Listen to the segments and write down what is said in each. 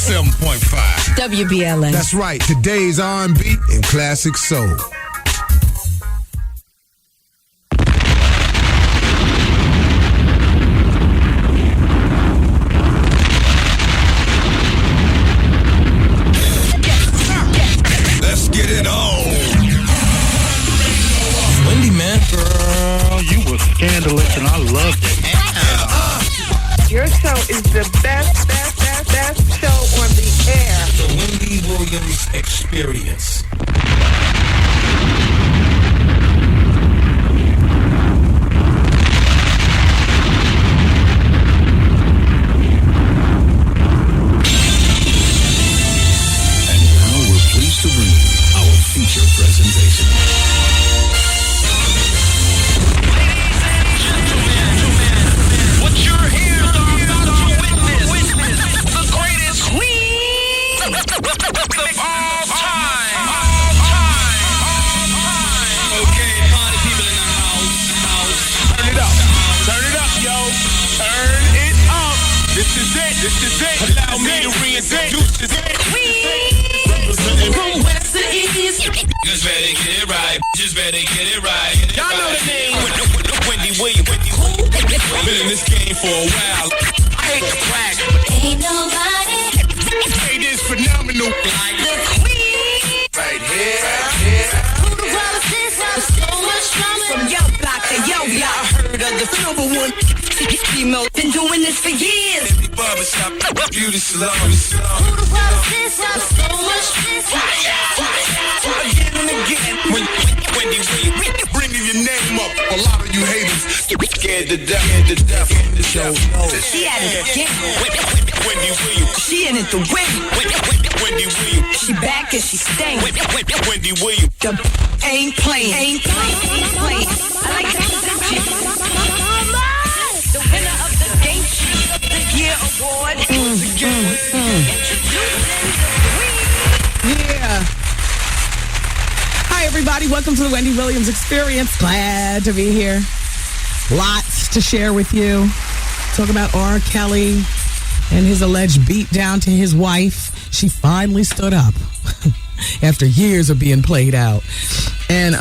107.5. WBLN. That's right. Today's R&B and classic soul. Let's get it on. Wendy, man. Girl, you were scandalous and I loved it. Your show is the best show on the air. The Wendy Williams Experience. And now we're pleased to bring you our feature presentation. What you're here about to witness, the greatest queen of all time. Okay, party people in the house. Turn it up, yo. Turn it up. This is it. Allow me to reintroduce this From west to east. Just better get it right. Y'all know the name. Wendy Williams. Been in this game for a while. I hate to brag. Ain't nobody It is phenomenal. Like the queen. Right here. who the world is this? So much drama. From yo block to yo block. Heard of the Number one female. Been doing this for years. barbershop. Beauty salon. Who the world is this? So much this. Again and again. Wendy Williams. Bringing your name up. A lot of you haters scared to death. She at it again. Wendy Williams. She in it to win. Wendy Williams. She back and she staying. Wendy Williams. The ain't playing. I like to present you the winner of the Game Show of the Year award. Yeah. Hi, everybody. Welcome to the Wendy Williams Experience. Glad to be here. Lots to share with you. Talk about R. Kelly and his alleged beat down to his wife. She finally stood up after years of being played out. And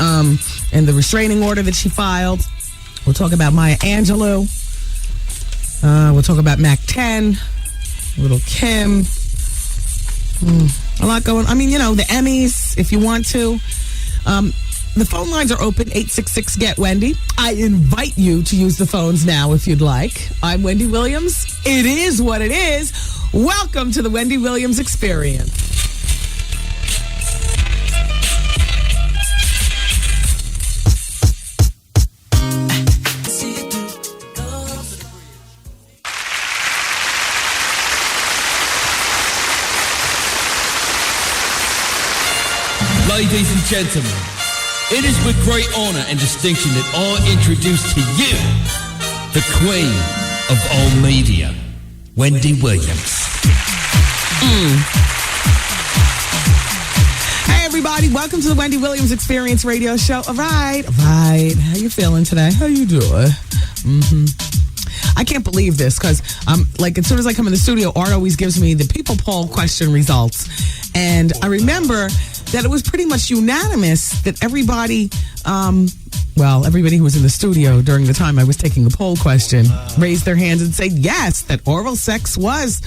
the restraining order that she filed. We'll talk about Maya Angelou. We'll talk about Mac 10, Little Kim. A lot going on. I mean, the Emmys, if you want to. The phone lines are open, 866-GET-WENDY. I invite you to use the phones now if you'd like. I'm Wendy Williams. It is what it is. Welcome to the Wendy Williams Experience. Ladies and gentlemen, it is with great honor and distinction that I introduce to you the queen of all media, Wendy Williams. Hey, everybody. Welcome to the Wendy Williams Experience radio show. All right. How you feeling today? How you doing? I can't believe this because as soon as I come in the studio, Art always gives me the people poll question results. And I remember that it was pretty much unanimous that everybody who was in the studio during the time I was taking the poll question raised their hands and said yes, that oral sex was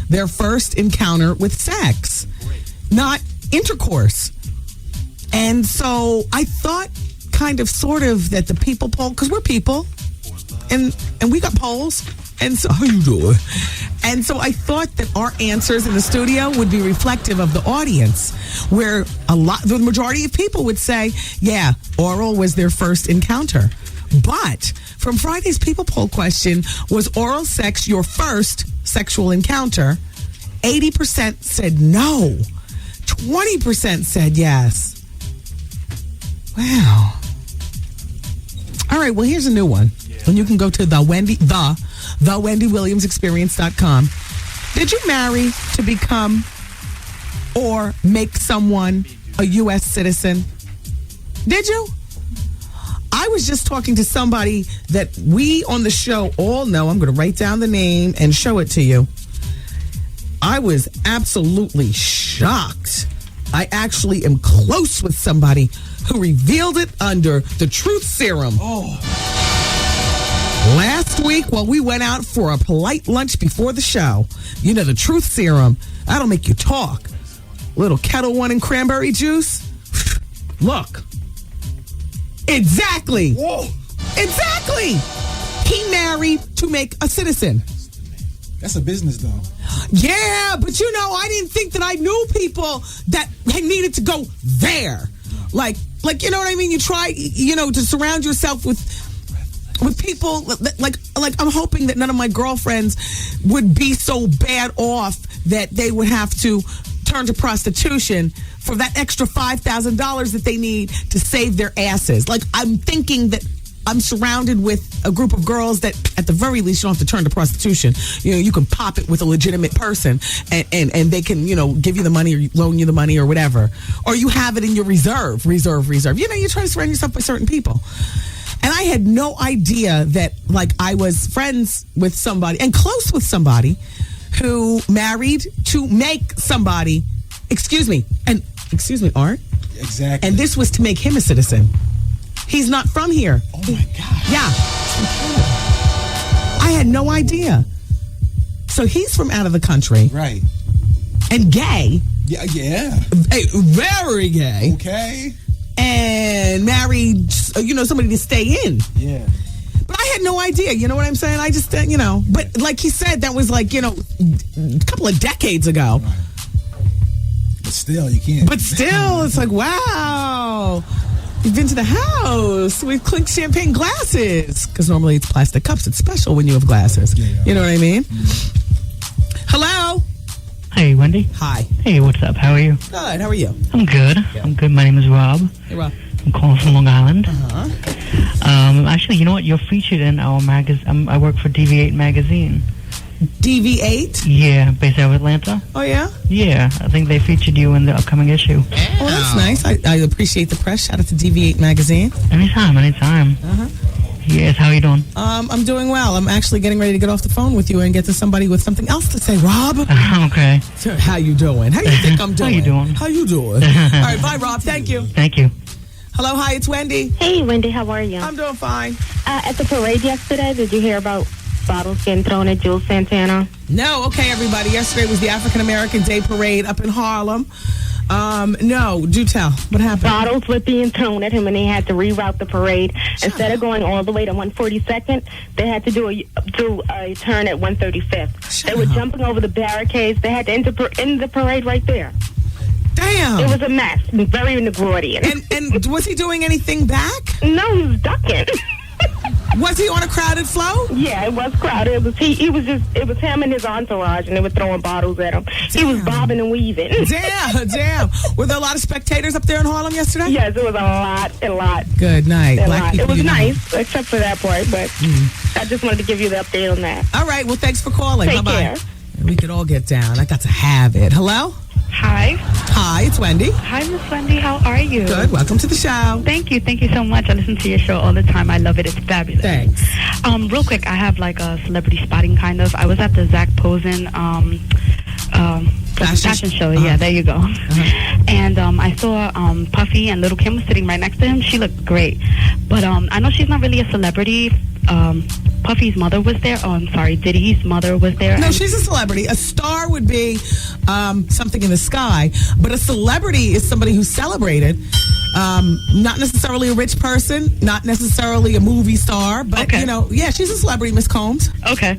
their first encounter with sex, not intercourse. And so I thought sort of that the people poll, because we're people, and we got polls, and so how you doing? And so I thought that our answers in the studio would be reflective of the audience, where the majority of people would say, yeah, oral was their first encounter. But from Friday's people poll question, was oral sex your first sexual encounter? 80% said no. 20% said yes. Wow. All right, well, here's a new one. And you can go to the WendyWilliamsExperience.com. Did you marry to become or make someone a U.S. citizen? Did you? I was just talking to somebody that we on the show all know. I'm going to write down the name and show it to you. I was absolutely shocked. I actually am close with somebody who revealed it under the truth serum. Last week, while we went out for a polite lunch before the show, you know, the truth serum, that'll make you talk. Little Kettle One and cranberry juice. Look. Exactly. Whoa. Exactly. He married to make a citizen. That's a business, though. Yeah, but you know, I didn't think that I knew people that needed to go there. Like, you know what I mean? You try, you know, to surround yourself with people like I'm hoping that none of my girlfriends would be so bad off that they would have to turn to prostitution for that extra $5,000 that they need to save their asses. Like, I'm thinking that I'm surrounded with a group of girls that, at the very least, you don't have to turn to prostitution. You know, you can pop it with a legitimate person, and they can, you know, give you the money or loan you the money or whatever. Or you have it in your reserve. You know, you try to surround yourself by certain people. And I had no idea that, like, I was friends with somebody and close with somebody who married to make somebody, Art? Exactly. And this was to make him a citizen. He's not from here. Oh, my God. Yeah. I had no idea. So he's from out of the country. Right. And gay. Yeah. Very gay. Okay. And married, you know, somebody to stay in. Yeah. But I had no idea. You know what I'm saying? I just, you know. But like he said, that was like, you know, a couple of decades ago. Right. But still, you can't. But still, it's like, wow. You've been to the house. We've clinked champagne glasses. Because normally it's plastic cups. It's special when you have glasses. Yeah. You know what I mean? Mm-hmm. Hello? Hey, Wendy. Hi. Hey, what's up? How are you? Good. How are you? I'm good. Yeah. I'm good. My name is Rob. Hey, Rob. I'm calling from Long Island. Uh-huh. Actually, you know what? You're featured in our magazine. I work for DV8 magazine. DV8? Yeah, based out of Atlanta. Oh, yeah? Yeah, I think they featured you in the upcoming issue. Oh, that's nice. I appreciate the press. Shout out to DV8 magazine. Anytime. Uh-huh. Yes, how are you doing? I'm doing well. I'm actually getting ready to get off the phone with you and get to somebody with something else to say. Rob? Okay. So, how you doing? How do you think I'm doing? How you doing? All right, bye, Rob. Thank you. Thank you. Hello, hi, it's Wendy. Hey, Wendy, how are you? I'm doing fine. At the parade yesterday, did you hear about bottles getting thrown at Jules Santana? No, okay, everybody. Yesterday was the African American Day Parade up in Harlem. No, do tell. What happened? Bottles were being thrown at him, and they had to reroute the parade. Instead of going all the way to 142nd, they had to do a turn at 135th. They were jumping over the barricades. They had to end the parade right there. Damn. It was a mess. Very Negroidian. And was he doing anything back? No, he was ducking. Was he on a crowded flow? Yeah, it was crowded. It was him and his entourage, and they were throwing bottles at him. Damn. He was bobbing and weaving. Damn. Were there a lot of spectators up there in Harlem yesterday? Yes, it was a lot. Good night. It was nice, except for that part, but I just wanted to give you the update on that. All right, well, thanks for calling. Take Bye-bye. care. We could all get down. I got to have it. Hello? Hi. Hi, it's Wendy. Hi, Miss Wendy. How are you? Good. Welcome to the show. Thank you so much. I listen to your show all the time. I love it. It's fabulous. Thanks. Real quick, I have like a celebrity spotting kind of. I was at the Zach Posen fashion show. Yeah, there you go. And I saw Puffy and Little Kim was sitting right next to him. She looked great. But I know she's not really a celebrity. Puffy's mother was there. Oh, I'm sorry. Diddy's mother was there. No, she's a celebrity. A star would be something in the sky, but a celebrity is somebody who's celebrated. Not necessarily a rich person, not necessarily a movie star, but you know, yeah, she's a celebrity, Miss Combs. Okay.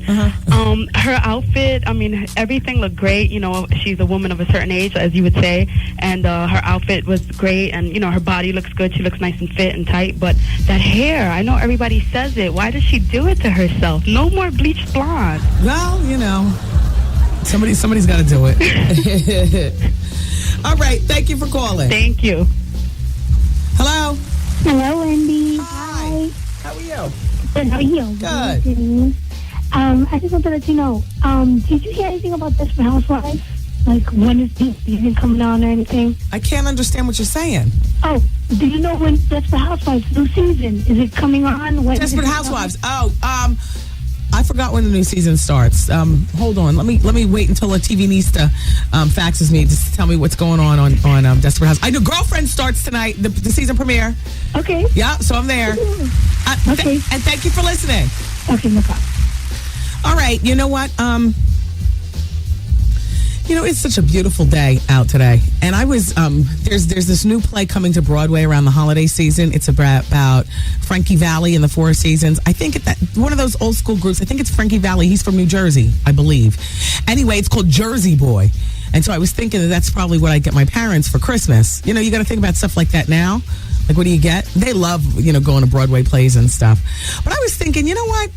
Her outfit, I mean, everything looked great. You know, she's a woman of a certain age, as you would say, and her outfit was great, and you know, her body looks good. She looks nice and fit and tight, but that hair, I know everybody says it. Why does she do it to herself? No more bleached blonde. Well, you know, somebody's got to do it. All right, thank you for calling. Thank you. Hello. Hello, Wendy. Hi. How are you? Good. How are you? Good. I just wanted to let you know. Did you hear anything about Desperate Housewives? Like, when is the season coming on or anything? I can't understand what you're saying. Oh, do you know when Desperate Housewives new season is it coming on? When Desperate Housewives. Oh, I forgot when the new season starts. Hold on. Let me wait until a TV Nista faxes me just to tell me what's going on Desperate House. I know Girlfriend starts tonight, the season premiere. Okay. Yeah, so I'm there. Okay. And thank you for listening. Okay, no problem. All right, you know what? It's such a beautiful day out today. And I was, there's this new play coming to Broadway around the holiday season. It's about Frankie Valli and the Four Seasons. I think that one of those old school groups, I think it's Frankie Valli. He's from New Jersey, I believe. Anyway, it's called Jersey Boy. And so I was thinking that's probably what I get my parents for Christmas. You got to think about stuff like that now. Like, what do you get? They love, going to Broadway plays and stuff. But I was thinking, you know what?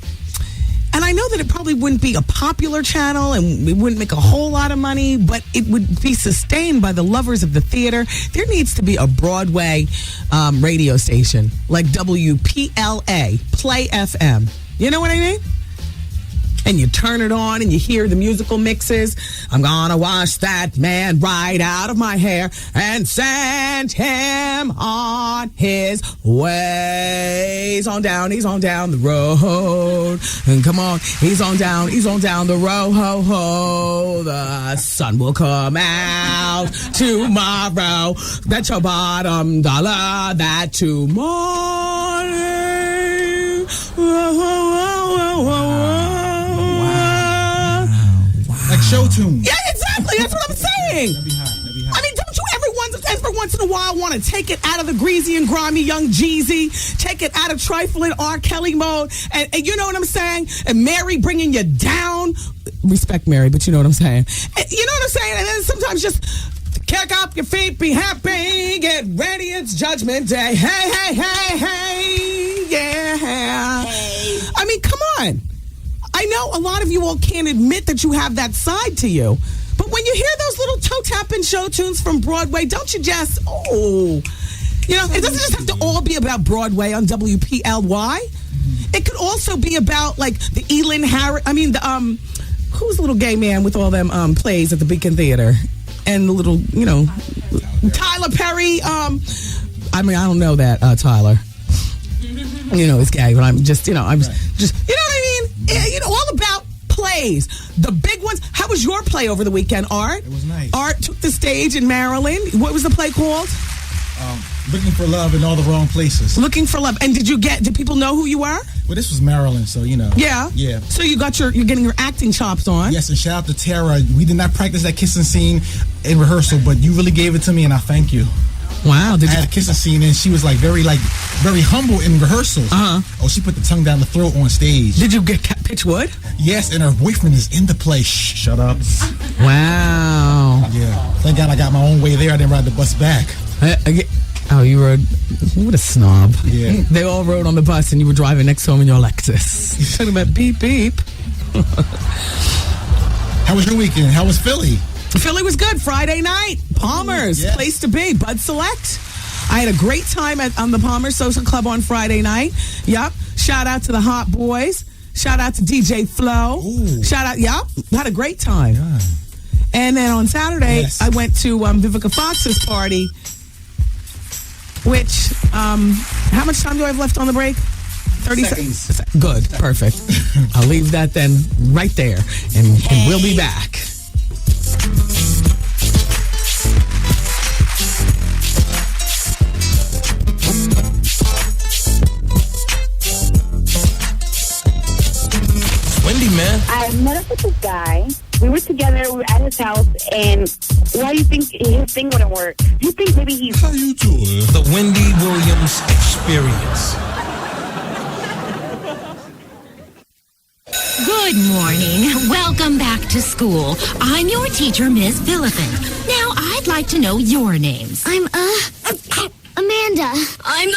And I know that it probably wouldn't be a popular channel and it wouldn't make a whole lot of money, but it would be sustained by the lovers of the theater. There needs to be a Broadway radio station like WPLA, Play FM. You know what I mean? And you turn it on and you hear the musical mixes. I'm gonna wash that man right out of my hair and send him on his way. He's on down the road. And come on, he's on down the road. The sun will come out tomorrow. Bet your bottom dollar that tomorrow. Like show tune. Yeah, exactly. That's what I'm saying. That'd be hot. I mean, don't you every once in a while want to take it out of the greasy and grimy Young Jeezy, take it out of trifling R. Kelly mode, and you know what I'm saying? And Mary bringing you down. Respect Mary, but you know what I'm saying. You know what I'm saying? And then sometimes just kick up your feet, be happy, get ready, it's Judgment Day. Hey, hey, hey, hey, yeah. Hey. I mean, come on. I know a lot of you all can't admit that you have that side to you. But when you hear those little toe-tapping show tunes from Broadway, don't you just, it doesn't just have to all be about Broadway on WPLY. It could also be about, like, the Elin Harris, who's the little gay man with all them plays at the Beacon Theater? And the little, Tyler Perry, I don't know that, Tyler. It's gay, but I'm just, you know what I mean? All about plays. The big ones. How was your play over the weekend, Art? It was nice. Art took the stage in Maryland. What was the play called? Looking for love in all the wrong places. Looking for love. And did people know who you were? Well, this was Maryland, so you know. Yeah. Yeah. So you're getting your acting chops on. Yes, and shout out to Tara. We did not practice that kissing scene in rehearsal, but you really gave it to me, and I thank you. Wow. I had a kissing scene, and she was very humble in rehearsals. Uh-huh. Oh, she put the tongue down the throat on stage. Did you get pitch wood? Yes, and her boyfriend is in the play. Shut up. Wow. Yeah. Thank God I got my own way there. I didn't ride the bus back. Oh, you rode. What a snob. Yeah. They all rode on the bus, and you were driving next to them in your Lexus. You're talking about beep, beep. How was your weekend? How was Philly? Philly was good. Friday night. Palmer's. Yes. Place to be. Bud Select. I had a great time on the Palmer's Social Club on Friday night. Yep. Shout out to the Hot Boys. Shout out to DJ Flo. Ooh. Shout out. Yep. Had a great time. Yeah. And then on Saturday, Yes. I went to Vivica Fox's party, which, how much time do I have left on the break? 30 seconds. Good. Perfect. I'll leave that then right there, and we'll be back. Wendy, man. I met up with this guy. We were together. We were at his house, and why do you think his thing wouldn't work? You think maybe he's... How you doing? The Wendy Williams Experience. Good morning. Welcome back to school. I'm your teacher, Miss Philippin. Now, I'd like to know your names. I'm, Amanda. I'm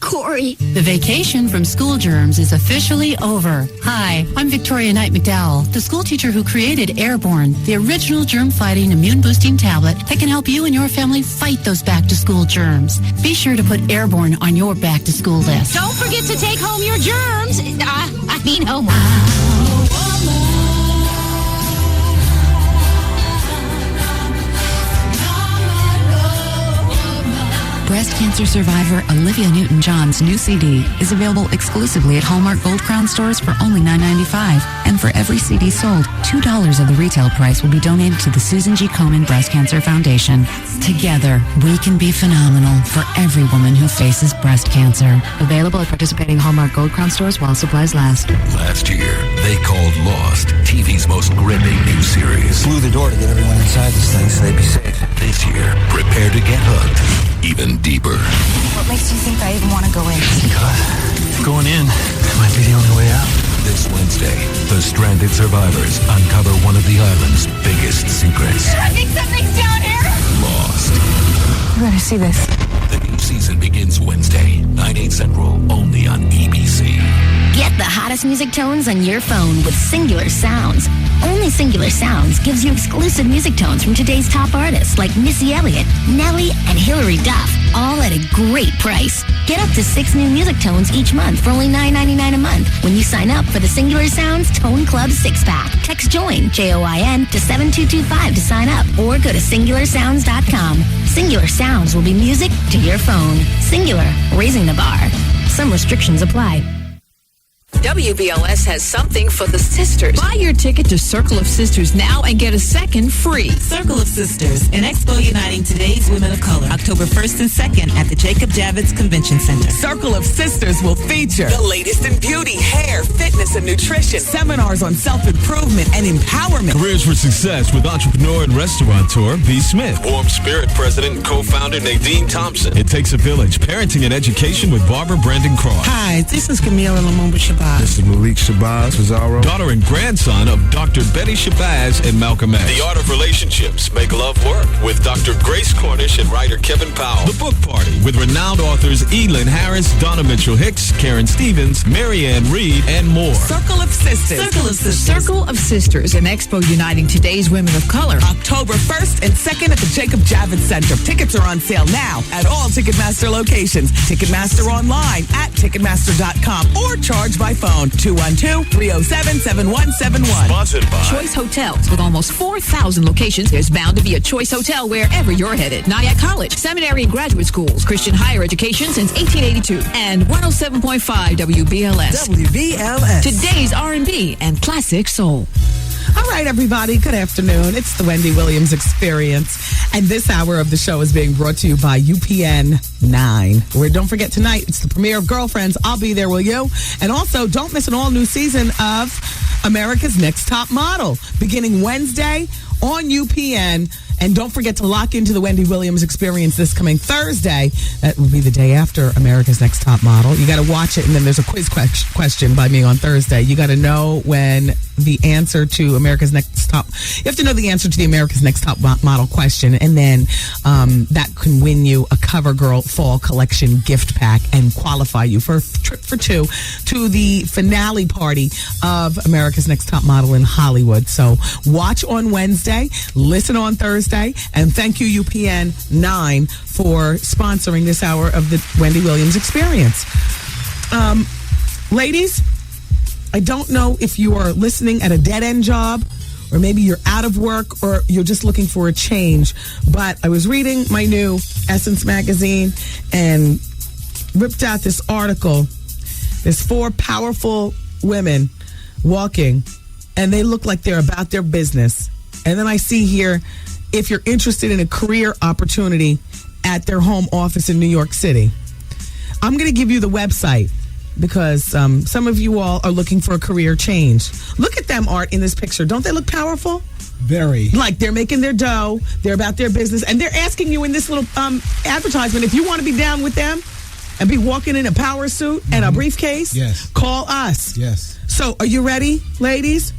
Corey. The vacation from school germs is officially over. Hi, I'm Victoria Knight McDowell, the school teacher who created Airborne, the original germ-fighting, immune-boosting tablet that can help you and your family fight those back-to-school germs. Be sure to put Airborne on your back-to-school list. Don't forget to take home your germs. Homework. Breast cancer cancer survivor Olivia Newton-John's new CD is available exclusively at Hallmark Gold Crown stores for only $9.95. And for every CD sold, $2 of the retail price will be donated to the Susan G. Komen Breast Cancer Foundation. Together, we can be phenomenal for every woman who faces breast cancer. Available at participating Hallmark Gold Crown stores while supplies last. Last year, they called Lost TV's most gripping new series. Blew the door to get everyone inside this thing so they'd be safe. This year, prepare to get hooked even deeper. What makes you think I even want to go in? Because going in might be the only way out. This Wednesday, the stranded survivors uncover one of the island's biggest secrets. I think something's down here. Lost. You better see this. The new season begins Wednesday, 9/8 Central, only on EBC. Get the hottest music tones on your phone with Singular Sounds. Only Singular Sounds gives you exclusive music tones from today's top artists like Missy Elliott, Nelly, and Hilary Duff, all at a great price. Get up to 6 new music tones each month for only $9.99 a month when you sign up for the Singular Sounds Tone Club 6-Pack. Text JOIN, JOIN, to 7225 to sign up or go to singularsounds.com. Singular Sounds will be music to your phone. Singular, raising the bar. Some restrictions apply. WBLS has something for the sisters. Buy your ticket to Circle of Sisters now and get a second free. Circle of Sisters, an expo uniting today's women of color. October 1st and 2nd at the Jacob Javits Convention Center. Circle of Sisters will feature the latest in beauty, hair, fitness, and nutrition. Seminars on self-improvement and empowerment. Careers for Success with entrepreneur and restaurateur B. Smith. Warm Spirit President and co-founder Nadine Thompson. It Takes a Village, Parenting and Education with Barbara Brandon Cross. Hi, this is Camila Lumumba Shabazz. This is Malik Shabazz, Pizarro. Daughter and grandson of Dr. Betty Shabazz and Malcolm X. The Art of Relationships, Make Love Work with Dr. Grace Cornish and writer Kevin Powell. The Book Party with renowned authors Elin Harris, Donna Mitchell-Hicks, Karen Stevens, Marianne Reed, and more. Circle of Sisters. Circle of Sisters. Circle of Sisters, an expo uniting today's women of color. October 1st and 2nd at the Jacob Javits Center. Tickets are on sale now at all Ticketmaster locations. Ticketmaster online at Ticketmaster.com or charge by phone 212-307-7171. Sponsored by Choice Hotels. With almost 4,000 locations, there's bound to be a Choice Hotel wherever you're headed. Nyack College, seminary and graduate schools, Christian higher education since 1882, and 107.5 WBLS. WBLS. Today's R&B and classic soul. All right, everybody. Good afternoon. It's the Wendy Williams Experience. And this hour of the show is being brought to you by UPN 9. Where don't forget tonight, it's the premiere of Girlfriends. I'll be there, will you? And also, don't miss an all-new season of America's Next Top Model, beginning Wednesday on UPN. And don't forget to lock into the Wendy Williams Experience this coming Thursday. That will be the day after America's Next Top Model. You got to watch it, and then there's a quiz question by me on Thursday. You got to know when the answer to America's Next Top... You have to know the answer to the America's Next Top Model question, and then that can win you a CoverGirl Fall Collection gift pack and qualify you for a trip for two to the finale party of America's Next Top Model in Hollywood. So watch on Wednesday, listen on Thursday, and thank you, UPN 9, for sponsoring this hour of the Wendy Williams Experience. Ladies, I don't know if you are listening at a dead-end job, or maybe you're out of work, or you're just looking for a change, but I was reading my new Essence magazine and ripped out this article. There's 4 powerful women walking, and they look like they're about their business. And then I see here, if you're interested in a career opportunity at their home office in New York City. I'm going to give you the website because some of you all are looking for a career change. Look at them, Art, in this picture. Don't they look powerful? Very. Like they're making their dough. They're about their business. And they're asking you in this little advertisement, if you want to be down with them and be walking in a power suit and a briefcase, yes, call us. Yes. So are you ready, ladies?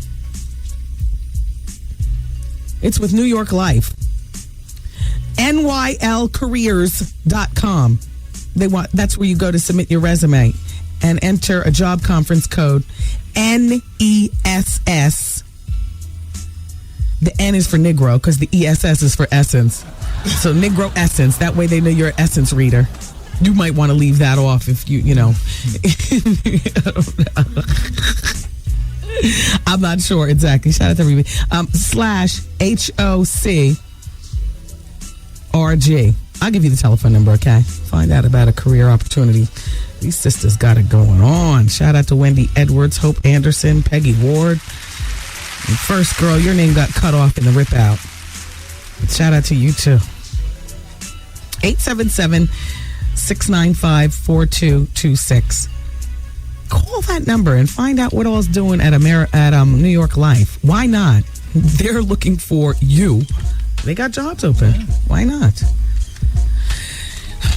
It's with New York Life. NYLcareers.com. That's where you go to submit your resume and enter a job conference code NESS. The N is for Negro because the ESS is for Essence. So Negro Essence. That way they know you're an Essence reader. You might want to leave that off if you know. I'm not sure exactly. Shout out to everybody. /HOCRG. I'll give you the telephone number, okay? Find out about a career opportunity. These sisters got it going on. Shout out to Wendy Edwards, Hope Anderson, Peggy Ward. And first, girl, your name got cut off in the rip out. Shout out to you, too. 877-695-4226. Call that number and find out what all's doing at New York Life. Why not? They're looking for you. They got jobs open. Why not?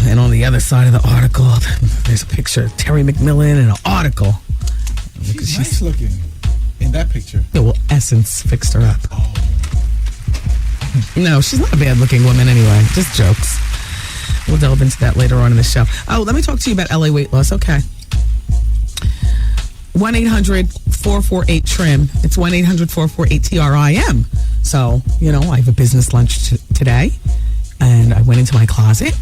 And on the other side of the article, there's a picture of Terry McMillan in an article. She's nice looking in that picture. Yeah, well, Essence fixed her up. No, she's not a bad looking woman anyway. Just jokes. We'll delve into that later on in the show. Oh, let me talk to you about LA weight loss. Okay. 1-800-448-TRIM. It's 1-800-448-TRIM. So, I have a business lunch today, and I went into my closet,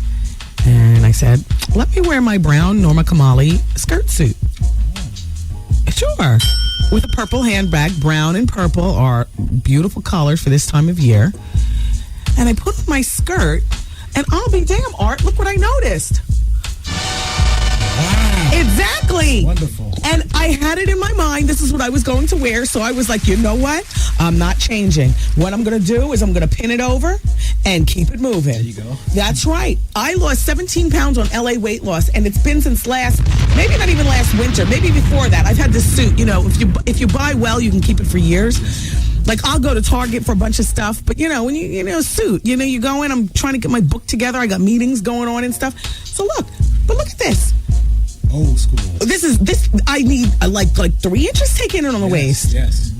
and I said, let me wear my brown Norma Kamali skirt suit. Sure. With a purple handbag. Brown and purple are beautiful colors for this time of year. And I put on my skirt, and I'll be damn, Art, look what I noticed. Wow. Exactly. Wonderful. And I had it in my mind, this is what I was going to wear, so I was like, you know what? I'm not changing. What I'm going to do is I'm going to pin it over and keep it moving. There you go. That's right. I lost 17 pounds on LA weight loss, and it's been since maybe not even last winter, maybe before that. I've had this suit, if you buy well, you can keep it for years. Like, I'll go to Target for a bunch of stuff, but, when you suit, you go in, I'm trying to get my book together, I got meetings going on and stuff. So look at this. Old school. I need like 3 inches taken in on the waist. Yes.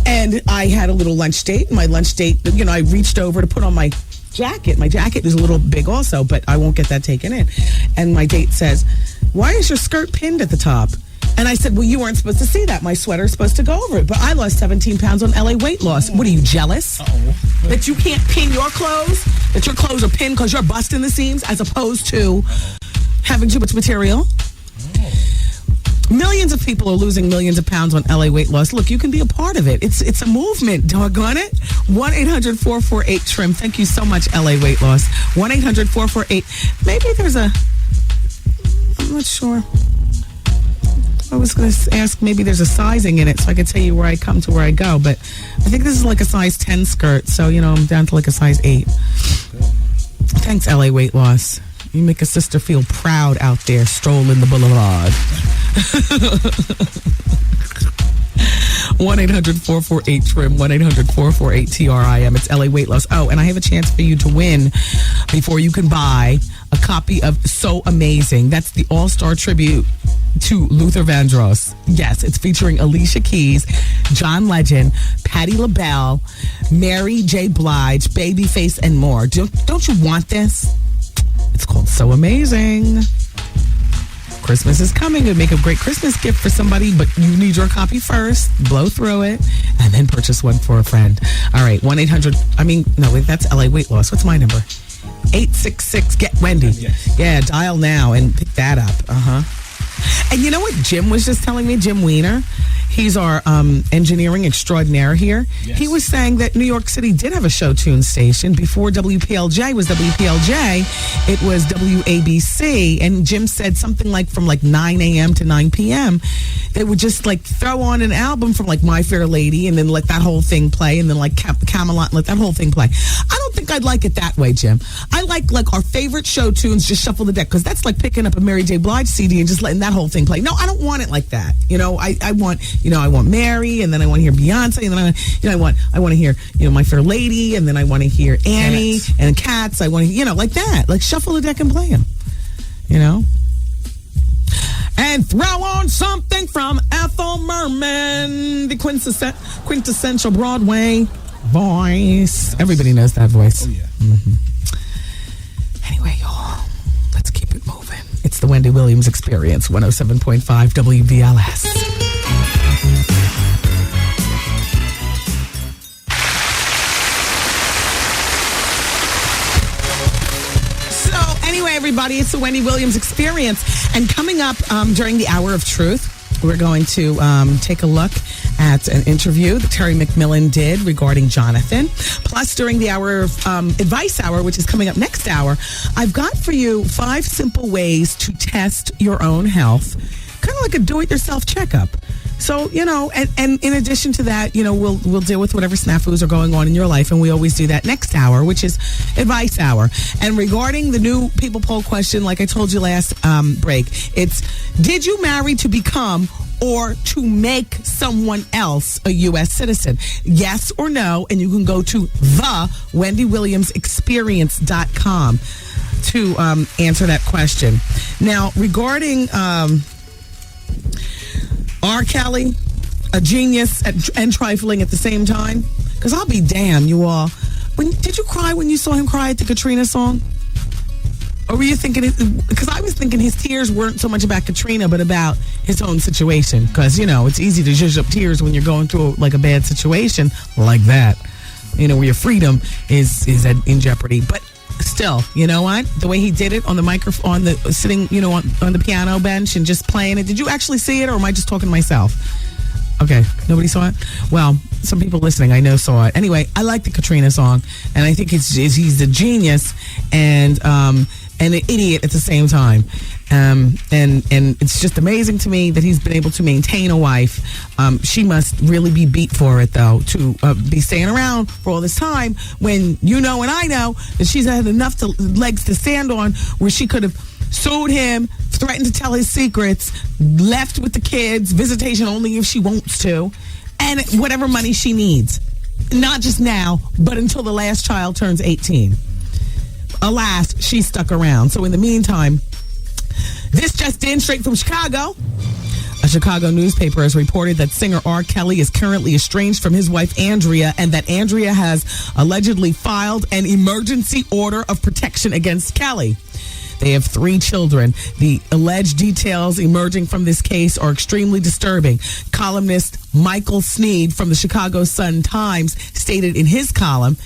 And I had a little lunch date. My lunch date, I reached over to put on my jacket. My jacket is a little big also, but I won't get that taken in. And my date says, why is your skirt pinned at the top? And I said, well, you weren't supposed to see that. My sweater's supposed to go over it. But I lost 17 pounds on LA weight loss. What are you, jealous? That you can't pin your clothes? That your clothes are pinned because you're busting the seams as opposed to having too much material? Millions of people are losing millions of pounds on LA weight loss. Look, you can be a part of it. It's a movement, doggone it. 1-800-448-TRIM. Thank you so much, LA weight loss. 1-800-448. Maybe there's I'm not sure. I was going to ask, maybe there's a sizing in it so I could tell you where I come to where I go. But I think this is like a size 10 skirt. So, I'm down to like a size 8. Thanks, LA weight loss. You make a sister feel proud out there strolling the boulevard. 1-800-448-TRIM, 1-800-448-TRIM. It's LA Weight Loss. Oh, and I have a chance for you to win before you can buy a copy of So Amazing. That's the all-star tribute to Luther Vandross. Yes, it's featuring Alicia Keys, John Legend, Patti LaBelle, Mary J. Blige, Babyface, and more. Don't you want this? It's called So Amazing. Christmas is coming. It would make a great Christmas gift for somebody, but you need your copy first, blow through it, and then purchase one for a friend. All right, 1-800, that's LA Weight Loss. What's my number? 866-GET-WENDY. Yes. Yeah, dial now and pick that up. And you know what Jim was just telling me? Jim Weiner. He's our engineering extraordinaire here. Yes. He was saying that New York City did have a show tune station. Before WPLJ was WPLJ, it was WABC. And Jim said something like from 9 a.m. to 9 p.m., they would just throw on an album from My Fair Lady and then let that whole thing play, and then Camelot and let that whole thing play. I don't think I'd like it that way, Jim. I like our favorite show tunes, just shuffle the deck, because that's like picking up a Mary J. Blige CD and just letting that whole thing play. No, I don't want it like that. I want Mary, and then I want to hear Beyonce, and then I want to hear My Fair Lady, and then I want to hear Annie and Cats. I want to like that, shuffle the deck and play them, and throw on something from Ethel Merman, the quintessential Broadway voice. Everybody knows that voice. Oh yeah. Anyway, y'all, let's keep it moving. It's the Wendy Williams Experience, 107.5 WBLS. Anyway, everybody, it's the Wendy Williams Experience. And coming up during the Hour of Truth, we're going to take a look at an interview that Terry McMillan did regarding Jonathan. Plus, during the hour of Advice Hour, which is coming up next hour, I've got for you 5 simple ways to test your own health, kind of like a do-it-yourself checkup. So, and in addition to that, we'll deal with whatever snafus are going on in your life, and we always do that next hour, which is Advice Hour. And regarding the new People Poll question, like I told you last break, it's, did you marry to become or to make someone else a U.S. citizen? Yes or no, and you can go to the WendyWilliamsExperience.com to answer that question. Now, regarding R. Kelly, a genius and trifling at the same time, because I'll be damned, you all. Did you cry when you saw him cry at the Katrina song? Or were you thinking, because I was thinking his tears weren't so much about Katrina, but about his own situation. Because, it's easy to zhuzh up tears when you're going through like a bad situation like that, where your freedom is in jeopardy. But still, you know what? The way he did it on the microphone, sitting, on the piano bench and just playing it. Did you actually see it, or am I just talking to myself? Okay, nobody saw it? Well, some people listening, I know, saw it. Anyway, I like the Katrina song, and I think he's a genius and an idiot at the same time. And it's just amazing to me that he's been able to maintain a wife. She must really be beat for it, though, to be staying around for all this time when and I know that she's had enough legs to stand on where she could have sued him, threatened to tell his secrets, left with the kids, visitation only if she wants to, and whatever money she needs. Not just now, but until the last child turns 18. Alas, she stuck around. So in the meantime, this just in, straight from Chicago. A Chicago newspaper has reported that singer R. Kelly is currently estranged from his wife, Andrea, and that Andrea has allegedly filed an emergency order of protection against Kelly. They have 3 children. The alleged details emerging from this case are extremely disturbing. Columnist Michael Sneed from the Chicago Sun-Times stated in his column,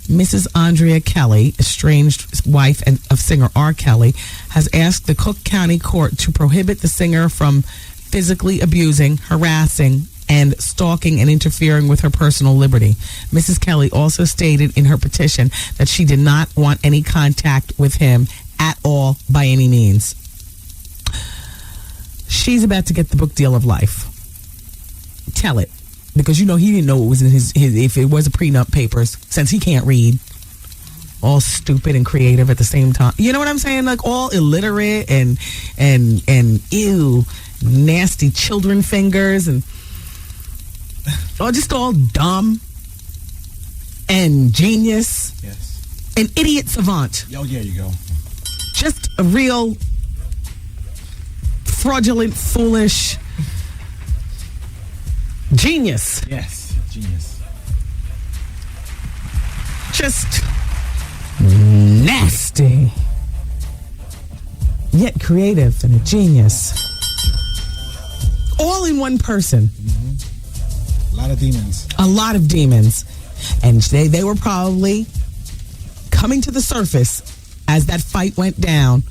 Mrs. Andrea Kelly, estranged wife of singer R. Kelly, has asked the Cook County Court to prohibit the singer from physically abusing, harassing, and stalking and interfering with her personal liberty. Mrs. Kelly also stated in her petition that she did not want any contact with him at all by any means. She's about to get the book deal of life. Tell it. Because he didn't know what was in his if it was a prenup papers, since he can't read. All stupid and creative at the same time. You know what I'm saying? Like all illiterate and ew, nasty children fingers and just all dumb and genius. Yes. An idiot savant. Oh, yeah, you go. Just a real fraudulent, foolish genius. Yes, genius. Just nasty, yet creative and a genius. All in one person. Mm-hmm. A lot of demons. A lot of demons. And they were probably coming to the surface as that fight went down,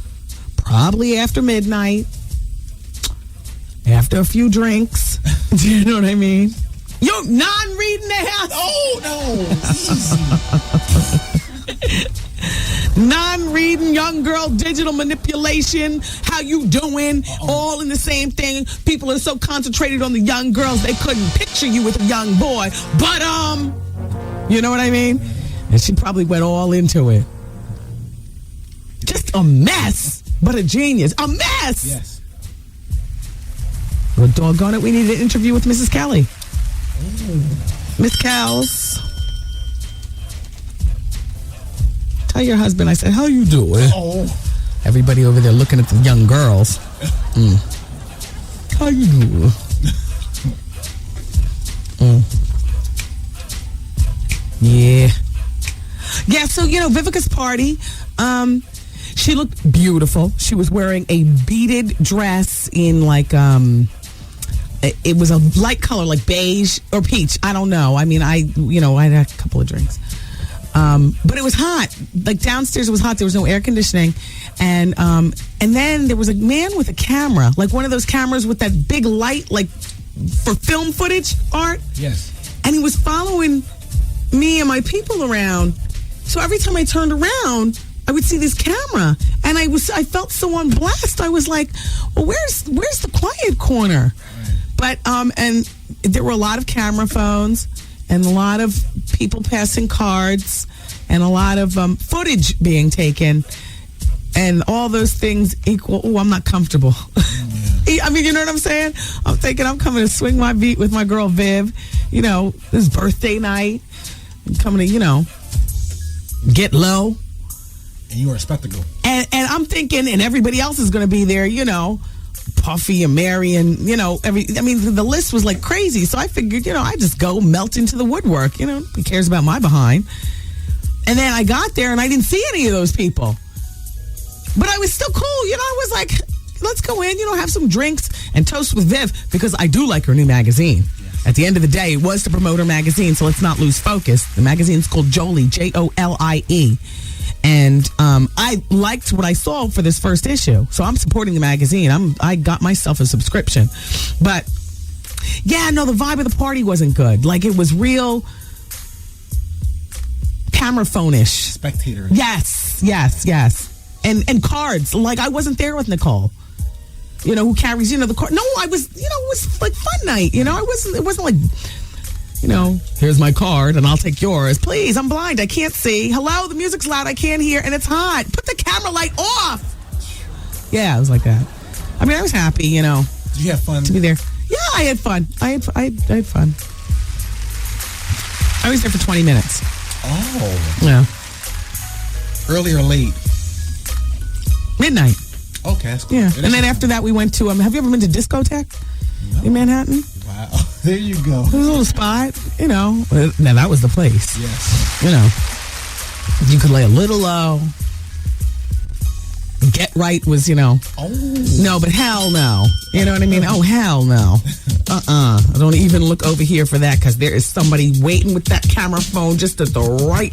probably after midnight, after a few drinks. Do you know what I mean? You're non-reading the house. Oh, no. Non-reading, young girl, digital manipulation, how you doing, all in the same thing. People are so concentrated on the young girls, they couldn't picture you with a young boy. But, you know what I mean? And she probably went all into it. Just a mess, but a genius. A mess! Yes. Well, doggone it, we need an interview with Mrs. Kelly. Miss Kells. Tell your husband I said, how you doing? Oh. Everybody over there looking at the young girls. How you doing? Yeah. Yeah, so, Vivica's party, she looked beautiful. She was wearing a beaded dress in like, it was a light color, like beige or peach. I don't know. I mean, I had a couple of drinks. But it was hot. Like downstairs, it was hot. There was no air conditioning, and then there was a man with a camera, like one of those cameras with that big light, like for film footage, Art. Yes. And he was following me and my people around. So every time I turned around, I would see this camera, and I felt so on blast. I was like, well, where's the quiet corner? But and there were a lot of camera phones and a lot of people passing cards and a lot of footage being taken, and all those things equal. Oh, I'm not comfortable. I mean, you know what I'm saying? I'm thinking I'm coming to swing my beat with my girl Viv. You know, this birthday night. I'm coming to, get low. And you are a spectacle. And I'm thinking, and everybody else is going to be there, Puffy and Mary and, the list was like crazy. So I figured, I just go melt into the woodwork. Who cares about my behind? And then I got there and I didn't see any of those people. But I was still cool. I was like, let's go in, have some drinks and toast with Viv, because I do like her new magazine. At the end of the day, it was to promote her magazine, so let's not lose focus. The magazine's called Jolie, Jolie. And I liked what I saw for this first issue. So I'm supporting the magazine. I got myself a subscription. But, the vibe of the party wasn't good. Like, it was real camera phone-ish. Spectator. Yes. And cards. Like, I wasn't there with Nicole. Who carries, the card. No, I was, it was like fun night. It wasn't like, here's my card and I'll take yours. Please, I'm blind. I can't see. Hello, the music's loud. I can't hear and it's hot. Put the camera light off. Yeah, it was like that. I mean, I was happy, Did you have fun? To be there. Yeah, I had fun. I had fun. I was there for 20 minutes. Oh. Yeah. Early or late? Midnight. Okay, that's cool. Yeah. And then after that, we went to, have you ever been to Discotheque in Manhattan? Wow. There you go. It was a little spot, Now, that was the place. Yes. You could lay a little low. Get Right was, Oh. No, but hell no. You know what I mean? Oh, hell no. I don't even look over here for that, because there is somebody waiting with that camera phone just at the right.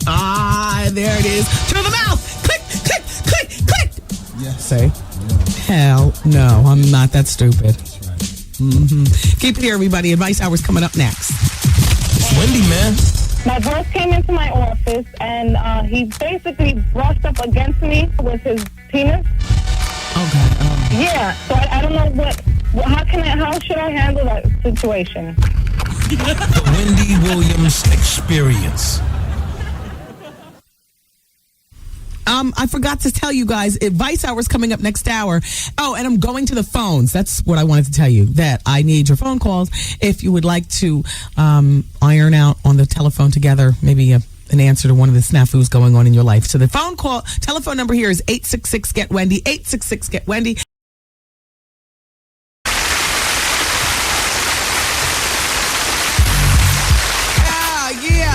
There it is. To the mouth. Click, click, click, click. Yes. Say. Hell no. I'm not that stupid. That's right. Mm-hmm. Keep it here, everybody. Advice Hour's coming up next. Wendy, man. My boss came into my office and he basically brushed up against me with his penis. Okay. Yeah, so I don't know how should I handle that situation? The Wendy Williams Experience. I forgot to tell you guys, Advice Hour's coming up next hour. Oh, and I'm going to the phones. That's what I wanted to tell you, that I need your phone calls if you would like to iron out on the telephone together, maybe an answer to one of the snafus going on in your life. So the telephone number here is 866-GET-WENDY, 866-GET-WENDY.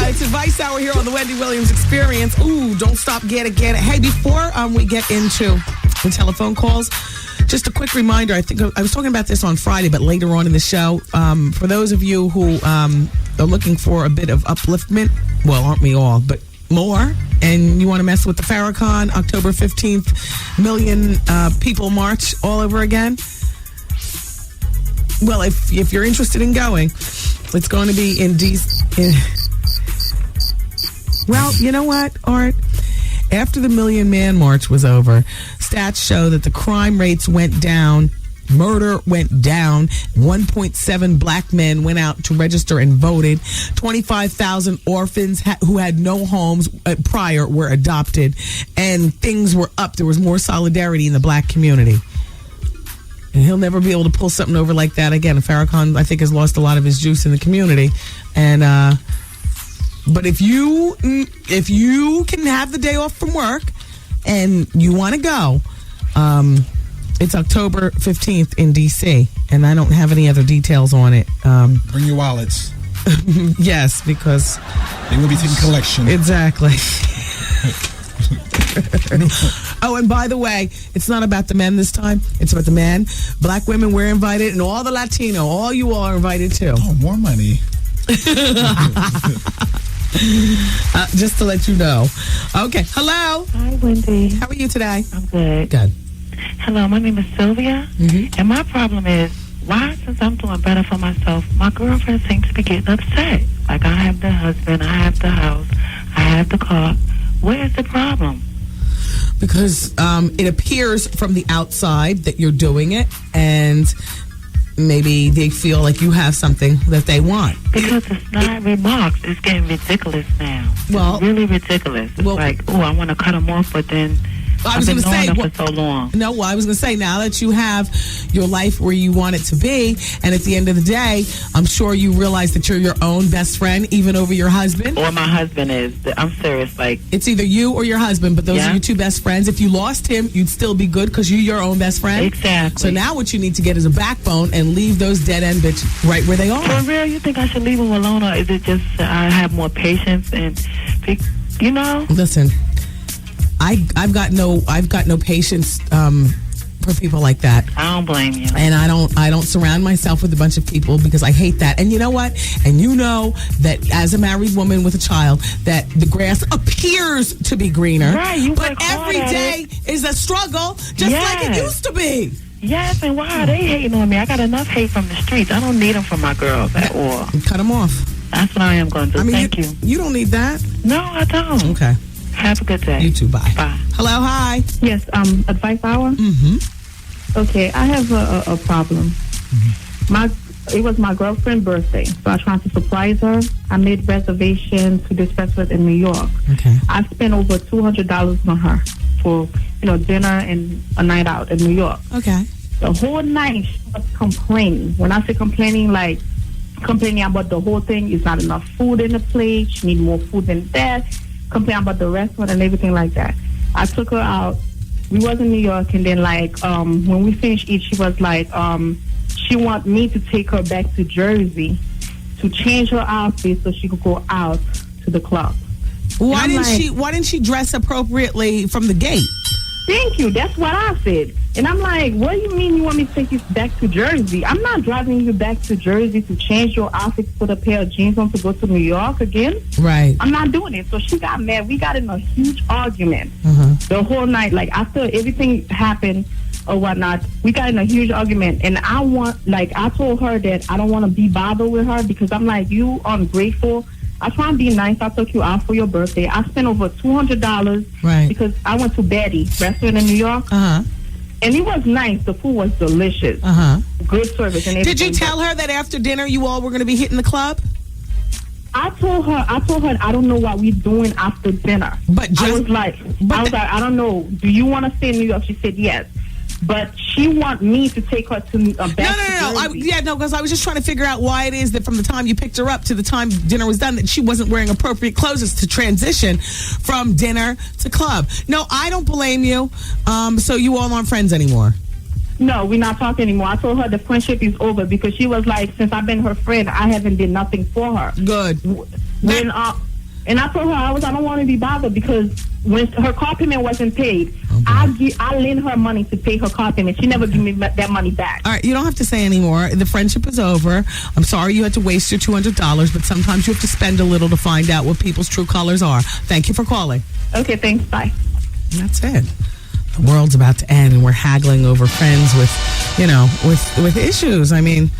It's Advice Hour here on the Wendy Williams Experience. Ooh, don't stop, get it. Hey, before we get into the telephone calls, just a quick reminder. I think I was talking about this on Friday, but later on in the show, for those of you who are looking for a bit of upliftment, well, aren't we all, but more, and you want to mess with the Farrakhan October 15th million people march all over again, well, if you're interested in going, it's going to be in Well, you know what, Art? After the Million Man March was over, stats show that the crime rates went down, murder went down, 1.7 black men went out to register and voted, 25,000 orphans who had no homes prior were adopted, and things were up. There was more solidarity in the black community. And he'll never be able to pull something over like that again. Farrakhan, I think, has lost a lot of his juice in the community. And, but if you can have the day off from work and you want to go, it's October 15th in D.C., and I don't have any other details on it. Bring your wallets. Yes, because they will be taking collection. Exactly. Oh, and by the way, it's not about the men this time. It's about the men. Black women, we're invited, and all the Latino, all you all are invited too. Oh, more money. Just to let you know. Okay. Hello. Hi, Wendy. How are you today? I'm good. Good. Hello, my name is Sylvia. And my problem is, why, since I'm doing better for myself, my girlfriend seems to be getting upset. Like, I have the husband, I have the house, I have the car. Where's the problem? Because it appears from the outside that you're doing it, and maybe they feel like you have something that they want. Because it's not remarks. It's getting ridiculous now. Well, it's really ridiculous. It's like, oh, I want to cut them off, but then I've been knowing them for so long. No, well, I was going to say, now that you have your life where you want it to be, and at the end of the day, I'm sure you realize that you're your own best friend, even over your husband. Or my husband is. I'm serious. Like, it's either you or your husband, but those are your two best friends. If you lost him, you'd still be good because you're your own best friend. Exactly. So now what you need to get is a backbone and leave those dead-end bitches right where they are. For real, you think I should leave them alone, or is it just I have more patience and, you know? Listen, I've got no patience for people like that. I don't blame you. And I don't surround myself with a bunch of people because I hate that. And you know what? And you know that as a married woman with a child, that the grass appears to be greener. Right, but every day is a struggle, just like it used to be. Yes, and why are they hating on me? I got enough hate from the streets. I don't need them for my girls at all. Cut them off. That's what I am going to do. Thank you. You don't need that. No, I don't. Okay. Have a good day. You too. Bye. Bye. Hello. Hi. Yes. Advice hour? Mm-hmm. Okay, I have a problem. It was my girlfriend's birthday, so I tried to surprise her. I made reservations to this restaurant in New York. Okay. I spent over $200 on her for, dinner and a night out in New York. Okay. The whole night she was complaining. When I say complaining, like complaining about the whole thing, is not enough food in the plate. She need more food than that. Complaining about the restaurant and everything like that. I took her out. We was in New York, and then when we finished eating, she was like, she want me to take her back to Jersey to change her outfit so she could go out to the club. Why didn't she dress appropriately from the gate? Thank you. That's what I said. And I'm like, what do you mean you want me to take you back to Jersey? I'm not driving you back to Jersey to change your outfit, put a pair of jeans on to go to New York again. Right. I'm not doing it. So she got mad. We got in a huge argument the whole night. Like, after everything happened or whatnot, we got in a huge argument. And I told her that I don't want to be bothered with her because I'm like, you ungrateful. I try and be nice. I took you out for your birthday. I spent over $200 because I went to Betty's restaurant in New York. And it was nice. The food was delicious. Good service and everything. Did you tell her that after dinner you all were going to be hitting the club? I told her I don't know what we're doing after dinner. I was like, I don't know. Do you want to stay in New York? She said yes. But she want me to take her to back to Jersey. Because I was just trying to figure out why it is that from the time you picked her up to the time dinner was done that she wasn't wearing appropriate clothes to transition from dinner to club. No, I don't blame you. So you all aren't friends anymore? No, we're not talking anymore. I told her the friendship is over because she was like, since I've been her friend, I haven't did nothing for her. Good. And I told her I don't want to be bothered because when her car payment wasn't paid, I lent her money to pay her car payment. She never gave me that money back. All right, you don't have to say anymore. The friendship is over. I'm sorry you had to waste your $200, but sometimes you have to spend a little to find out what people's true colors are. Thank you for calling. Okay, thanks. Bye. That's it. The world's about to end, and we're haggling over friends with issues. I mean,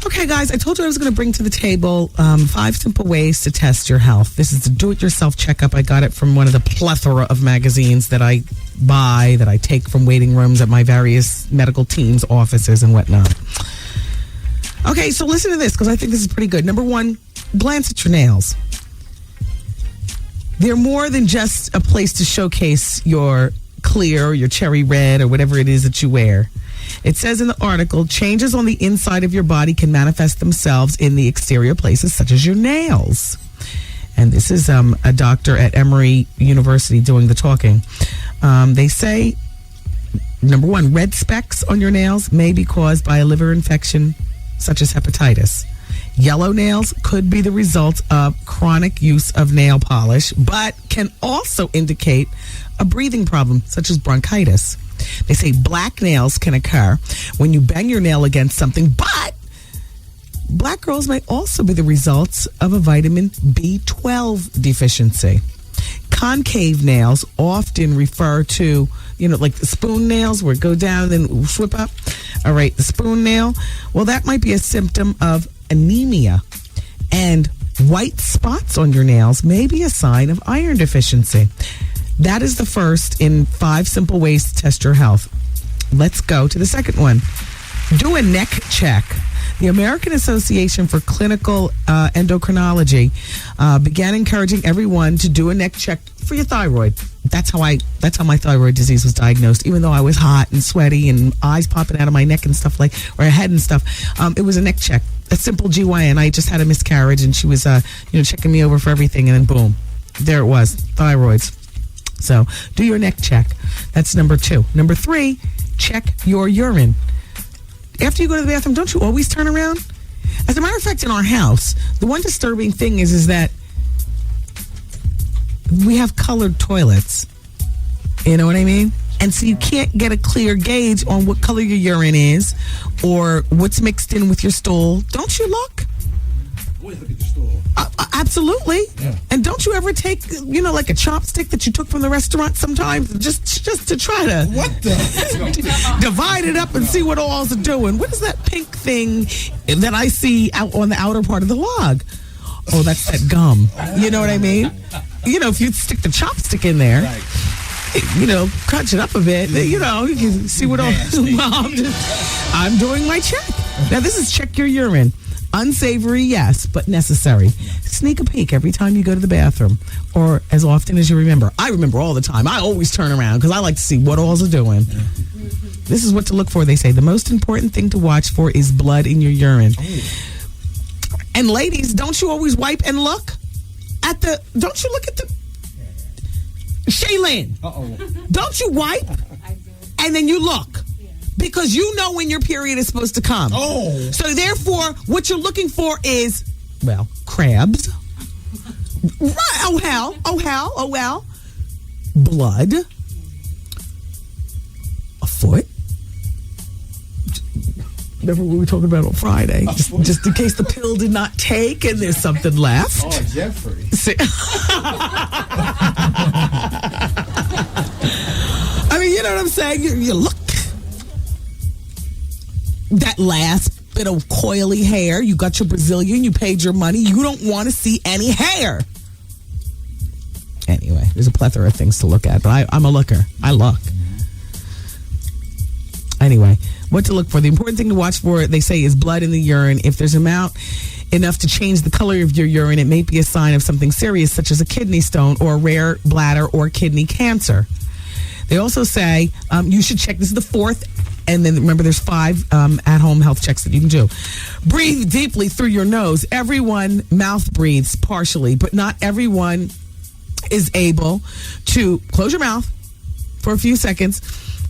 okay, guys, I told you I was going to bring to the table 5 simple ways to test your health. This is the do-it-yourself checkup. I got it from one of the plethora of magazines that I buy, that I take from waiting rooms at my various medical teams' offices and whatnot. Okay, so listen to this, because I think this is pretty good. Number 1, glance at your nails. They're more than just a place to showcase your clear, your cherry red, or whatever it is that you wear. It says in the article, changes on the inside of your body can manifest themselves in the exterior places, such as your nails. And this is a doctor at Emory University doing the talking. They say, number 1, red specks on your nails may be caused by a liver infection, such as hepatitis. Yellow nails could be the result of chronic use of nail polish, but can also indicate a breathing problem, such as bronchitis. They say black nails can occur when you bang your nail against something, but black girls may also be the results of a vitamin B12 deficiency. Concave nails often refer to, like the spoon nails where it go down and flip up. All right, the spoon nail. Well, that might be a symptom of anemia. And white spots on your nails may be a sign of iron deficiency. That is the first in 5 simple ways to test your health. Let's go to the second one. Do a neck check. The American Association for Clinical Endocrinology began encouraging everyone to do a neck check for your thyroid. That's how my thyroid disease was diagnosed. Even though I was hot and sweaty and eyes popping out of my neck and stuff or head and stuff, it was a neck check. A simple GYN. I just had a miscarriage, and she was checking me over for everything, and then boom, there it was, thyroids. So do your neck check. That's number 2. Number 3, check your urine. After you go to the bathroom, don't you always turn around? As a matter of fact, in our house, the one disturbing thing is that we have colored toilets. You know what I mean? And so you can't get a clear gauge on what color your urine is or what's mixed in with your stool. Don't you look? Always look at the stool. Absolutely. Yeah. And don't you ever take, like a chopstick that you took from the restaurant sometimes just to try to divide it up and see what all's doing? What is that pink thing that I see out on the outer part of the log? Oh, that's that gum. You know what I mean? If you stick the chopstick in there, crunch it up a bit, you can see what all. I'm doing my check. Now, this is check your urine. Unsavory, yes, but necessary. Sneak a peek every time you go to the bathroom, or as often as you remember. I remember all the time. I always turn around because I like to see what all's doing. This is what to look for, they say. The most important thing to watch for is blood in your urine. And ladies, don't you always wipe and look at the... Don't you look at the... Shaylin, don't you wipe? And then you look. Because you know when your period is supposed to come. Oh. So therefore, what you're looking for is, crabs. Right. Oh, hell. Blood. A foot. Remember what we were talking about on Friday? Just in case the pill did not take and there's something left. Oh, Jeffrey. I mean, you know what I'm saying? You look. That last bit of coily hair, you got your Brazilian, you paid your money, you don't want to see any hair. Anyway, there's a plethora of things to look at, but I'm a looker. I look. Anyway, what to look for. The important thing to watch for, they say, is blood in the urine. If there's enough to change the color of your urine, it may be a sign of something serious, such as a kidney stone or a rare bladder or kidney cancer. They also say you should check. This is the 4th. And then remember, there's 5 at-home health checks that you can do. Breathe deeply through your nose. Everyone mouth breathes partially, but not everyone is able to close your mouth for a few seconds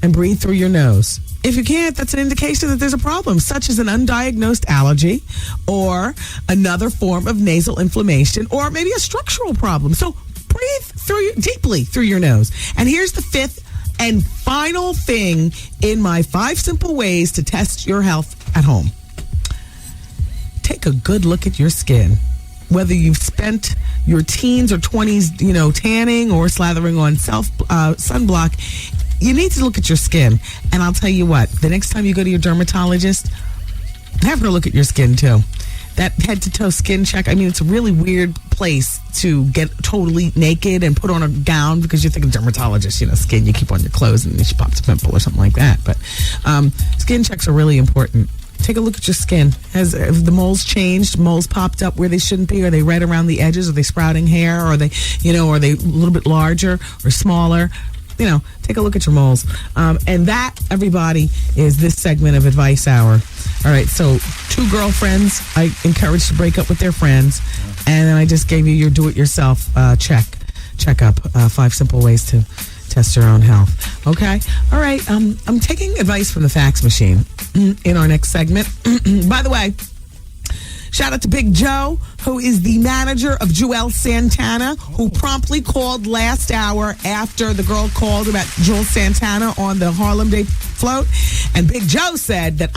and breathe through your nose. If you can't, that's an indication that there's a problem, such as an undiagnosed allergy or another form of nasal inflammation or maybe a structural problem. So breathe deeply through your nose. And here's the 5th and final thing in my 5 simple ways to test your health at home. Take a good look at your skin. Whether you've spent your teens or 20s, tanning or slathering on sunblock, you need to look at your skin. And I'll tell you what, the next time you go to your dermatologist, have her look at your skin too. That head-to-toe skin check, I mean, it's a really weird place to get totally naked and put on a gown because you're thinking dermatologist, skin, you keep on your clothes and she pops a pimple or something like that. But skin checks are really important. Take a look at your skin. Have the moles changed? Moles popped up where they shouldn't be? Are they red around the edges? Are they sprouting hair? Are they, are they a little bit larger or smaller? Take a look at your moles. And that, everybody, is this segment of Advice Hour. All right, so 2 girlfriends I encouraged to break up with their friends, and then I just gave you your do-it-yourself checkup, 5 simple ways to test your own health. Okay? All right, I'm taking advice from the fax machine in our next segment. By the way, Shout out to Big Joe, who is the manager of Joelle Santana, who promptly called last hour after the girl called about Joelle Santana on the Harlem Day float. And Big Joe said that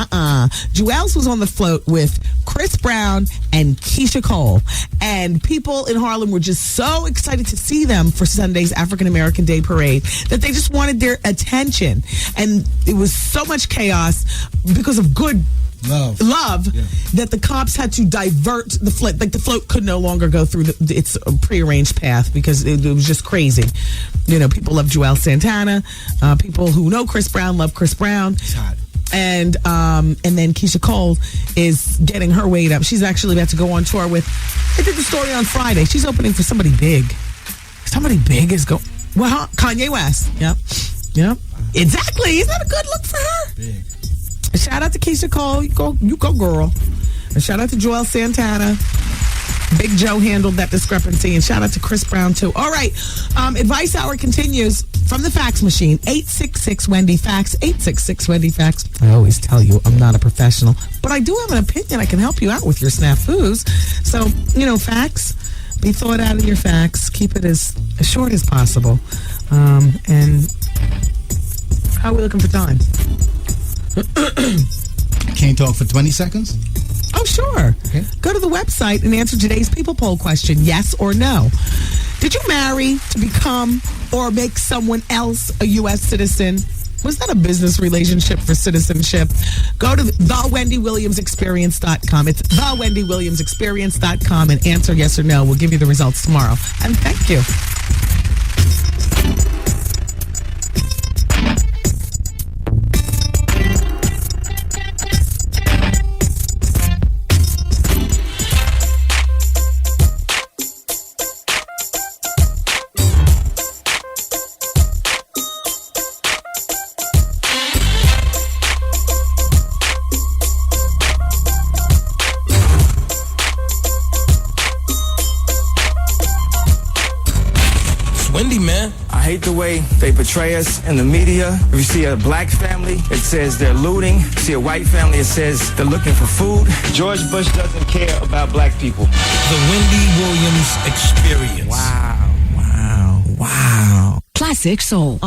Joelle's was on the float with Chris Brown and Keisha Cole. And people in Harlem were just so excited to see them for Sunday's African American Day Parade that they just wanted their attention. And it was so much chaos because of good love that the cops had to divert the float. Like the float could no longer go through its prearranged path because it was just crazy. You know, people love Joelle Santana. People who know Chris Brown love Chris Brown. It's hot. And then Keisha Cole is getting her weight up. She's actually about to go on tour with, I did the story on Friday. She's opening for somebody big. Somebody big is going, well, Kanye West. Yep. Exactly. Is that a good look for her? Big. Shout out to Keisha Cole. You go, girl. And shout out to Joelle Santana. Big Joe handled that discrepancy. And shout out to Chris Brown, too. All right. Advice Hour continues from the fax machine. 866-WENDY-FAX. 866-WENDY-FAX. I always tell you I'm not a professional, but I do have an opinion. I can help you out with your snafus. So, fax. Be thought out of your facts. Keep it as short as possible. And how are we looking for time? Can you talk for 20 seconds? Oh, sure. Okay. Go to the website and answer today's people poll question, yes or no. Did you marry to become or make someone else a U.S. citizen? Was that a business relationship for citizenship? Go to thewendywilliamsexperience.com. It's thewendywilliamsexperience.com and answer yes or no. We'll give you the results tomorrow. And thank you. Wendy, man. I hate the way they portray us in the media. If you see a black family, it says they're looting. If you see a white family, it says they're looking for food. George Bush doesn't care about black people. The Wendy Williams Experience. Wow. Classic Soul.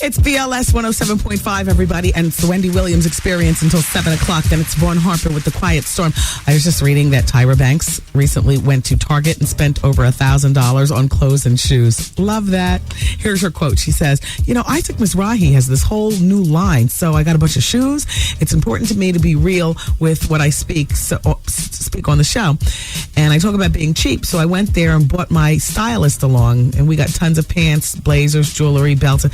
It's BLS 107.5, everybody, and it's the Wendy Williams Experience until 7 o'clock. Then it's Vaughn Harper with the Quiet Storm. I was just reading that Tyra Banks recently went to Target and spent over $1,000 on clothes and shoes. Love that. Here's her quote. She says, Isaac Mizrahi has this whole new line, so I got a bunch of shoes. It's important to me to be real with what I speak on the show. And I talk about being cheap, so I went there and brought my stylist along, and we got tons of pants, blazers, jewelry, belts.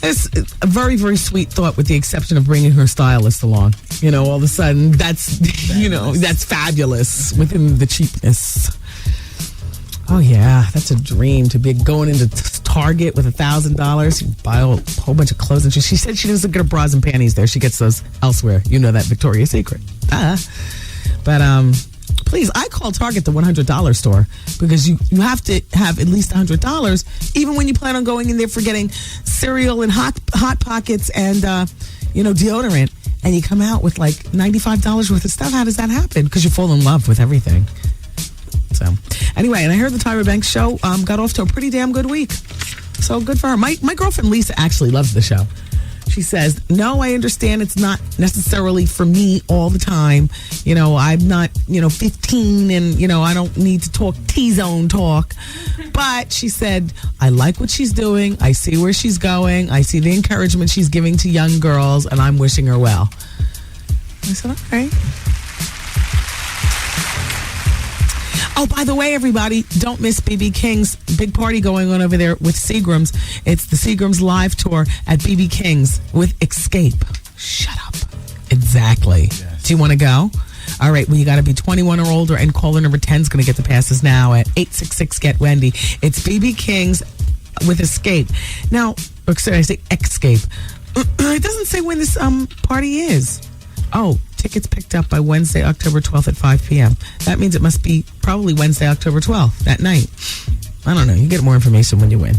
It's a very, very sweet thought with the exception of bringing her stylist along. All of a sudden, that's fabulous within the cheapness. Oh, yeah, that's a dream to be going into Target with $1,000. You buy a whole bunch of clothes. And she said she doesn't get her bras and panties there. She gets those elsewhere. You know that, Victoria's Secret. But, please, I call Target the $100 store because you have to have at least $100, even when you plan on going in there for getting cereal and hot pockets and deodorant, and you come out with like $95 worth of stuff. How does that happen? Because you fall in love with everything. So anyway, and I heard the Tyra Banks show got off to a pretty damn good week. So good for her. My girlfriend Lisa actually loves the show. She says, no, I understand it's not necessarily for me all the time. I'm not, 15 and, I don't need to talk T-zone talk. But she said, I like what she's doing. I see where she's going. I see the encouragement she's giving to young girls, and I'm wishing her well. I said, okay. Oh, by the way, everybody, don't miss BB King's big party going on over there with Seagram's. It's the Seagram's live tour at BB King's with Escape. Shut up. Exactly. Yes. Do you want to go? All right, well, you got to be 21 or older, and caller number 10 is going to get the passes now at 866-GET-WENDY. It's BB King's with Escape. Now, or sorry, I say Escape. It doesn't say when this party is. Oh, tickets picked up by Wednesday, October 12th at 5 p.m. That means it must be probably Wednesday, October 12th, that night. I don't know. You get more information when you win.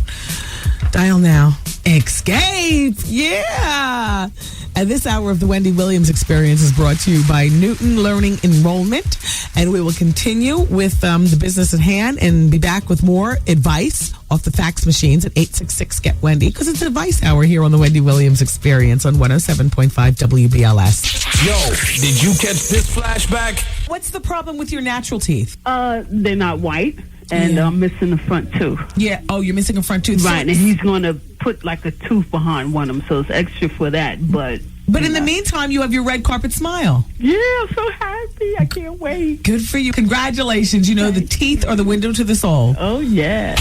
Dial now. Escape. Yeah. And this hour of the Wendy Williams Experience is brought to you by Newton Learning Enrollment. And we will continue with the business at hand and be back with more advice off the fax machines at 866-GET-WENDY, because it's advice hour here on the Wendy Williams Experience on 107.5 WBLS. Yo, did you catch this flashback? What's the problem with your natural teeth? They're not white, and I'm missing the front tooth. Yeah. Oh, you're missing a front tooth. Right, and he's going to put like a tooth behind one of them, so it's extra for that. But in the meantime, you have your red carpet smile. Yeah, I'm so happy. I can't wait. Good for you. Congratulations. You know, the teeth are the window to the soul. Oh, yeah.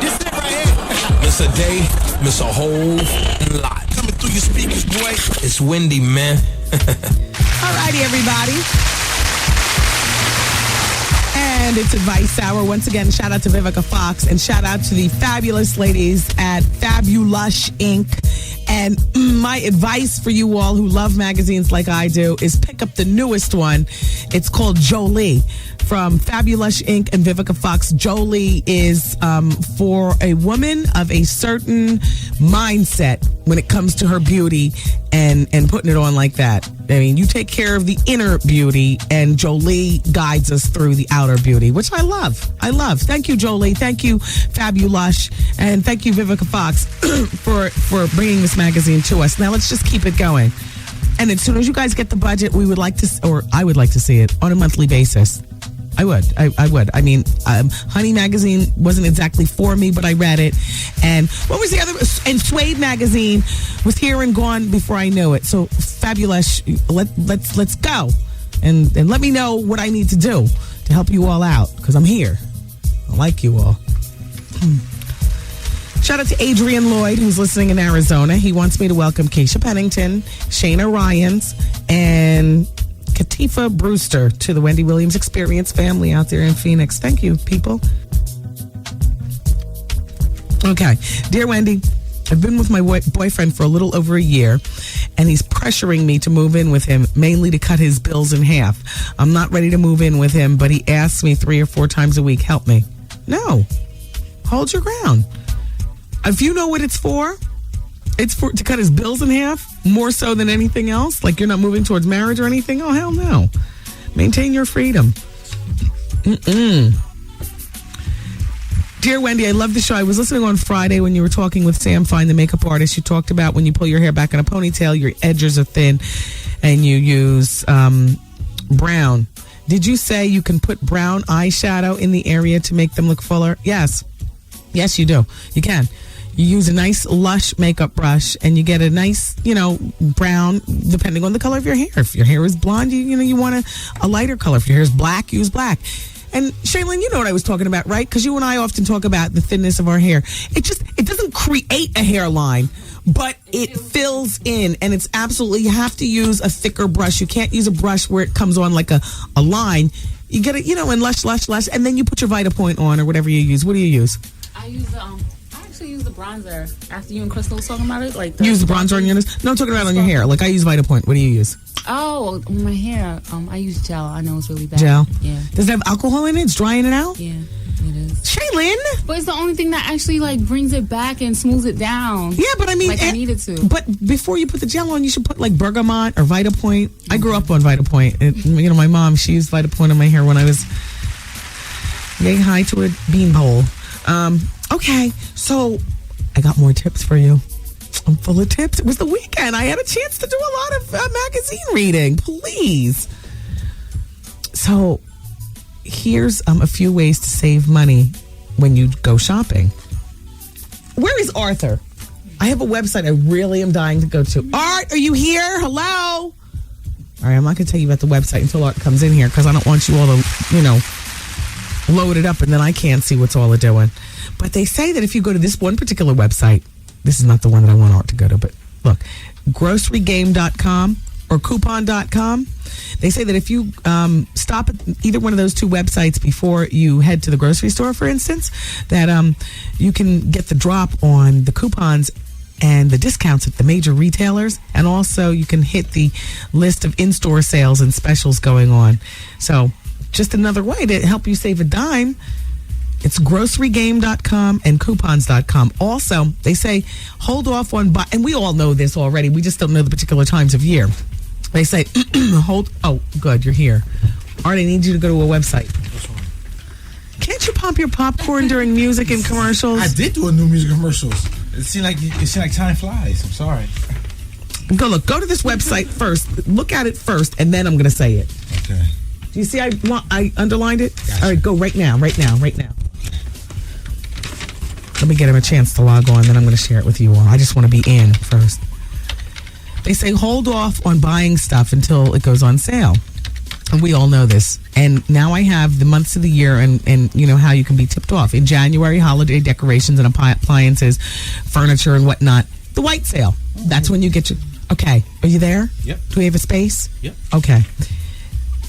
This it right here. Miss a day, miss a whole lot. Coming through your speakers, boy. It's Wendy, man. All righty, everybody. And it's Advice Hour. Once again, shout out to Vivica Fox and shout out to the fabulous ladies at Fabulush Inc. And my advice for you all who love magazines like I do is pick up the newest one. It's called Jolie from Fabulush Inc. and Vivica Fox. Jolie is for a woman of a certain mindset when it comes to her beauty and putting it on like that. I mean, you take care of the inner beauty, and Jolie guides us through the outer beauty, which I love. I love. Thank you, Jolie. Thank you, Fabulush. And thank you, Vivica Fox, for bringing this magazine to us. Now, let's just keep it going. And as soon as you guys get the budget, we would like to, or I would like to see it on a monthly basis. I would. I would. I mean, Honey Magazine wasn't exactly for me, but I read it. And what was the other? And Suede Magazine was here and gone before I knew it. So Fabulous. Let's go, and let me know what I need to do to help you all out, because I'm here. I like you all. Shout out to Adrian Lloyd, who's listening in Arizona. He wants me to welcome Keisha Pennington, Shayna Ryans, and Katifa Brewster to the Wendy Williams Experience family out there in Phoenix. Thank you, people. Okay. Dear Wendy, I've been with my boyfriend for a little over a year, and he's pressuring me to move in with him, mainly to cut his bills in half. I'm not ready to move in with him, but he asks me 3 or 4 times a week, help me. No. Hold your ground. If you know what it's for to cut his bills in half, more so than anything else. Like you're not moving towards marriage or anything. Oh, hell no. Maintain your freedom. Dear Wendy, I love the show. I was listening on Friday when you were talking with Sam Fine, the makeup artist. You talked about when you pull your hair back in a ponytail, your edges are thin, and you use brown. Did you say you can put brown eyeshadow in the area to make them look fuller? Yes. Yes, you do. You can. You use a nice lush makeup brush and you get a nice, brown, depending on the color of your hair. If your hair is blonde, you want a lighter color. If your hair is black, use black. And Shaylin, you know what I was talking about, right? Because you and I often talk about the thinness of our hair. It doesn't create a hairline, but it fills in, and it's absolutely, you have to use a thicker brush. You can't use a brush where it comes on like a line. You get it, and lush, and then you put your Vitapoint on or whatever you use. What do you use? I use the bronzer. After you and Crystal was talking about it, use the bronzer on your nose. No, I'm talking about on your hair. Like I use Vitapoint. What do you use? Oh, on my hair. I use gel. I know it's really bad. Gel. Yeah. Does it have alcohol in it? It's drying it out. Yeah, it is. Shaylin. But it's the only thing that actually brings it back and smooths it down. Yeah, but I mean, I needed to. But before you put the gel on, you should put Bergamot or Vitapoint. I grew up on Vitapoint. My mom, she used Vitapoint on my hair when I was yay high to a beanpole. Okay, so I got more tips for you. I'm full of tips. It was the weekend. I had a chance to do a lot of magazine reading. Please. So here's a few ways to save money when you go shopping. Where is Arthur? I have a website I really am dying to go to. Art, are you here? Hello? All right, I'm not going to tell you about the website until Art comes in here because I don't want you all to, load it up and then I can't see what's all doing. But they say that if you go to this one particular website, this is not the one that I want Art to go to, but look, grocerygame.com or coupon.com. They say that if you stop at either one of those two websites before you head to the grocery store, for instance, that you can get the drop on the coupons and the discounts at the major retailers, and also you can hit the list of in-store sales and specials going on. So just another way to help you save a dime It's grocerygame.com and coupons.com. Also, they say hold off on buy, and we all know this already. We just don't know the particular times of year. They say oh, good, you're here. Art, I need you to go to a website. Can't you pump your popcorn during music and commercials? I did do a new music commercials. It seemed like time flies. I'm sorry. Go to this website first. Look at it first, and then I'm going to say it. Okay. Do you see I underlined it? Gotcha. All right, go right now. Let me get him a chance to log on, then I'm going to share it with you all. I just want to be in first. They say hold off on buying stuff until it goes on sale. And we all know this. And now I have the months of the year and you know how you can be tipped off. In January, holiday decorations and appliances, furniture and whatnot. The white sale. That's when you get your... Okay. Are you there? Yep. Do we have a space? Yep. Okay.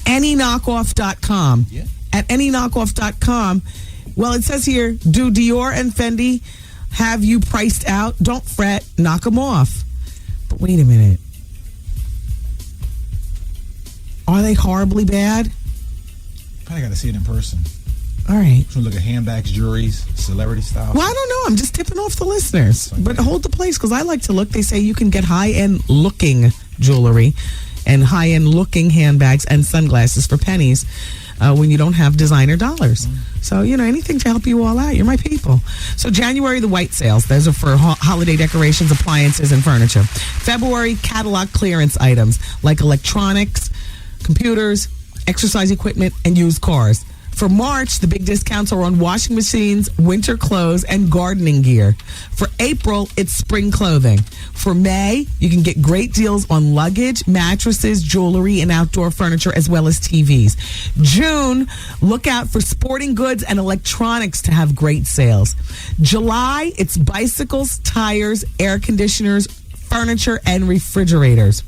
Anyknockoff.com. Yeah. At anyknockoff.com, well, it says here, do Dior and Fendi have you priced out? Don't fret. Knock them off. But wait a minute. Are they horribly bad? Probably got to see it in person. All right. So look at handbags, jewelries, celebrity style. Well, I don't know. I'm just tipping off the listeners. But hold the place because I like to look. They say you can get high-end looking jewelry and high-end looking handbags and sunglasses for pennies when you don't have designer dollars. So, you know, anything to help you all out. You're my people. So January, the white sales. Those are for holiday decorations, appliances, and furniture. February, catalog clearance items like electronics, computers, exercise equipment, and used cars. For March, the big discounts are on washing machines, winter clothes, and gardening gear. For April, it's spring clothing. For May, you can get great deals on luggage, mattresses, jewelry, and outdoor furniture, as well as TVs. June, look out for sporting goods and electronics to have great sales. July, it's bicycles, tires, air conditioners, furniture, and refrigerators.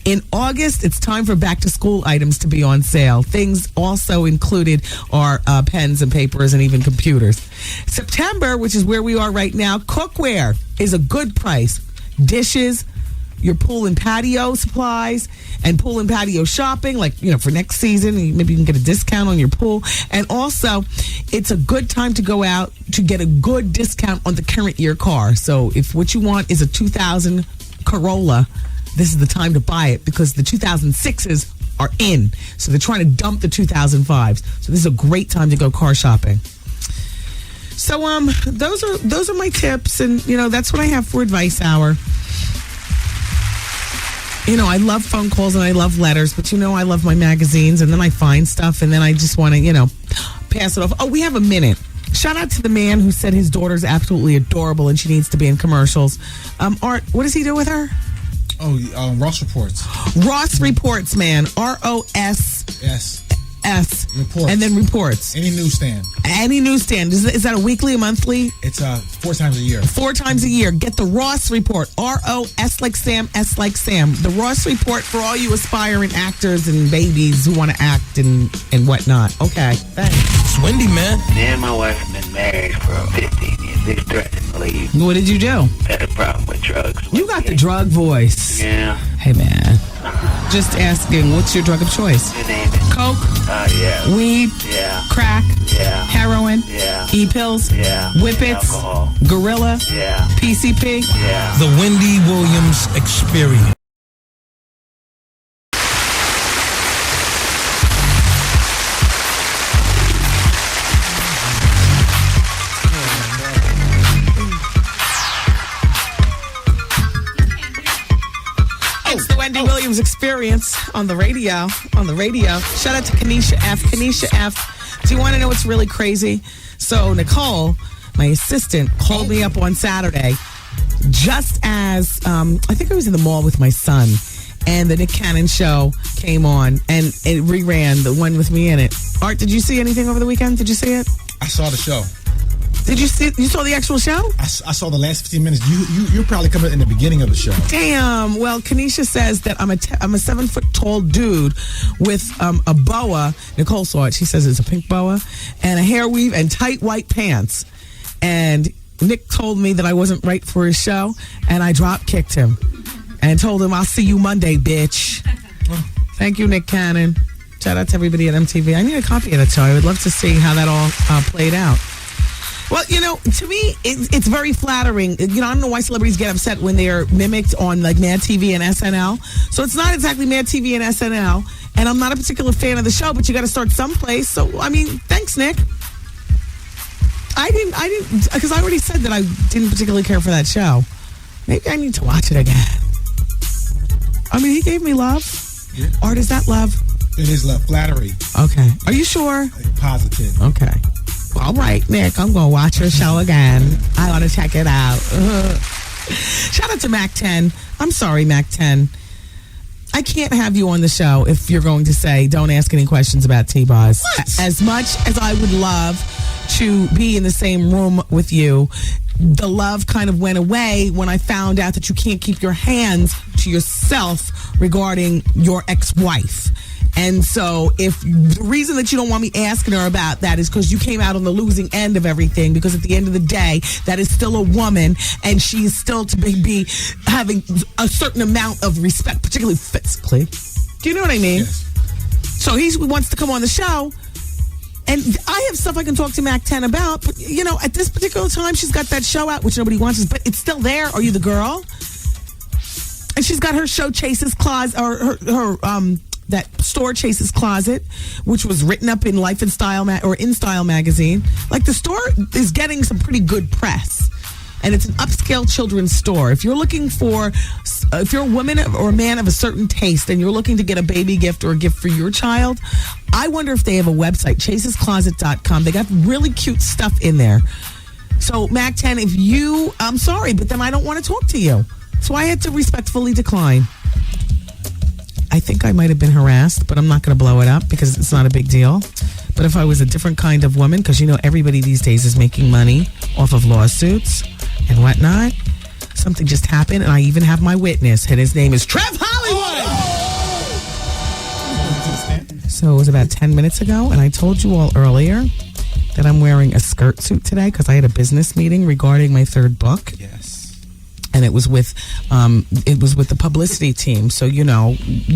In August, it's time for back-to-school items to be on sale. Things also included are pens and papers and even computers. September, which is where we are right now, cookware is a good price. Dishes, your pool and patio supplies, and pool and patio shopping, like, you know, for next season, maybe you can get a discount on your pool. And also, it's a good time to go out to get a good discount on the current year car. So if what you want is a 2000 Corolla, this is the time to buy it because the 2006s are in. So they're trying to dump the 2005s. So this is a great time to go car shopping. So those are my tips, and you know that's what I have for Advice Hour. You know, I love phone calls and I love letters, but you know I love my magazines, and then I find stuff and then I just want to, you know, pass it off. Oh, we have a minute. Shout out to the man who said his daughter's absolutely adorable and she needs to be in commercials. Art, what does he do with her? Oh, Ross Reports. Ross Reports, man. ROS. Yes. S. Reports. And then reports. Any newsstand. Any newsstand. Is that a weekly, a monthly? It's 4 times a year. 4 times a year. Get the Ross Report. ROS like Sam, S like Sam. The Ross Report for all you aspiring actors and babies who want to act and whatnot. Okay, thanks. It's Wendy, man. Me and my wife have been married for 15 years. They threatened to leave. What did you do? Had a problem with drugs. You got the drug voice. Yeah. Hey, man. Just asking, what's your drug of choice? You name it. Coke? Yeah. Weed? Yeah. Crack? Yeah. Heroin? Yeah. E-pills? Yeah. Whippets? Alcohol. Gorilla? Yeah. PCP? Yeah. The Wendy Williams Experience. It's the Wendy Williams Experience on the radio. Shout out to Kanisha F. Kanisha F. Do you want to know what's really crazy? So Nicole, my assistant, called me up on Saturday just as I think I was in the mall with my son, and the Nick Cannon show came on, and it reran the one with me in it. Art, did you see anything over the weekend? Did you see it? I saw the show. Did you see? You saw the actual show? I saw the last 15 minutes. You probably coming in the beginning of the show. Damn. Well, Kanisha says that I'm a 7-foot tall dude with a boa. Nicole saw it. She says it's a pink boa and a hair weave and tight white pants. And Nick told me that I wasn't right for his show, and I drop kicked him and told him I'll see you Monday, bitch. Thank you, Nick Cannon. Shout out to everybody at MTV. I need a copy of that show. I would love to see how that all played out. Well, to me, it's very flattering. I don't know why celebrities get upset when they're mimicked on like Mad TV and SNL. So it's not exactly Mad TV and SNL. And I'm not a particular fan of the show, but you got to start someplace. So, thanks, Nick. I didn't, because I already said that I didn't particularly care for that show. Maybe I need to watch it again. He gave me love. Yeah. Art, is that love? It is love. Flattery. Okay. Are you sure? Positive. Okay. All right, Nick, I'm going to watch your show again. I want to check it out. Shout out to Mac 10. I'm sorry, Mac 10. I can't have you on the show if you're going to say, don't ask any questions about T-Boz. As much as I would love to be in the same room with you, the love kind of went away when I found out that you can't keep your hands to yourself regarding your ex-wife. And so if the reason that you don't want me asking her about that is because you came out on the losing end of everything, because at the end of the day, that is still a woman and she is still to be having a certain amount of respect, particularly physically. Do you know what I mean? Yes. So he wants to come on the show. And I have stuff I can talk to Mac 10 about, but, at this particular time, she's got that show out, which nobody watches, but it's still there. Are you the girl? And she's got her show Chase's Closet, or her that store Chase's Closet, which was written up in Life and Style or In Style magazine. Like, the store is getting some pretty good press. And it's an upscale children's store. If you're looking for, if you're a woman or a man of a certain taste and you're looking to get a baby gift or a gift for your child, I wonder if they have a website, chasescloset.com. They got really cute stuff in there. So, Mac 10, I'm sorry, but then I don't want to talk to you. So I had to respectfully decline. I think I might have been harassed, but I'm not going to blow it up because it's not a big deal. But if I was a different kind of woman, because everybody these days is making money off of lawsuits and whatnot, something just happened, and I even have my witness, and his name is Trev Hollywood. Oh! So it was about 10 minutes ago, and I told you all earlier that I'm wearing a skirt suit today because I had a business meeting regarding my third book. Yes. And it was with the publicity team. So, you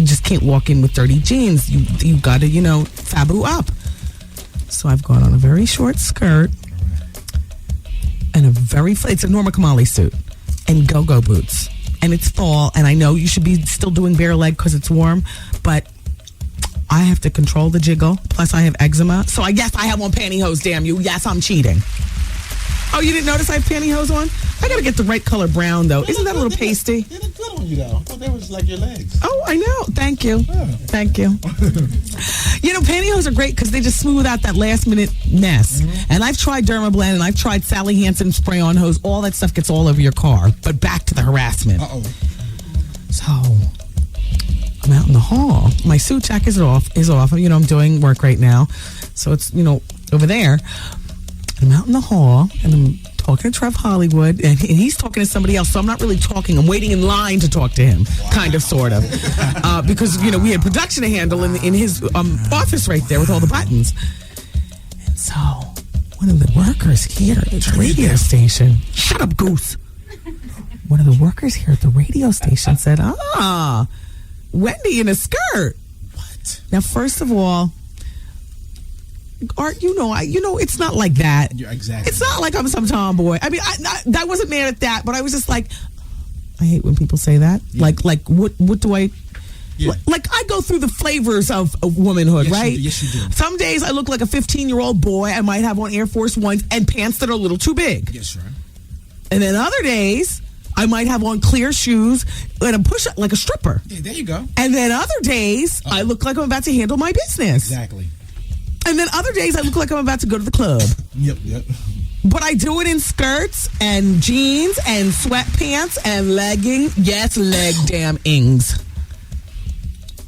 just can't walk in with dirty jeans. You got to, fabu up. So I've got on a very short skirt and it's a Norma Kamali suit and go-go boots. And it's fall, and I know you should be still doing bare leg because it's warm, but I have to control the jiggle. Plus, I have eczema. So I guess I have on pantyhose, damn you. Yes, I'm cheating. Oh, you didn't notice I have pantyhose on? I got to get the right color brown, though. Isn't that a little pasty? They look good on you, though. I thought they was like your legs. Oh, I know. Thank you. Yeah. Thank you. Pantyhose are great because they just smooth out that last-minute mess. Mm-hmm. And I've tried Dermablend, and I've tried Sally Hansen spray-on hose. All that stuff gets all over your car. But back to the harassment. Uh-oh. So, I'm out in the hall. My suit jacket is off. I'm doing work right now. So it's, over there. I'm out in the hall, and I'm talking to Trev Hollywood, and he's talking to somebody else, so I'm not really talking. I'm waiting in line to talk to him, kind of, sort of. Because, we had production to handle in his office right there with all the buttons. And so, one of the workers here at the radio station, shut up, Goose. One of the workers here at the radio station said, Wendy in a skirt. What? Now, first of all, Art, it's not like that. Yeah, exactly. It's not like I'm some tomboy. I wasn't mad at that, but I was just like, I hate when people say that. Yeah. Like, what do I? Yeah. Like, I go through the flavors of womanhood, right? Yes, you do. Some days I look like a 15-year-old boy. I might have on Air Force Ones and pants that are a little too big. Yes, right. And then other days, I might have on clear shoes and a push-up like a stripper. Yeah, there you go. And then other days, I look like I'm about to handle my business. Exactly. And then other days, I look like I'm about to go to the club. Yep. But I do it in skirts and jeans and sweatpants and leggings. Yes, leg damn ings.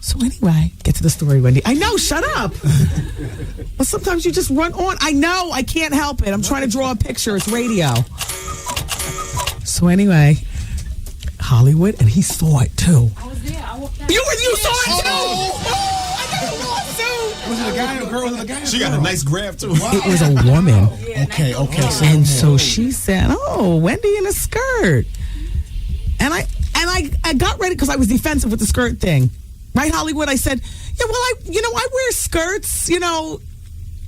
So anyway, get to the story, Wendy. I know, shut up. But sometimes you just run on. I know, I can't help it. I'm trying to draw a picture. It's radio. So anyway, Hollywood, and he saw it too. I was there. I walked out. You saw it too? I got a lawsuit. Was it a guy or a girl? Was it a guy? She got a nice grab too. It was a woman. Okay. And so she said, "Oh, Wendy in a skirt," and I got ready because I was defensive with the skirt thing, right, Hollywood? I said, "Yeah, well, I wear skirts,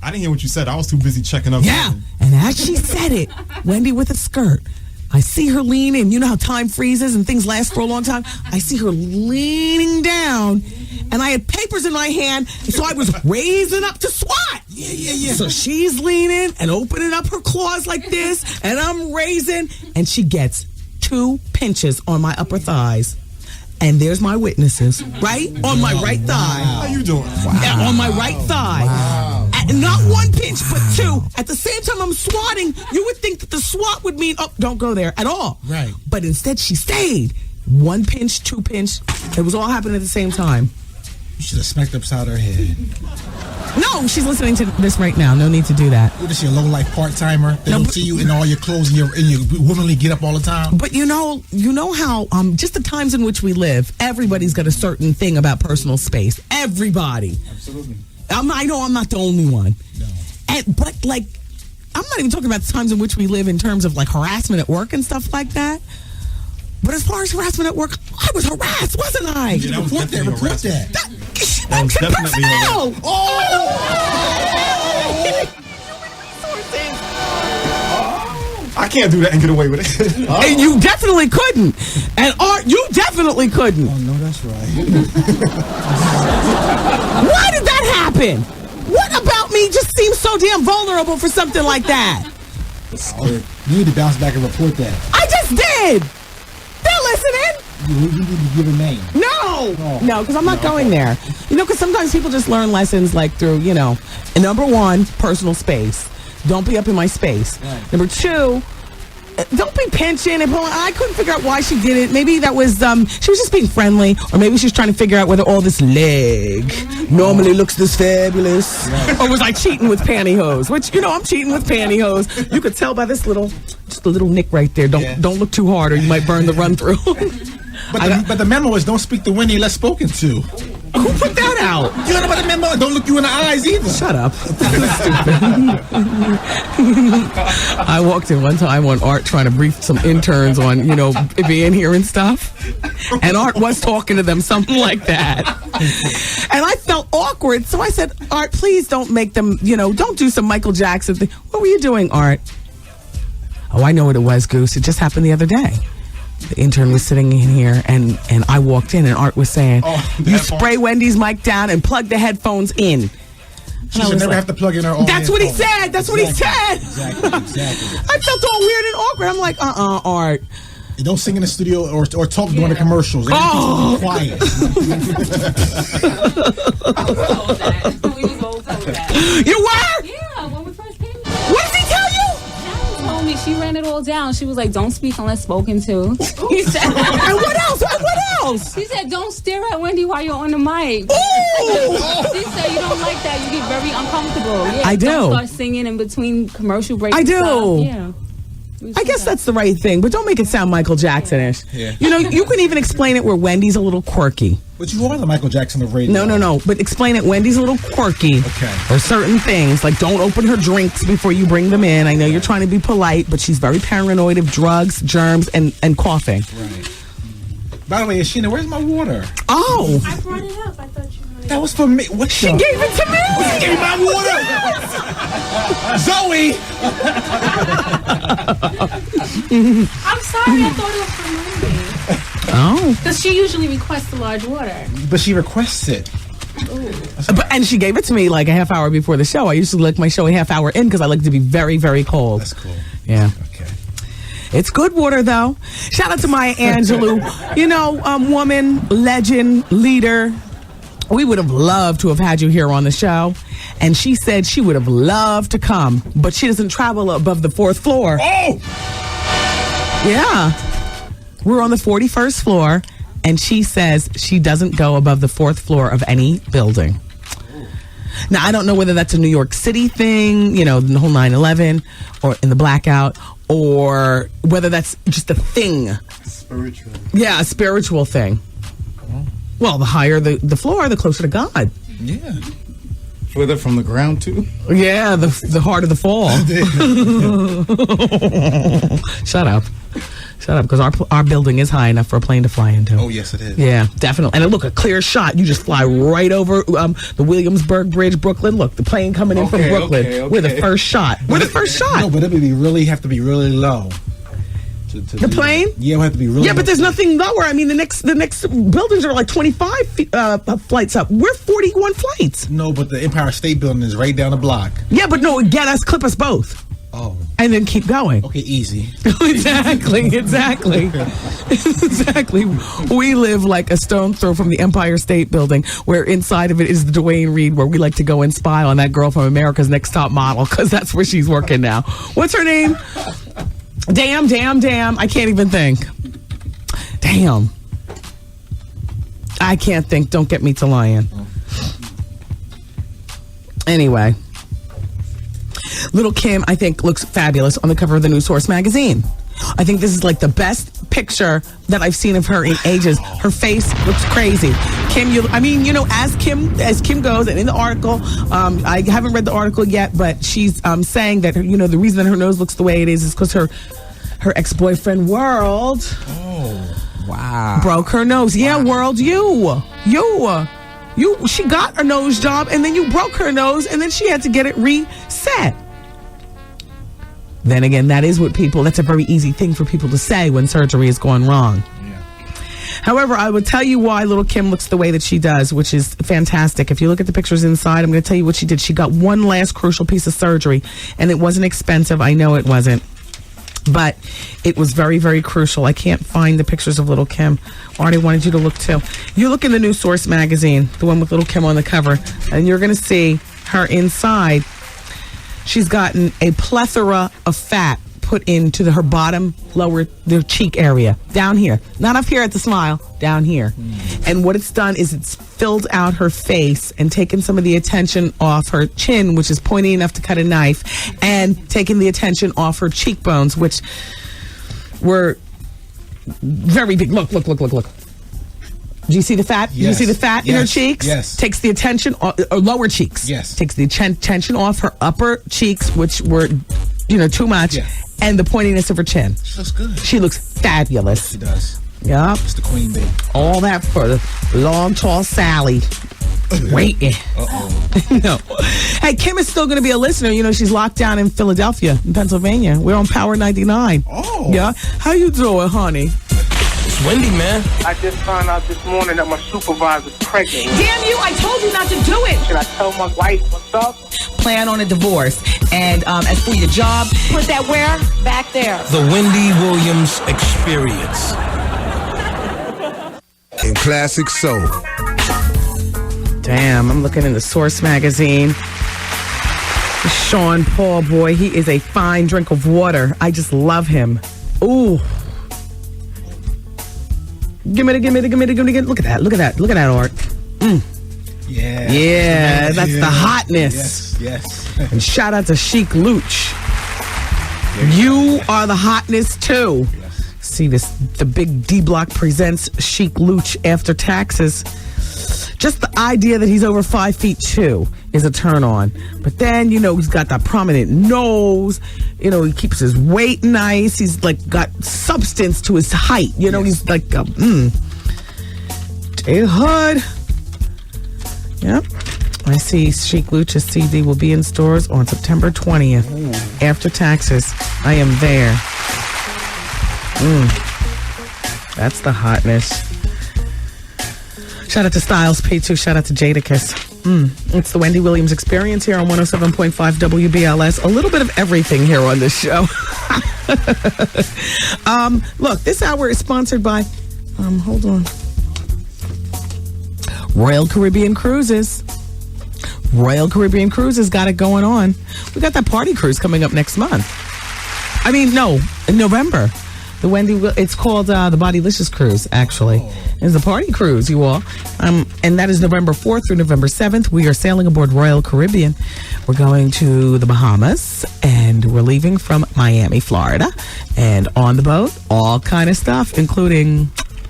I didn't hear what you said. I was too busy checking up. Yeah. And as she said it, Wendy with a skirt, I see her leaning. You know how time freezes and things last for a long time? I see her leaning down, and I had papers in my hand, so I was raising up to swat. Yeah. So she's leaning and opening up her claws like this, and I'm raising, and she gets 2 pinches on my upper thighs. And there's my witnesses, right? On my right thigh. How you doing? Yeah, on my right thigh. And not 1 pinch, but 2. At the same time I'm swatting, you would think that the swat would mean, oh, don't go there at all. Right. But instead she stayed. 1 pinch, 2 pinch. It was all happening at the same time. You should have smacked upside her head. No, she's listening to this right now. No need to do that. What is she, a low-life part-timer? They don't see you in all your clothes and you womanly get up all the time? But you know how just the times in which we live, everybody's got a certain thing about personal space. Everybody. Absolutely. I know I'm not the only one. No. But like, I'm not even talking about the times in which we live in terms of like harassment at work and stuff like that. But as far as harassment at work, I was harassed, wasn't I? Yeah, report that. She that was definitely personnel. I can't do that and get away with it. And you definitely couldn't. And Art, you definitely couldn't. Oh, no, that's right. Why did that happen? What about me just seems so damn vulnerable for something like that? You need to bounce back and report that. I just did. They're listening. You need to give a name. No, because I'm not going there. You know, because sometimes people just learn lessons like through, number 1, personal space. Don't be up in my space. Right. Number 2, don't be pinching and pulling. I couldn't figure out why she did it. Maybe that was, she was just being friendly, or maybe she was trying to figure out whether all this leg normally looks this fabulous. Right. Or was I cheating with pantyhose? Which, I'm cheating with pantyhose. You could tell by this just a little nick right there. Don't look too hard or you might burn the run through. But the memo is don't speak to Wendy unless spoken to. Who put that out? You don't know about the memo? Don't look you in the eyes either. Shut up. I walked in one time on Art trying to brief some interns on, being here and stuff. And Art was talking to them, something like that. And I felt awkward. So I said, Art, please don't make them, don't do some Michael Jackson thing. What were you doing, Art? Oh, I know what it was, Goose. It just happened the other day. The intern was sitting in here, and I walked in, and Art was saying, you spray Wendy's mic down and plug the headphones in. She should never have to plug in her own That's what he said. That's what he said. Exactly. I felt all weird and awkward. I'm like, Art. You don't sing in the studio or talk during the commercials. Oh. Quiet. You were? Yeah, when we first came. What did he tell you? Told me she ran it all down. She was like, "Don't speak unless spoken to." He said, "And what else? What else?" She said, "Don't stare at Wendy while you're on the mic." Ooh. She said, "You don't like that. You get very uncomfortable." Yeah, I do. Don't start singing in between commercial breaks. I do. Stuff. Yeah. I guess that's the right thing, but don't make it sound Michael Jackson-ish. Yeah. You can even explain it where Wendy's a little quirky. But you are the Michael Jackson of radio. No. But explain it. Wendy's a little quirky. Okay. Or certain things, like don't open her drinks before you bring them in. I know you're trying to be polite, but she's very paranoid of drugs, germs, and coughing. Right. By the way, Sheena, where's my water? Oh. I brought it up. I thought you wanted That was for me. What she gave it to me. She gave me my water. Zoe. I'm sorry. I thought it was for Wendy. Oh. Because she usually requests a large water. But she requests it. And she gave it to me like a half hour before the show. I usually like my show a half hour in because I like it to be very, very cold. That's cool. Yeah. Okay. It's good water, though. Shout out to Maya Angelou. Woman, legend, leader. We would have loved to have had you here on the show. And she said she would have loved to come, but she doesn't travel above the 4th floor. Oh! Yeah. We're on the 41st floor, and she says she doesn't go above the 4th floor of any building. Now, I don't know whether that's a New York City thing, the whole 9/11, or in the blackout, or whether that's just a thing. Spiritual. Yeah, a spiritual thing. Well, the higher the floor, the closer to God. Yeah. Further from the ground, too? Yeah, the harder the fall. Shut up. Shut up, because our building is high enough for a plane to fly into. Oh, yes, it is. Yeah, definitely. And look, a clear shot. You just fly right over the Williamsburg Bridge, Brooklyn. Look, the plane coming in from Brooklyn. Okay. We're the first shot. We're the first shot. No, but it would have to be really low. The plane? Yeah, it would have to be really low. But there's nothing lower. I mean, the next buildings are like 25 flights up. We're 41 flights. No, but the Empire State Building is right down the block. Yeah, but no, clip us both. Oh. And then keep going. Okay, easy. Exactly. We live like a stone throw from the Empire State Building, where inside of it is the Dwayne Reed, where we like to go and spy on that girl from America's Next Top Model, because that's where she's working now. What's her name? Damn. I can't even think. Damn. I can't think. Don't get me to lying. Anyway. Little Kim, I think, looks fabulous on the cover of the new Source magazine. I think this is like the best picture that I've seen of her in ages. Her face looks crazy. Kim, as Kim goes, and in the article, I haven't read the article yet, but she's saying that the reason that her nose looks the way it is because her ex-boyfriend World broke her nose. Yeah, World, she got a nose job, and then you broke her nose, and then she had to get it reset. Then again, that's a very easy thing for people to say when surgery is going wrong. Yeah. However, I would tell you why little Kim looks the way that she does, which is fantastic. If you look at the pictures inside, I'm going to tell you what she did. She got one last crucial piece of surgery, and it wasn't expensive. I know it wasn't. But it was very, very crucial. I can't find the pictures of little Kim. Artie wanted you to look too. You look in the new Source magazine, the one with little Kim on the cover, and you're going to see her inside. She's gotten a plethora of fat put into her bottom, their cheek area. Down here. Not up here at the smile. Down here. And what it's done is it's filled out her face and taken some of the attention off her chin, which is pointy enough to cut a knife, and taken the attention off her cheekbones, which were very big. Look. Do you see the fat? Yes. Do you see the fat in her cheeks? Yes. Takes the attention, or lower cheeks. Yes. Takes the tension off her upper cheeks, which were, too much, and the pointiness of her chin. She looks good. She looks fabulous. She does. Yep. It's the queen bee. All that for long, tall Sally. Waiting. No. Hey, Kim is still going to be a listener. She's locked down in Philadelphia, in Pennsylvania. We're on Power 99. Oh. Yeah. How you doing, honey? It's Wendy, man. I just found out this morning that my supervisor's pregnant. Damn you, I told you not to do it. Should I tell my wife what's up? Plan on a divorce. And as for your job, Put that where? Back there. The Wendy Williams Experience. In classic soul. damn, I'm looking in the Source magazine. Sean Paul, boy, he is a fine drink of water. I just love him. Ooh. Give me. Look at that art. Yeah, that's the hotness. Yes. And shout out to Chic Luch. You are the hotness too. Yes. See this, the big D Block presents Chic Luch after taxes. Just the idea that he's over 5'2" is a turn on. But then, he's got that prominent nose. He keeps his weight nice. He's like got substance to his height. He's like J Hood. Yep. I see Chic Luch's CD will be in stores on September 20th. Ooh. After taxes. I am there. That's the hotness. Shout out to Styles P2. Shout out to Jadakiss. It's the Wendy Williams Experience here on 107.5 WBLS. A little bit of everything here on this show. Look, this hour is sponsored by, hold on, Royal Caribbean Cruises. Royal Caribbean Cruises got it going on. We got that party cruise coming up next month. In November. It's called the Bodylicious Cruise, actually. It's a party cruise, you all. And that is November 4th through November 7th. We are sailing aboard Royal Caribbean. We're going to the Bahamas, and we're leaving from Miami, Florida. And on the boat, all kind of stuff, including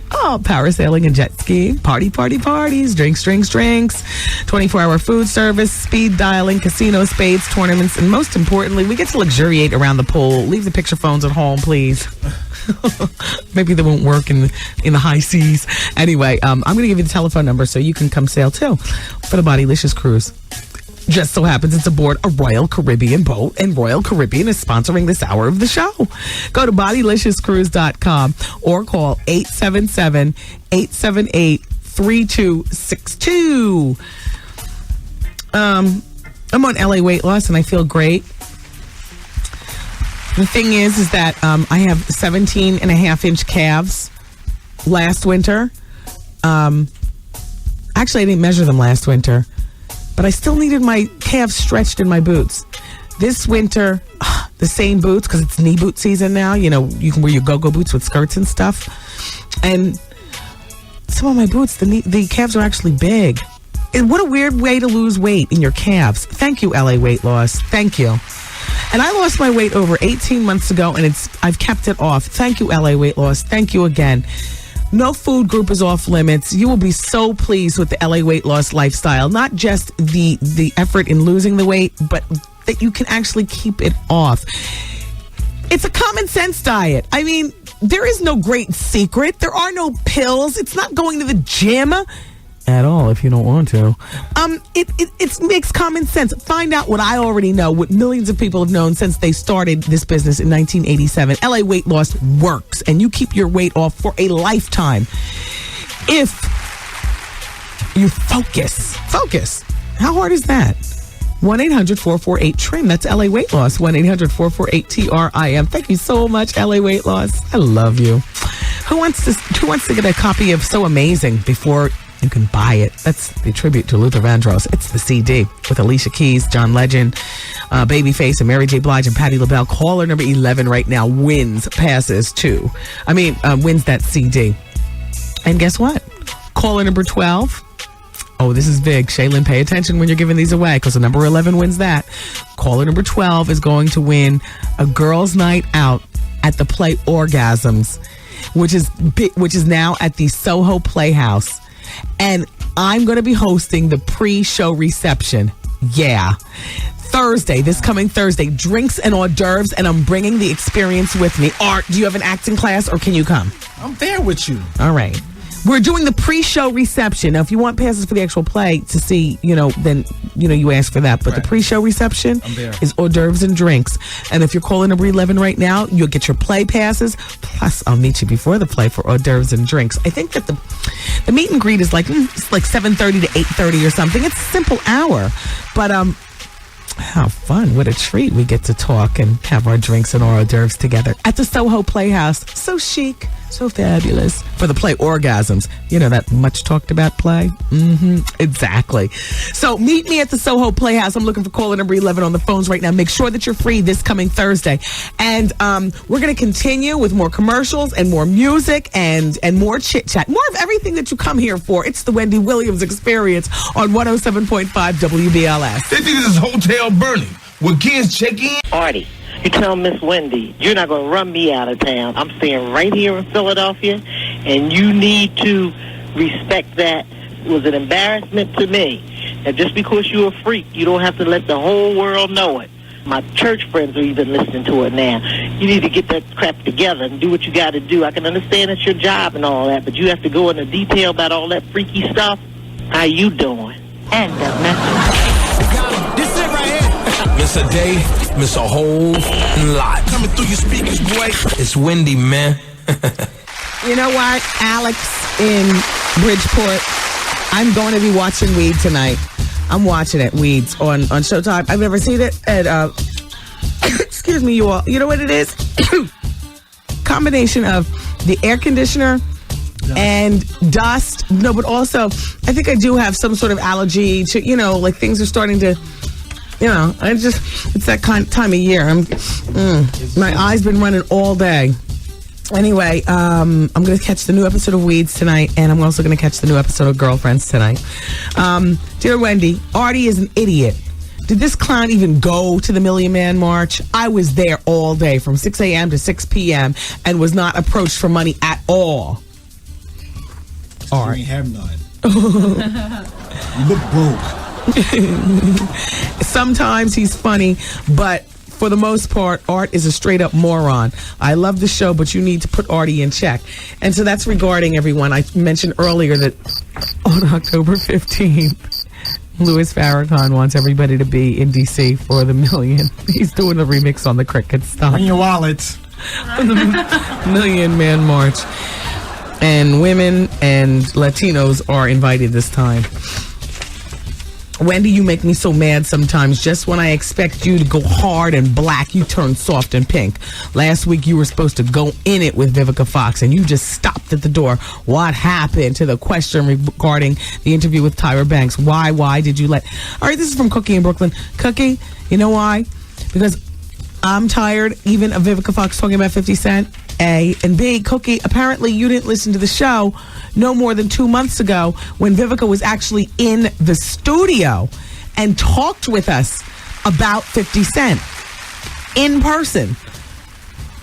parasailing and jet skiing, parties, drinks, 24-hour food service, speed dialing, casino, spades, tournaments, and most importantly, we get to luxuriate around the pool. Leave the picture phones at home, please. Maybe they won't work in the high seas. Anyway, I'm going to give you the telephone number so you can come sail too for the Bodylicious cruise. Just so happens it's aboard a Royal Caribbean boat, and Royal Caribbean is sponsoring this hour of the show. Go to bodyliciouscruise.com or call 877-878-3262. I'm on LA weight loss and I feel great. The thing is that I have 17 and a half inch calves last winter. Actually, I didn't measure them last winter, but I still needed my calves stretched in my boots. This winter, the same boots, because it's knee boot season now. You know, you can wear your go-go boots with skirts and stuff. And some of my boots, the calves are actually big. And what a weird way to lose weight in your calves. Thank you, LA Weight Loss. Thank you. And I lost my weight over 18 months ago, and I've kept it off. Thank you, LA Weight Loss. Thank you again. No food group is off limits. You will be so pleased with the LA Weight Loss lifestyle. Not just the effort in losing the weight, but that you can actually keep it off. It's a common sense diet. I mean, there is no great secret. There are no pills. It's not going to the gym at all if you don't want to. It makes common sense. Find out what I already know, what millions of people have known since they started this business in 1987. LA Weight Loss works, and you keep your weight off for a lifetime if you focus. How hard is that? 1-800-448-TRIM. That's LA Weight Loss. 1-800-448-TRIM. Thank you so much, LA Weight Loss. I love you. Who wants to get a copy of So Amazing before you can buy it? That's the tribute to Luther Vandross. It's the CD with Alicia Keys, John Legend, Babyface, and Mary J. Blige and Patti LaBelle. Caller number 11 right now wins that CD. And guess what? Caller number 12. Oh, this is big. Shaylin, pay attention when you're giving these away, because the number 11 wins that. Caller number 12 is going to win a girls' night out at the Play Orgasms, which is now at the Soho Playhouse. And I'm going to be hosting the pre-show reception. Yeah. This coming Thursday, drinks and hors d'oeuvres, and I'm bringing the experience with me. Art, do you have an acting class, or can you come? I'm there with you. All right. We're doing the pre-show reception. Now, if you want passes for the actual play to see, then, you ask for that. But The pre-show reception is hors d'oeuvres and drinks. And if you're calling number 11 right now, you'll get your play passes. Plus, I'll meet you before the play for hors d'oeuvres and drinks. I think that the meet and greet is like 7:30 to 8:30 or something. It's a simple hour. But, how fun. What a treat. We get to talk and have our drinks and hors d'oeuvres together at the Soho Playhouse. So chic, so fabulous. For the Play Orgasms. You know, that much talked about play? Exactly. So meet me at the Soho Playhouse. I'm looking for caller number 11 on the phones right now. Make sure that you're free this coming Thursday. And we're going to continue with more commercials and more music and more chit-chat. More of everything that you come here for. It's the Wendy Williams Experience on 107.5 WBLS. They think this is Hotel Bernie, where kids check in. Artie, you tell Miss Wendy, you're not going to run me out of town. I'm staying right here in Philadelphia, and you need to respect that. It was an embarrassment to me. And just because you're a freak, you don't have to let the whole world know it. My church friends are even listening to it now. You need to get that crap together and do what you got to do. I can understand it's your job and all that, but you have to go into detail about all that freaky stuff. How you doing? End of message. This is it right here. Miss a day, miss a whole lot. Coming through your speakers, boy. It's Wendy, man. You know what, Alex in Bridgeport? I'm going to be watching Weed tonight. I'm watching it, Weeds, on Showtime. I've never seen it. And, excuse me, you all. You know what it is? Combination of the air conditioner and dust. No, but also, I think I do have some sort of allergy to, like things are starting to, it's that time of year. My eyes been running all day. Anyway, I'm going to catch the new episode of Weeds tonight, and I'm also going to catch the new episode of Girlfriends tonight. Dear Wendy, Artie is an idiot. Did this clown even go to the Million Man March? I was there all day from 6 a.m. to 6 p.m. and was not approached for money at all. You ain't have none. You look broke. Sometimes he's funny, but For the most part, Art is a straight-up moron. I love the show, but you need to put Artie in check. And so that's regarding everyone. I mentioned earlier that on October 15th, Louis Farrakhan wants everybody to be in D.C. for the million. He's doing a remix on the cricket stuff. Bring your wallets. The Million Man March. And women and Latinos are invited this time. Wendy, you make me so mad sometimes. Just when I expect you to go hard and black, you turn soft and pink. Last week, you were supposed to go in it with Vivica Fox, and you just stopped at the door. What happened to the question regarding the interview with Tyra Banks? Why did you let... All right, this is from Cookie in Brooklyn. Cookie, you know why? Because I'm tired even of Vivica Fox talking about 50 Cent, A. And B, Cookie, apparently you didn't listen to the show no more than 2 months ago when Vivica was actually in the studio and talked with us about 50 Cent in person.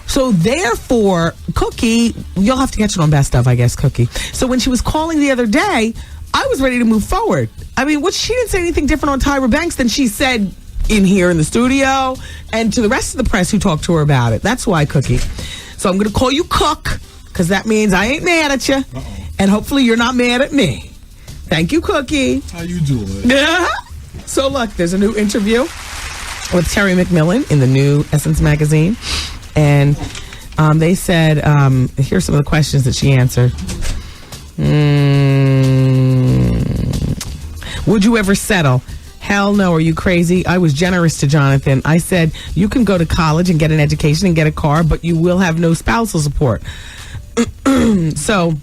So therefore, Cookie, you'll have to catch it on Best Of, I guess, Cookie. So when she was calling the other day, I was ready to move forward. I mean, she didn't say anything different on Tyra Banks than she said in here in the studio and to the rest of the press who talked to her about it. That's why, Cookie. So I'm going to call you Cook, because that means I ain't mad at you. Uh-oh. And hopefully you're not mad at me. Thank you, Cookie. How you doing? So look, there's a new interview with Terry McMillan in the new Essence magazine. And they said, here's some of the questions that she answered. Would you ever settle? Hell no, are you crazy? I was generous to Jonathan. I said, you can go to college and get an education and get a car, but you will have no spousal support. So,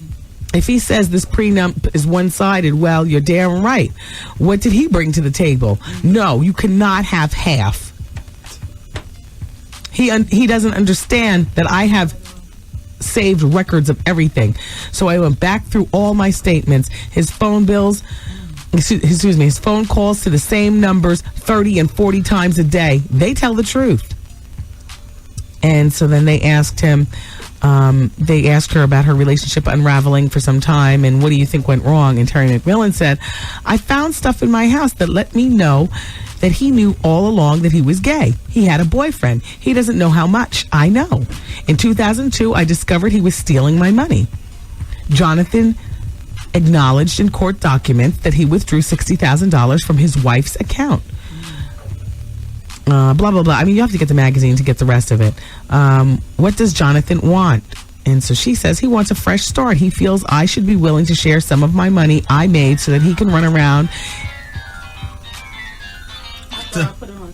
if he says this prenup is one-sided, well, you're damn right. What did he bring to the table? No, you cannot have half. He doesn't understand that I have saved records of everything. So I went back through all my statements, his phone bills, his phone calls to the same numbers 30 and 40 times a day. They tell the truth. And so then they asked him, they asked her about her relationship unraveling for some time, and what do you think went wrong? And Terry McMillan said, I found stuff in my house that let me know that he knew all along that he was gay. He had a boyfriend. He doesn't know how much. I know. In 2002, I discovered he was stealing my money. Jonathan acknowledged in court documents that he withdrew $60,000 from his wife's account. Blah, blah, blah. I mean, you have to get the magazine to get the rest of it. What does Jonathan want? And so she says he wants a fresh start. He feels I should be willing to share some of my money I made so that he can run around. Put it on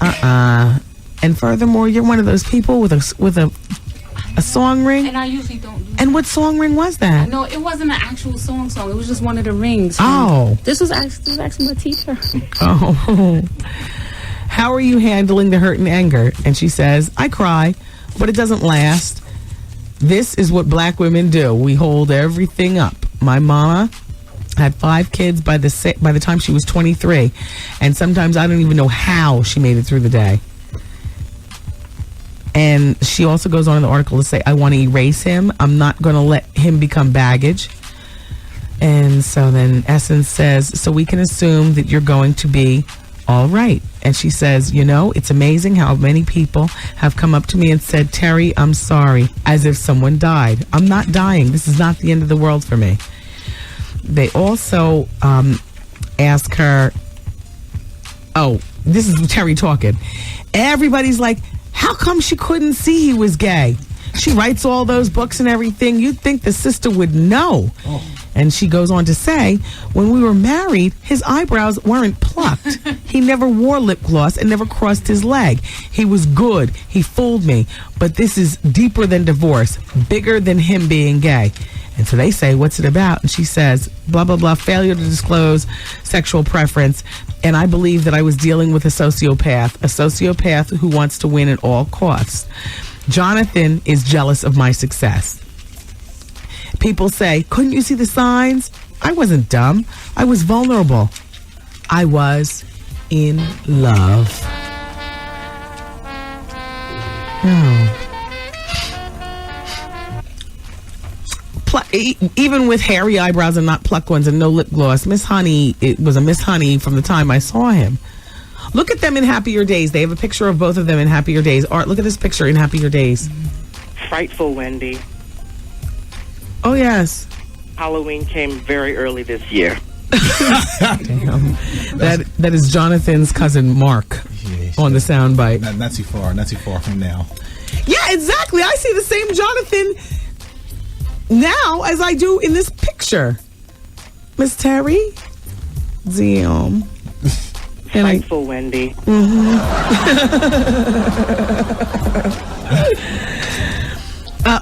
silent. And furthermore, you're one of those people with a song ring. And I usually don't do that. And what song ring was that? No, it wasn't an actual song. It was just one of the rings. Oh. This was actually my teacher. Oh. How are you handling the hurt and anger? And she says, I cry, but it doesn't last. This is what black women do. We hold everything up. My mama had 5 kids by the time she was 23. And sometimes I don't even know how she made it through the day. And she also goes on in the article to say, I want to erase him. I'm not going to let him become baggage. And so then Essence says, so we can assume that you're going to be all right. And she says, you know, it's amazing how many people have come up to me and said, Terry, I'm sorry, as if someone died. I'm not dying. This is not the end of the world for me. They also ask her, oh, this is Terry talking. Everybody's like, how come she couldn't see he was gay? She writes all those books and everything. You'd think the sister would know. Oh. And she goes on to say, when we were married, his eyebrows weren't plucked. He never wore lip gloss and never crossed his leg. He was good. He fooled me. But this is deeper than divorce, bigger than him being gay. And so they say, what's it about? And she says, blah, blah, blah, failure to disclose sexual preference. And I believe that I was dealing with a sociopath who wants to win at all costs. Jonathan is jealous of my success. People say, couldn't you see the signs? I wasn't dumb. I was vulnerable. I was in love. Oh. Even with hairy eyebrows and not plucked ones and no lip gloss, Miss Honey, it was a Miss Honey from the time I saw him. Look at them in Happier Days. They have a picture of both of them in Happier Days. Art, look at this picture in Happier Days. Frightful Wendy. Oh, yes. Halloween came very early this year. Damn. That is Jonathan's cousin Mark on the soundbite. Not too far. Not too far from now. Yeah, exactly. I see the same Jonathan now as I do in this picture. Miss Terry? Damn. Frightful Wendy.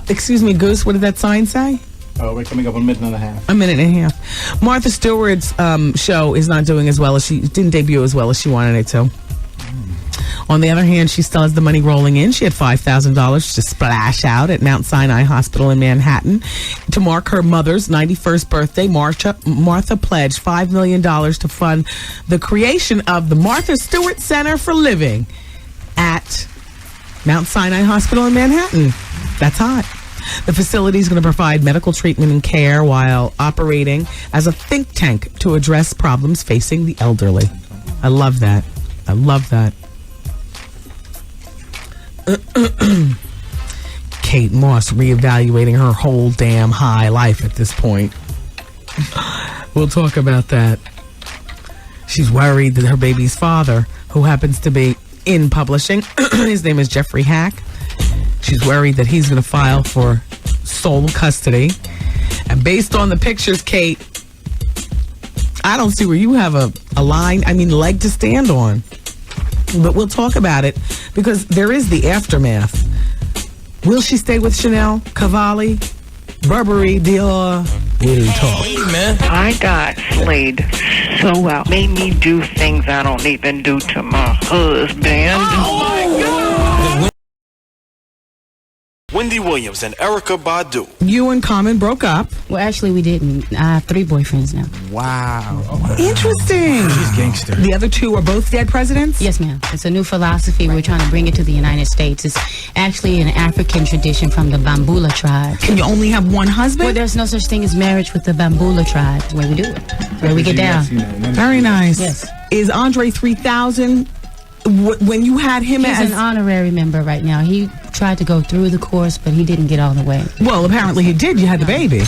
Excuse me, Goose, what did that sign say? Oh, we're coming up on a minute and a half. A minute and a half. Martha Stewart's show is not doing as well as she didn't debut as well as she wanted it to. On the other hand, she still has the money rolling in. She had $5,000 to splash out at Mount Sinai Hospital in Manhattan. To mark her mother's 91st birthday, Martha pledged $5 million to fund the creation of the Martha Stewart Center for Living at Mount Sinai Hospital in Manhattan. That's hot. The facility is going to provide medical treatment and care while operating as a think tank to address problems facing the elderly. I love that. I love that. Kate Moss reevaluating her whole damn high life at this point. We'll talk about that. She's worried that her baby's father, who happens to be in publishing, his name is Jeffrey Hack. She's worried that he's going to file for sole custody. And based on the pictures, Kate, I don't see where you have a leg to stand on. But we'll talk about it because there is the aftermath. Will she stay with Chanel, Cavalli, Burberry, Dior? We'll talk. I got slayed so well. Made me do things I don't even do to my husband. Oh my God! Wendy Williams and Erykah Badu. You and Common broke up. Well, actually, we didn't. I have 3 boyfriends now. Wow. Interesting. She's gangster. The other 2 are both dead presidents? Yes, ma'am. It's a new philosophy. We're trying to bring it to the United States. It's actually an African tradition from the Bambula tribe. Can you only have one husband? Well, there's no such thing as marriage with the Bambula tribe, where we do it, where we get down. Very nice. Yes. Is Andre 3000, when you had him He's as... an honorary member right now. He tried to go through the course, but he didn't get all the way. Well, apparently he did. You had the baby.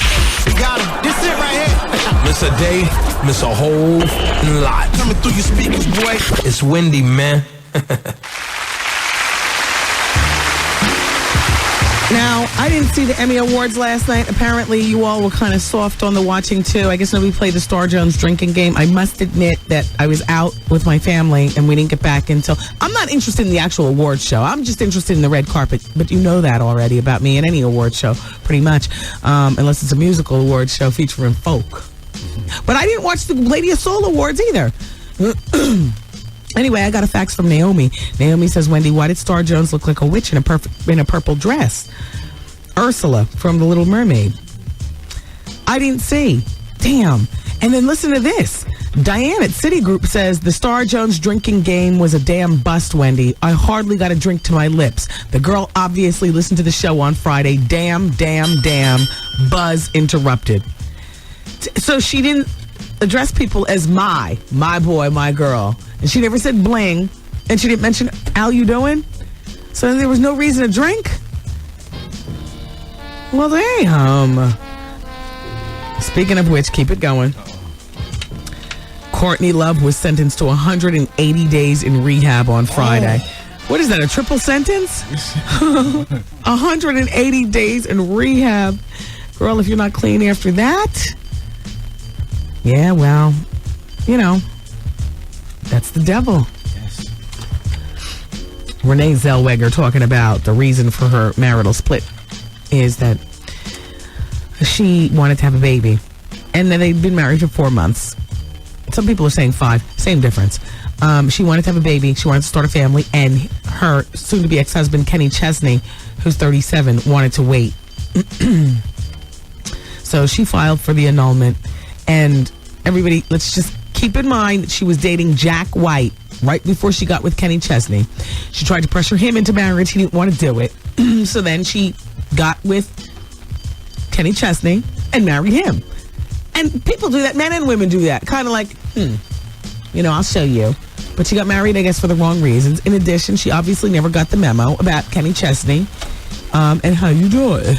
Got him. This it right here. Miss a day, miss a whole lot. Coming through your speakers, boy. It's Wendy, man. Now, I didn't see the Emmy Awards last night. Apparently, you all were kind of soft on the watching, too. I guess nobody played the Star Jones drinking game. I must admit that I was out with my family, and we didn't get back until... I'm not interested in the actual awards show. I'm just interested in the red carpet. But you know that already about me in any awards show, pretty much. Unless it's a musical awards show featuring folk. But I didn't watch the Lady of Soul Awards either. Anyway, I got a fax from Naomi. Naomi says, Wendy, why did Star Jones look like a witch in a purple dress? Ursula from The Little Mermaid. I didn't see. Damn. And then listen to this. Diane at Citigroup says, the Star Jones drinking game was a damn bust, Wendy. I hardly got a drink to my lips. The girl obviously listened to the show on Friday. Damn. Buzz interrupted. So she didn't address people as my boy, my girl. And she never said bling. And she didn't mention, how you doing? So there was no reason to drink? Well, damn. Speaking of which, keep it going. Courtney Love was sentenced to 180 days in rehab on Friday. What is that, a triple sentence? 180 days in rehab. Girl, if you're not clean after that... Yeah, well, you know, that's the devil. Yes. Renee Zellweger talking about the reason for her marital split is that she wanted to have a baby. And then they'd been married for 4 months. Some people are saying 5. Same difference. She wanted to have a baby. She wanted to start a family. And her soon-to-be ex-husband, Kenny Chesney, who's 37, wanted to wait. So she filed for the annulment. And everybody, let's just keep in mind that she was dating Jack White right before she got with Kenny Chesney. She tried to pressure him into marriage. He didn't want to do it. So then she got with Kenny Chesney and married him. And people do that. Men and women do that. Kind of like, you know, I'll show you. But she got married, I guess, for the wrong reasons. In addition, she obviously never got the memo about Kenny Chesney. And how you doing?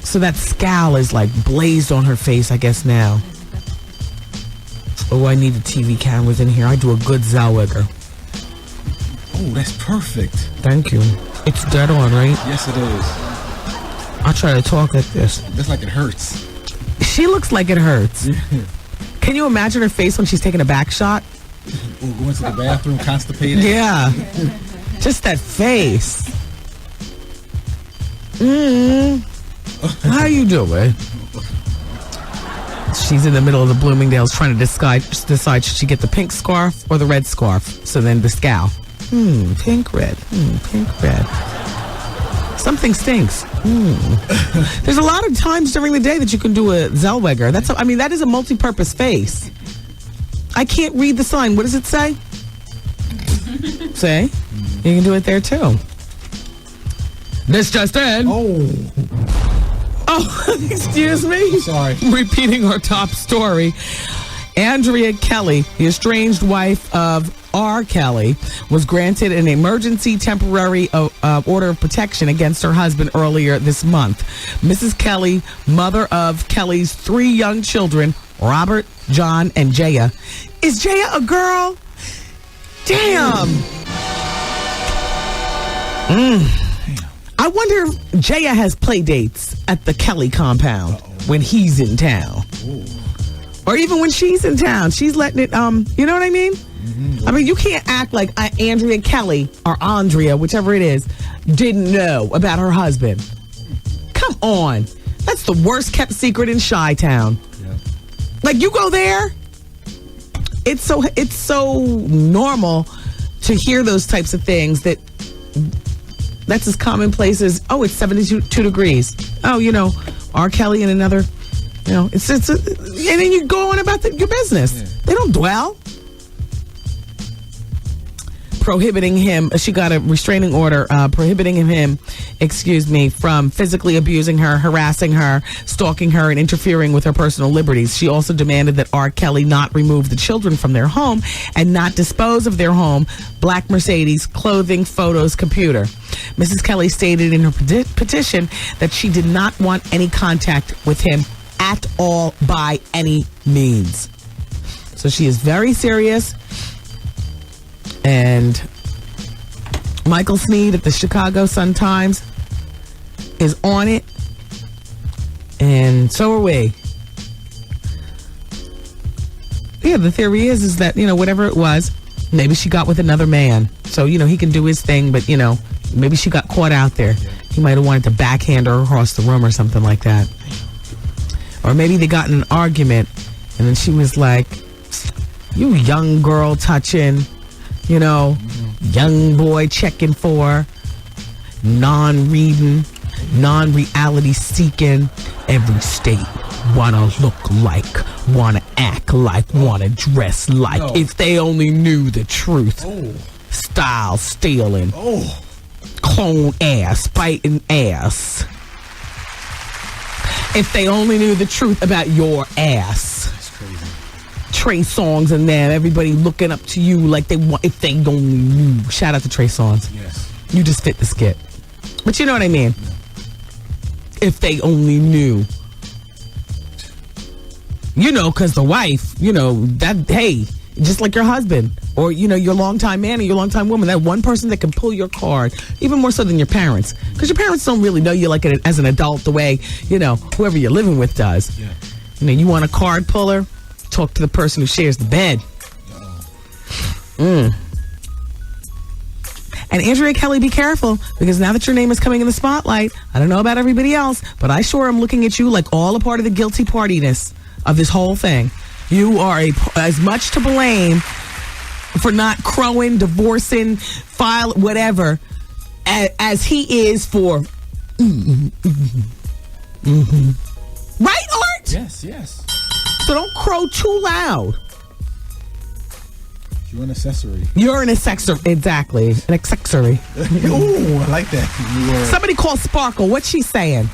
So that scowl is like blazed on her face, I guess, now. Oh, I need the TV cameras in here. I do a good Zellweger. Oh, that's perfect. Thank you. It's dead on, right? Yes, it is. I'll try to talk like this. That's like it hurts. She looks like it hurts. Can you imagine her face when she's taking a back shot? Or going to the bathroom constipated? Yeah. Just that face. How you doing? She's in the middle of the Bloomingdale's trying to decide should she get the pink scarf or the red scarf. So then the scowl. Pink, red. Pink, red. Something stinks. There's a lot of times during the day that you can do a Zellweger. That is a multi-purpose face. I can't read the sign. What does it say? Say? You can do it there too. This just in. Oh, excuse me. Sorry. Repeating our top story. Andrea Kelly, the estranged wife of R. Kelly, was granted an emergency temporary order of protection against her husband earlier this month. Mrs. Kelly, mother of Kelly's 3 young children, Robert, John, and Jaya. Is Jaya a girl? Damn. I wonder if Jaya has play dates at the Kelly compound when he's in town. Or even when she's in town. She's letting it, you know what I mean? I mean, you can't act like Andrea Kelly or Andrea, whichever it is, didn't know about her husband. Come on. That's the worst kept secret in Chi-Town. Yeah. Like, you go there, it's so normal to hear those types of things that's as commonplace as, it's 72 degrees. Oh, R. Kelly and another, and then you go on about your business. Yeah. They don't dwell. Prohibiting him, she got a restraining order prohibiting him, from physically abusing her, harassing her, stalking her, and interfering with her personal liberties. She also demanded that R. Kelly not remove the children from their home and not dispose of their home, black Mercedes, clothing, photos, computer. Mrs. Kelly stated in her petition that she did not want any contact with him at all by any means. So she is very serious. And Michael Sneed at the Chicago Sun-Times is on it. And so are we. Yeah, the theory is that, whatever it was, maybe she got with another man. So, he can do his thing, but, maybe she got caught out there. He might have wanted to backhand her across the room or something like that. Or maybe they got in an argument, and then she was like, you young girl touching... young boy checking for, non-reading, non-reality seeking, every state wanna look like, wanna act like, wanna dress like. No. If they only knew the truth. Style stealing. Clone ass, biting ass. If they only knew the truth about your ass. That's crazy. Trey Songz and them, everybody looking up to you like they want, if they only knew. Shout out to Trey Songz. Yes. You just fit the skit. But you know what I mean? Yeah. If they only knew. Because the wife, just like your husband or, your longtime man or your longtime woman, that one person that can pull your card, even more so than your parents. Because your parents don't really know you like as an adult the way, whoever you're living with does. Yeah. You want a card puller? Talk to the person who shares the bed. And Andrea Kelly, be careful, because now that your name is coming in the spotlight, I don't know about everybody else, but I sure am looking at you like all a part of the guilty partiness of this whole thing. You are as much to blame for not crowing, divorcing, file, whatever, as he is for. Right, Art? Yes. So don't crow too loud. You're an accessory. You're an accessory. Exactly. An accessory. Ooh, I like that. Somebody call Sparkle. What's she saying?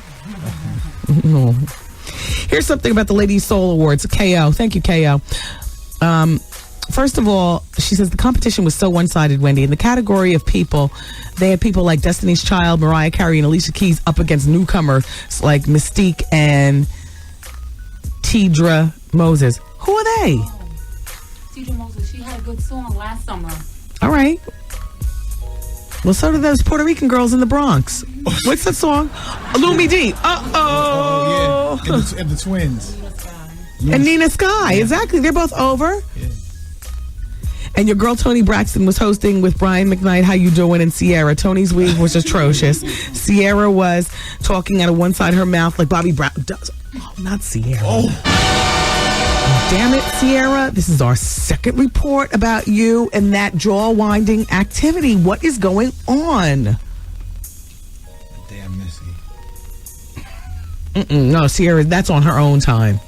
Here's something about the Ladies Soul Awards. KO. Thank you, KO. First of all, she says the competition was so one-sided, Wendy. In the category of people, they had people like Destiny's Child, Mariah Carey, and Alicia Keys up against newcomers like Mystique and Tidra Moses. Who are they? Tidra Moses, she had a good song last summer. All right. Well, so did those Puerto Rican girls in the Bronx. What's that song? Lumi D. Oh, yeah. And the twins. And Nina Sky. Yeah. Exactly. They're both over. Yeah. And your girl Toni Braxton was hosting with Brian McKnight, How You Doing, and Sierra. Tony's wig was atrocious. Sierra was talking out of one side of her mouth like Bobby Brown does. Oh, not Sierra. Damn it, Sierra. This is our second report about you and that jaw-winding activity. What is going on? Damn Missy. No, Sierra, that's on her own time.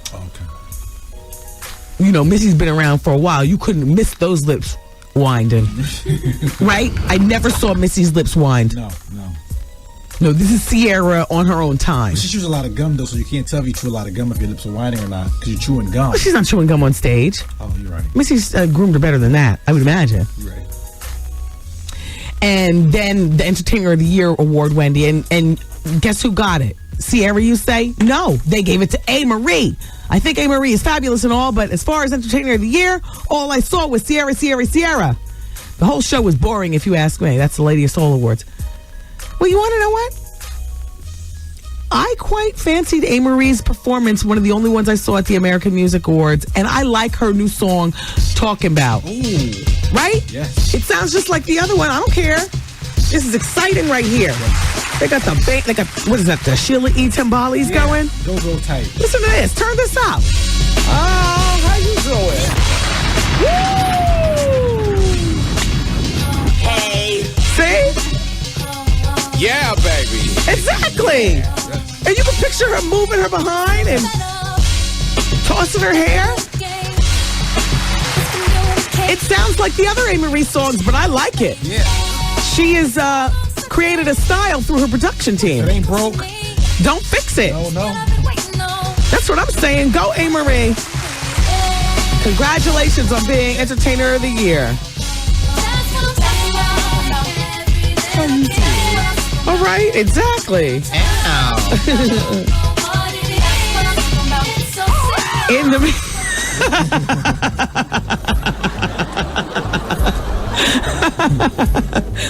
You know, Missy's been around for a while. You couldn't miss those lips winding. Right? I never saw Missy's lips wind. No. No, this is Sierra on her own time. But she chews a lot of gum, though, so you can't tell if you chew a lot of gum if your lips are winding or not, because you're chewing gum. Well, she's not chewing gum on stage. Oh, you're right. Missy's groomed her better than that, I would imagine. You're right. And then the Entertainer of the Year award, Wendy, and guess who got it? Sierra, you say? No, they gave it to A. Marie. I think A. Marie is fabulous and all, but as far as Entertainer of the Year, all I saw was Sierra. The whole show was boring, if you ask me. That's the Lady of Soul Awards. Well, you want to know what? I quite fancied A. Marie's performance, one of the only ones I saw at the American Music Awards, and I like her new song, Talking About. Ooh. Right? Yes. It sounds just like the other one. I don't care. This is exciting right here. They got the what is that, the Sheila E. Timbales going? Go real tight. Listen to this. Turn this up. Oh, how you doing? Woo! Hey. See? Yeah, baby. Exactly. And you can picture her moving her behind and tossing her hair. It sounds like the other A. Marie songs, but I like it. Yeah. She has created a style through her production team. It ain't broke. Don't fix it. No. That's what I'm saying. Go, A. Marie. Congratulations on being Entertainer of the Year. All right, exactly. In the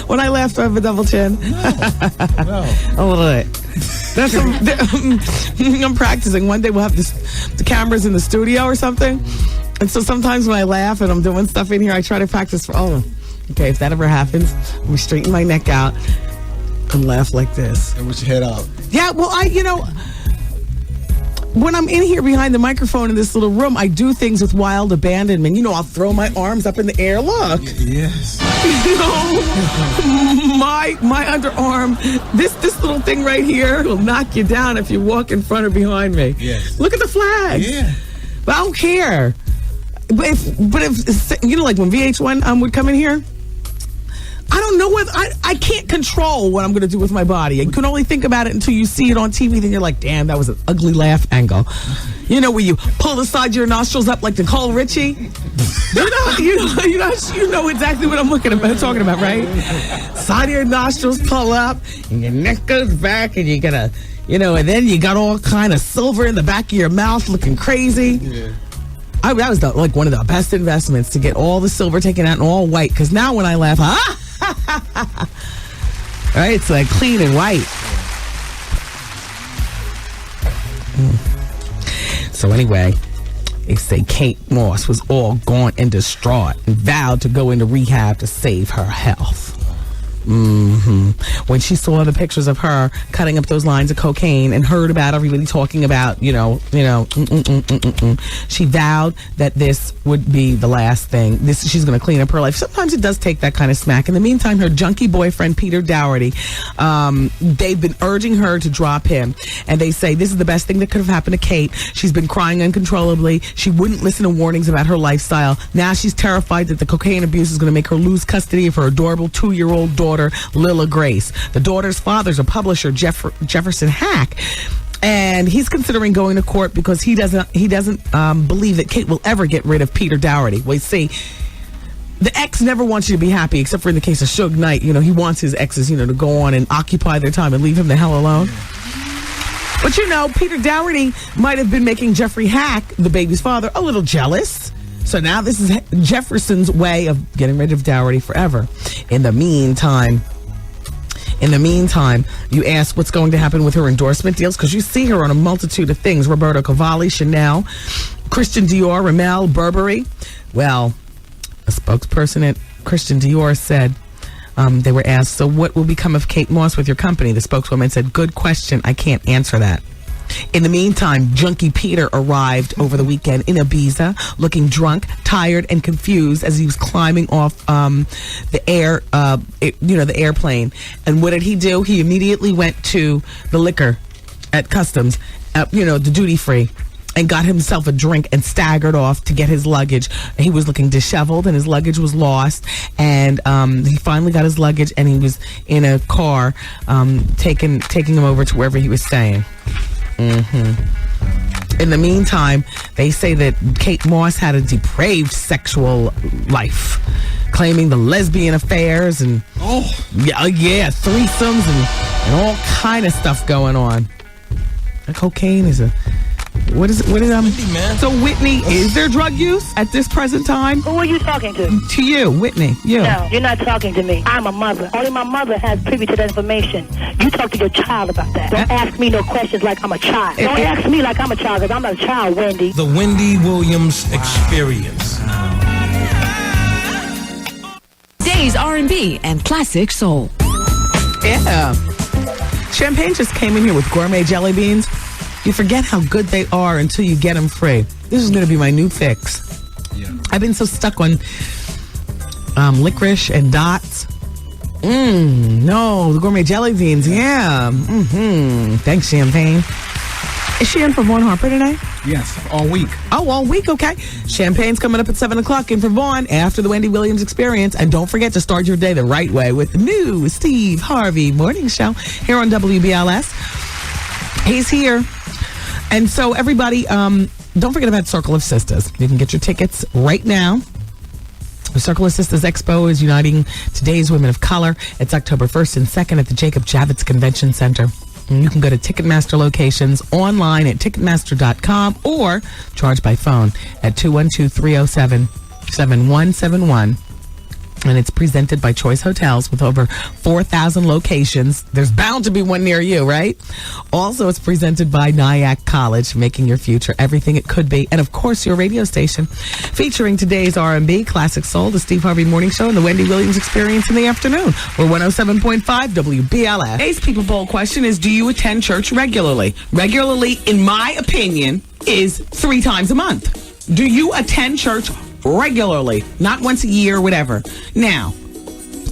when I laughed, I have a double chin. No. A little bit. That's I'm practicing. One day we'll have the cameras in the studio or something. And so sometimes when I laugh and I'm doing stuff in here, I try to practice for, okay, if that ever happens, I'm going to straighten my neck out and laugh like this. And with your head out. Yeah, well, when I'm in here behind the microphone in this little room, I do things with wild abandonment. I'll throw my arms up in the air. Look. Yes. My underarm, this little thing right here will knock you down if you walk in front or behind me. Yes. Look at the flags. Yeah. But I don't care. But if like when VH1 would come in here, I don't know whether I can't control what I'm going to do with my body. You can only think about it until you see it on TV. Then you're like, damn, that was an ugly laugh angle. Where you pull the side of your nostrils up like Nicole Richie. You know exactly what I'm talking about, right? Side of your nostrils pull up, and your neck goes back, and you gotta, and then you got all kind of silver in the back of your mouth, looking crazy. Yeah. That was one of the best investments, to get all the silver taken out and all white. Because now when I laugh, right, it's like clean and white. So anyway, they say Kate Moss was all gaunt and distraught and vowed to go into rehab to save her health. When she saw the pictures of her cutting up those lines of cocaine and heard about everybody talking about, she vowed that this would be the last thing. She's going to clean up her life. Sometimes it does take that kind of smack. In the meantime, her junkie boyfriend, Peter Dougherty, they've been urging her to drop him. And they say this is the best thing that could have happened to Kate. She's been crying uncontrollably. She wouldn't listen to warnings about her lifestyle. Now she's terrified that the cocaine abuse is going to make her lose custody of her adorable 2-year-old daughter, Lila Grace. The daughter's father's a publisher, Jefferson Hack. And he's considering going to court because he doesn't believe that Kate will ever get rid of Peter Dougherty. Well, see, the ex never wants you to be happy, except for in the case of Suge Knight. You know, he wants his exes, you know, to go on and occupy their time and leave him the hell alone. But, you know, Peter Dougherty might have been making Jeffrey Hack, the baby's father, a little jealous. So now this is Jefferson's way of getting rid of Dougherty forever. In the meantime, you ask what's going to happen with her endorsement deals, because you see her on a multitude of things. Roberto Cavalli, Chanel, Christian Dior, Rimmel, Burberry. Well, a spokesperson at Christian Dior said, they were asked, so what will become of Kate Moss with your company? The spokeswoman said, good question. I can't answer that. In the meantime, Junkie Peter arrived over the weekend in Ibiza, looking drunk, tired, and confused as he was climbing off the airplane. And what did he do? He immediately went to the liquor at customs, the duty free, and got himself a drink and staggered off to get his luggage. He was looking disheveled and his luggage was lost. And he finally got his luggage and he was in a car taking him over to wherever he was staying. In the meantime, they say that Kate Moss had a depraved sexual life, claiming the lesbian affairs and threesomes and all kind of stuff going on. Cocaine is what is so Whitney, is there drug use at this present time? Who are you talking to? To you, Whitney. You. No, you're not talking to me. I'm a mother. Only my mother has privy to that information. You talk to your child about that. Don't ask me no questions like I'm a child. Don't ask me like I'm a child, because I'm not a child, Wendy. The Wendy Williams Experience. Days R&B and classic soul. Yeah. Champagne just came in here with gourmet jelly beans. You forget how good they are until you get them free. This is going to be my new fix. Yeah. I've been so stuck on licorice and dots. No, the gourmet jelly beans. Yeah. Thanks, Champagne. Is she in for Vaughn Harper today? Yes, all week. Oh, all week, okay. Champagne's coming up at 7 o'clock in for Vaughn after the Wendy Williams Experience. And don't forget to start your day the right way with the new Steve Harvey Morning Show here on WBLS. He's here. And so everybody, don't forget about Circle of Sisters. You can get your tickets right now. The Circle of Sisters Expo is uniting today's women of color. It's October 1st and 2nd at the Jacob Javits Convention Center. And you can go to Ticketmaster locations online at Ticketmaster.com or charge by phone at 212-307-7171. And it's presented by Choice Hotels with over 4,000 locations. There's bound to be one near you, right? Also, it's presented by Nyack College, making your future everything it could be. And, of course, your radio station, featuring today's R&B, Classic Soul, the Steve Harvey Morning Show, and the Wendy Williams Experience in the afternoon. We're 107.5 WBLS. Today's People Poll question is, do you attend church regularly? Regularly, in my opinion, is 3 times a month. Do you attend church regularly, not once a year or whatever? Now,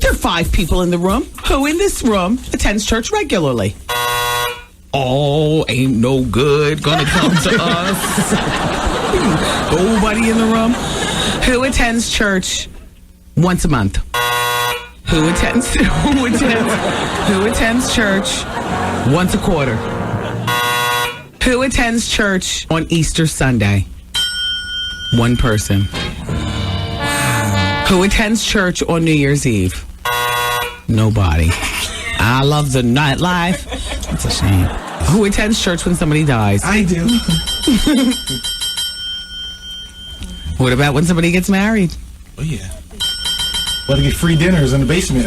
there are 5 people in the room. Who in this room attends church regularly? Oh, ain't no good gonna come to us. Nobody in the room. Who attends church once a month? Who attends church once a quarter? Who attends church on Easter Sunday? One person. Who attends church on New Year's Eve? Nobody. I love the nightlife. It's a shame. Who attends church when somebody dies? I do. What about when somebody gets married? Oh, yeah. Well, to get free dinners in the basement.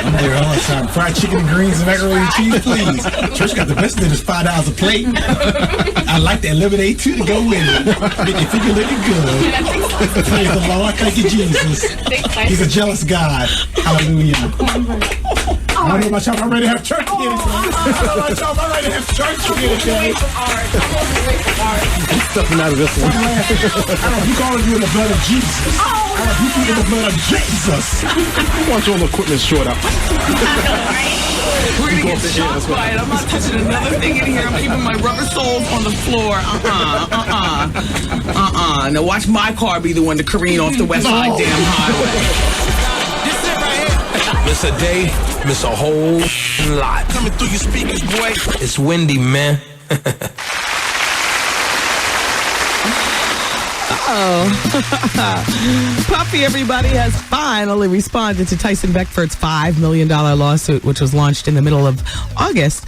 I'm there all the time. Fried chicken and greens and macaroni and cheese, please. Church got the best dinners, $5 a plate. I like that lemonade, too, to go with it. Make your finger looking good. Praise the Lord. Thank you, Jesus. He's a jealous God. Hallelujah. I don't know about y'all. I'm ready to have church again. I'm ready to have church again. I'm stepping out of this one. You calling you in the blood of Jesus. You in the blood of Jesus. I want your equipment short out. We're going to get shocked by it. I'm not touching another thing in here. I'm keeping my rubber soles on the floor. Now watch my car be the one to careen off the West Side damn highway. This is it right here. Miss a day, miss a whole lot. Coming through your speakers, boy. It's Wendy, man. Puffy, everybody, has finally responded to Tyson Beckford's $5 million lawsuit, which was launched in the middle of August.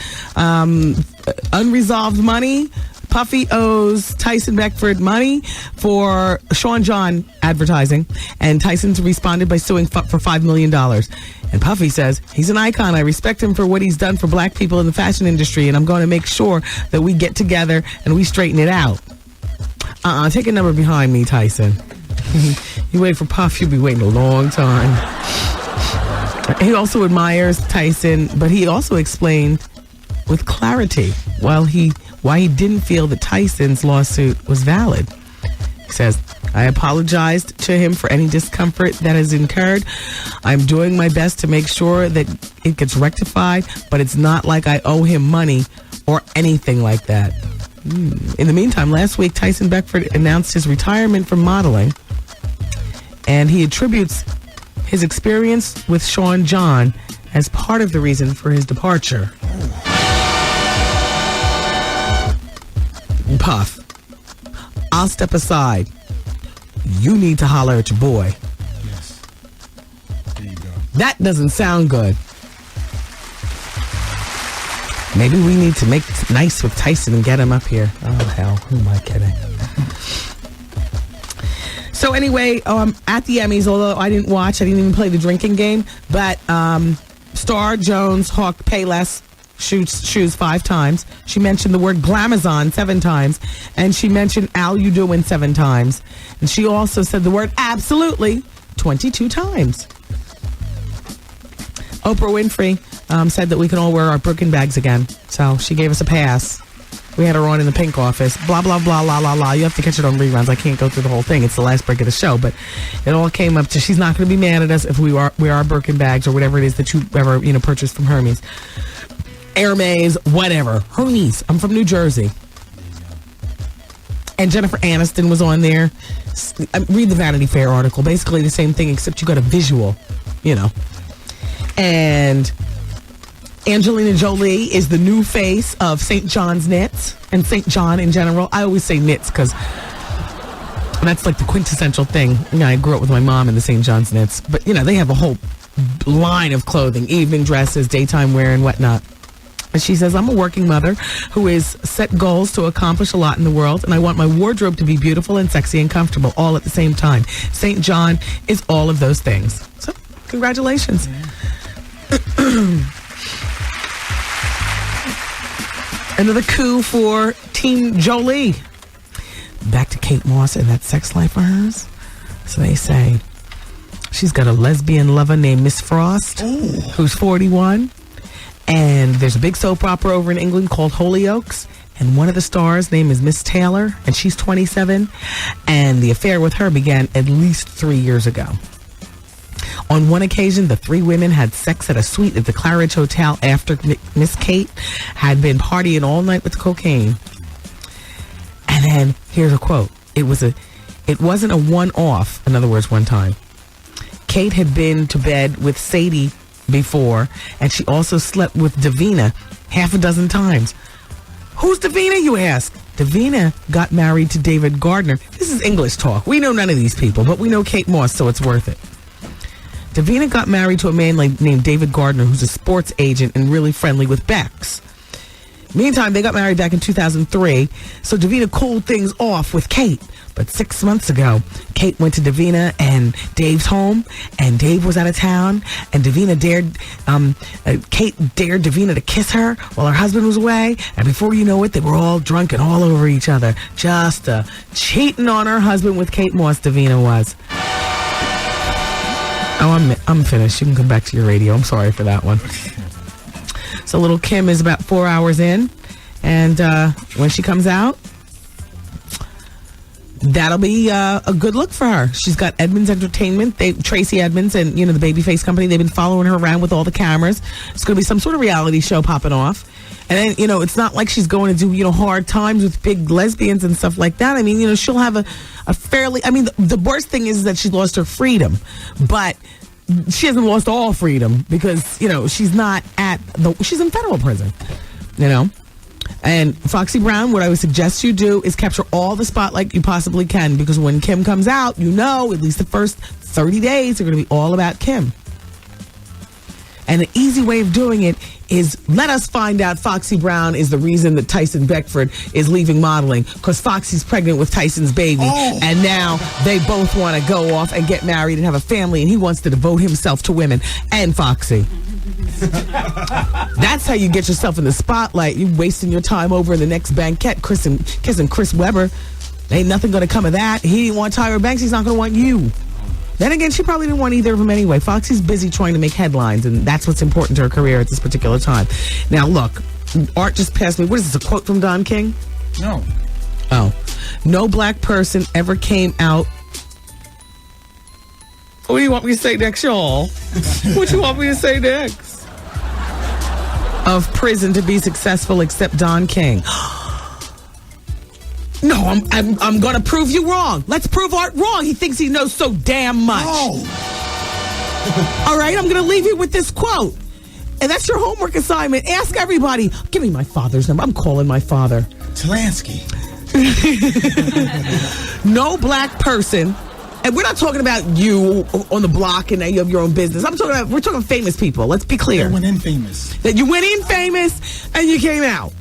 Unresolved money. Puffy owes Tyson Beckford money for Sean John advertising, and Tyson's responded by suing for $5 million. And Puffy says, he's an icon. I respect him for what he's done for black people in the fashion industry, and I'm going to make sure that we get together and we straighten it out. Take a number behind me, Tyson. You wait for Puff, you'll be waiting a long time. He also admires Tyson, but he also explained with clarity why he didn't feel that Tyson's lawsuit was valid. He says, I apologized to him for any discomfort that has incurred. I'm doing my best to make sure that it gets rectified, but it's not like I owe him money or anything like that. In the meantime, last week, Tyson Beckford announced his retirement from modeling, and he attributes his experience with Sean John as part of the reason for his departure. Puff, I'll step aside. You need to holler at your boy. Yes. There you go. That doesn't sound good. Maybe we need to make it nice with Tyson and get him up here. Oh, hell. Who am I kidding? So anyway, at the Emmys, although I didn't even play the drinking game, but Star Jones hawked Payless shoes 5 times. She mentioned the word glamazon 7 times, and she mentioned Al You Doin' 7 times. And she also said the word absolutely 22 times. Oprah Winfrey said that we can all wear our Birkin bags again, so she gave us a pass. We had her on in the pink office. Blah, blah, blah, la, la, la. You have to catch it on reruns. I can't go through the whole thing. It's the last break of the show, but it all came up to she's not going to be mad at us if we wear our Birkin bags or whatever it is that you ever purchased from Hermes. Hermes, whatever. Hermes. I'm from New Jersey. And Jennifer Aniston was on there. Read the Vanity Fair article. Basically the same thing, except you got a visual, And Angelina Jolie is the new face of St. John's Knits and St. John in general. I always say knits because that's like the quintessential thing. I grew up with my mom in the St. John's Knits. But, they have a whole line of clothing, evening dresses, daytime wear, and whatnot. And she says, I'm a working mother who has set goals to accomplish a lot in the world, and I want my wardrobe to be beautiful and sexy and comfortable all at the same time. St. John is all of those things. So, congratulations. Yeah. Another coup for Team Jolie. Back to Kate Moss and that sex life of hers. So they say she's got a lesbian lover named Miss Frost, who's 41. And there's a big soap opera over in England called Hollyoaks. And one of the stars' name is Miss Taylor, and she's 27. And the affair with her began at least 3 years ago. On one occasion, the 3 women had sex at a suite at the Claridge Hotel after Miss Kate had been partying all night with cocaine. And then, here's a quote. It wasn't a one-off, in other words, one time. Kate had been to bed with Sadie before, and she also slept with Davina 6 times. Who's Davina, you ask? Davina got married to David Gardner. This is English talk. We know none of these people, but we know Kate Moss, so it's worth it. Davina got married to a man named David Gardner, who's a sports agent and really friendly with Bex. Meantime, they got married back in 2003, so Davina cooled things off with Kate. But 6 months ago, Kate went to Davina and Dave's home, and Dave was out of town, and Kate dared Davina to kiss her while her husband was away, and before you know it, they were all drunk and all over each other. Just cheating on her husband with Kate Moss, Davina was. Oh, I'm finished. You can come back to your radio. I'm sorry for that one. So little Kim is about 4 hours in, and when she comes out, that'll be a good look for her. She's got Edmonds Entertainment, Tracy Edmonds, and the Babyface Company. They've been following her around with all the cameras. It's going to be some sort of reality show popping off. And then, it's not like she's going to do, hard times with big lesbians and stuff like that. I mean, she'll have a fairly, the worst thing is that she lost her freedom. But she hasn't lost all freedom because, you know, she's not she's in federal prison, you know. And Foxy Brown, what I would suggest you do is capture all the spotlight you possibly can, because when Kim comes out, you know, at least the first 30 days are going to be all about Kim. And an easy way of doing it is let us find out Foxy Brown is the reason that Tyson Beckford is leaving modeling, because Foxy's pregnant with Tyson's baby. And now they both want to go off and get married and have a family, and he wants to devote himself to women and Foxy. That's how you get yourself in the spotlight. You wasting your time over in the next banquet kissing Chris Webber. Ain't nothing going to come of that. He didn't want Tyra Banks. He's not going to want you. Then again, she probably didn't want either of them anyway. Foxy's busy trying to make headlines, and that's what's important to her career at this particular time. Now, look, Art just passed me. What is this, a quote from Don King? No. Oh. No black person ever came out. What do you want me to say next, y'all? What do you want me to say next? Of prison to be successful except Don King. No, I'm going to prove you wrong. Let's prove Art wrong. He thinks he knows so damn much. All right, I'm going to leave you with this quote. And that's your homework assignment. Ask everybody. Give me my father's number. I'm calling my father. Talansky. No black person, and we're not talking about you on the block and that you have your own business. We're talking famous people. Let's be clear. That went in famous. That you went in famous and you came out.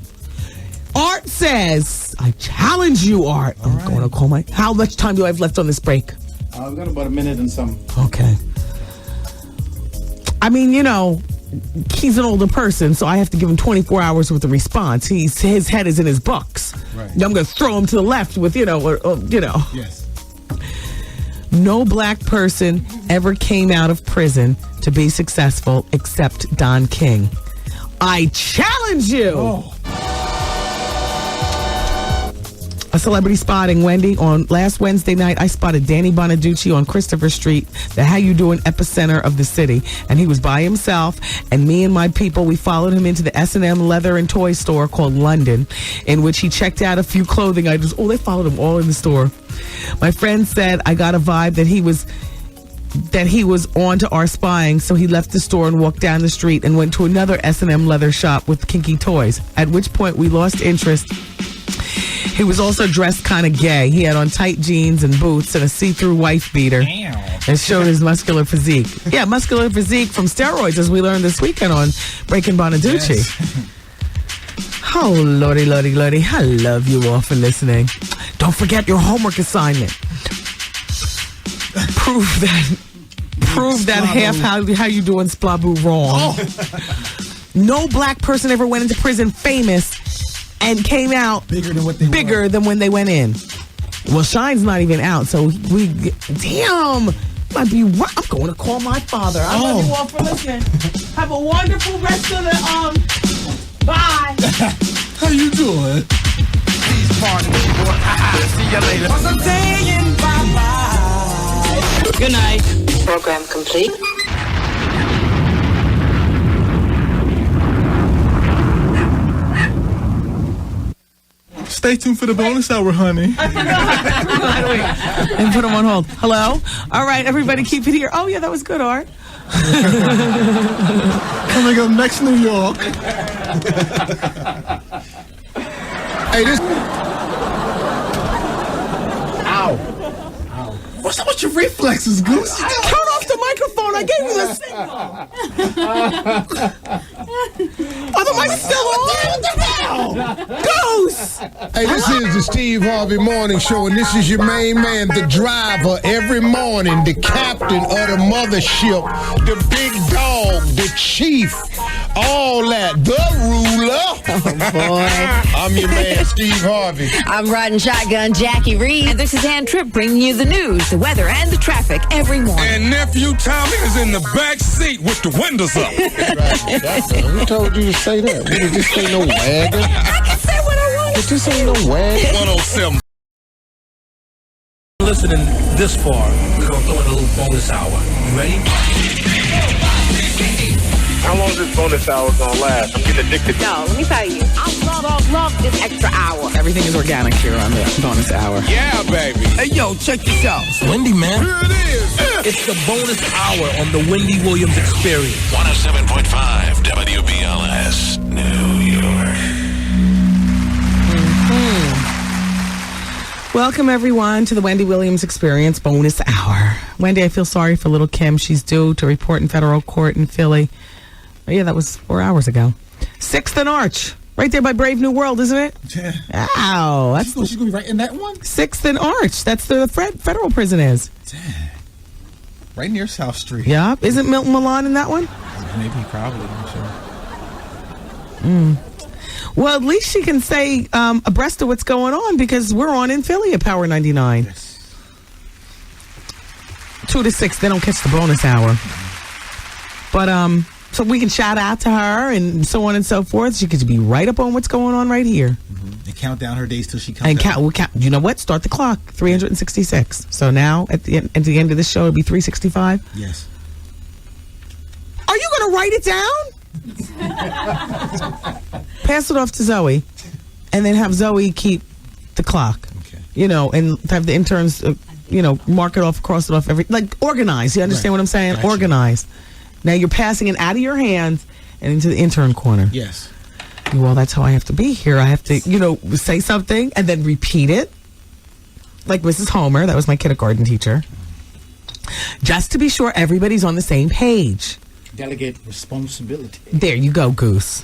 Art says, I challenge you, Art. I'm going to call how much time do I have left on this break? I've got about a minute and some. Okay. I mean, you know, he's an older person, so I have to give him 24 hours with a response. His head is in his books. Right. I'm going to throw him to the left with, you know, or you know. Yes. No black person ever came out of prison to be successful except Don King. I challenge you. A celebrity spotting, Wendy. On last Wednesday night, I spotted Danny Bonaducci on Christopher Street, the How You Doing epicenter of the city. And he was by himself, and me and my people, we followed him into the S&M leather and toy store called London, in which he checked out a few clothing items. Oh, they followed him all in the store. My friend said I got a vibe that he was on to our spying, so he left the store and walked down the street and went to another S&M leather shop with kinky toys, at which point we lost interest. He was also dressed kind of gay. He had on tight jeans and boots and a see-through wife beater. And showed his muscular physique. Yeah, muscular physique from steroids, as we learned this weekend on Breaking Bonaducci. Yes. Oh, lordy, lordy, lordy. I love you all for listening. Don't forget your homework assignment. Prove that half how you doing splaboo wrong. No black person ever went into prison famous and came out bigger than when they went in. Well, Shine's not even out, so damn, might be right. I'm going to call my father. I love you all for listening. Have a wonderful rest of the bye. How you doing? These parties, boy. See you later. I'm saying bye-bye. Good night. Program complete. Stay tuned for the bonus hour, honey. And put him on hold. Hello? All right, everybody keep it here. Oh, yeah, that was good, Art. Coming up next, New York. Hey, this... Ow. What's up with your reflexes, Goose? Turn off the microphone. I gave you the signal. Are the mics still on? What the hell? Goose! Hey, this is the Steve Harvey Morning Show, and this is your main man, the driver, every morning, the captain of the mothership, the big dog, the chief, all that, the ruler. Oh, boy. I'm your man, Steve Harvey. I'm riding shotgun Jackie Reed. And this is Ann Tripp bringing you the news, the weather, and the traffic every morning. And nephew Tommy is in the back seat with the windows up. Who told you to say that? We did just say no wagon. I can say what I want. But this ain't no wagon. 107. Listening this far, we're going to throw in a little bonus hour. You ready? How long is this bonus hour gonna last? I'm getting addicted. No, let me tell you, I love this extra hour. Everything is organic here on the bonus hour. Yeah, baby. Hey, yo, check this out. It's Wendy, man. Here it is. It's the bonus hour on the Wendy Williams Experience. 107.5 WBLS, New York. Welcome, everyone, to the Wendy Williams Experience bonus hour. Wendy, I feel sorry for little Kim. She's due to report in federal court in Philly. Oh, yeah, that was 4 hours ago. 6th and Arch. Right there by Brave New World, isn't it? Yeah. Ow. That's She's going to be right in that one? 6th and Arch. That's the federal prison is. Right near South Street. Yeah. Isn't Milton Milan in that one? Maybe, probably. I'm sure. Well, at least she can stay abreast of what's going on because we're on in Philly at Power 99. Yes. 2 to 6, they don't catch the bonus hour. But, so we can shout out to her and so on and so forth. She could be right up on what's going on right here. And count down her days till she comes out. We'll count. You know what? Start the clock. 366. So now, at the end of the show, it'll be 365. Yes. Are you going to write it down? Pass it off to Zoe, and then have Zoe keep the clock. Okay. You know, and have the interns, mark it off, cross it off, organize. You understand what I'm saying? Gotcha. Organize. Now you're passing it out of your hands and into the intern corner. Yes. Well, that's how I have to be here. I have to, say something and then repeat it. Like Mrs. Homer, that was my kindergarten teacher. Just to be sure everybody's on the same page. Delegate responsibility. There you go, Goose.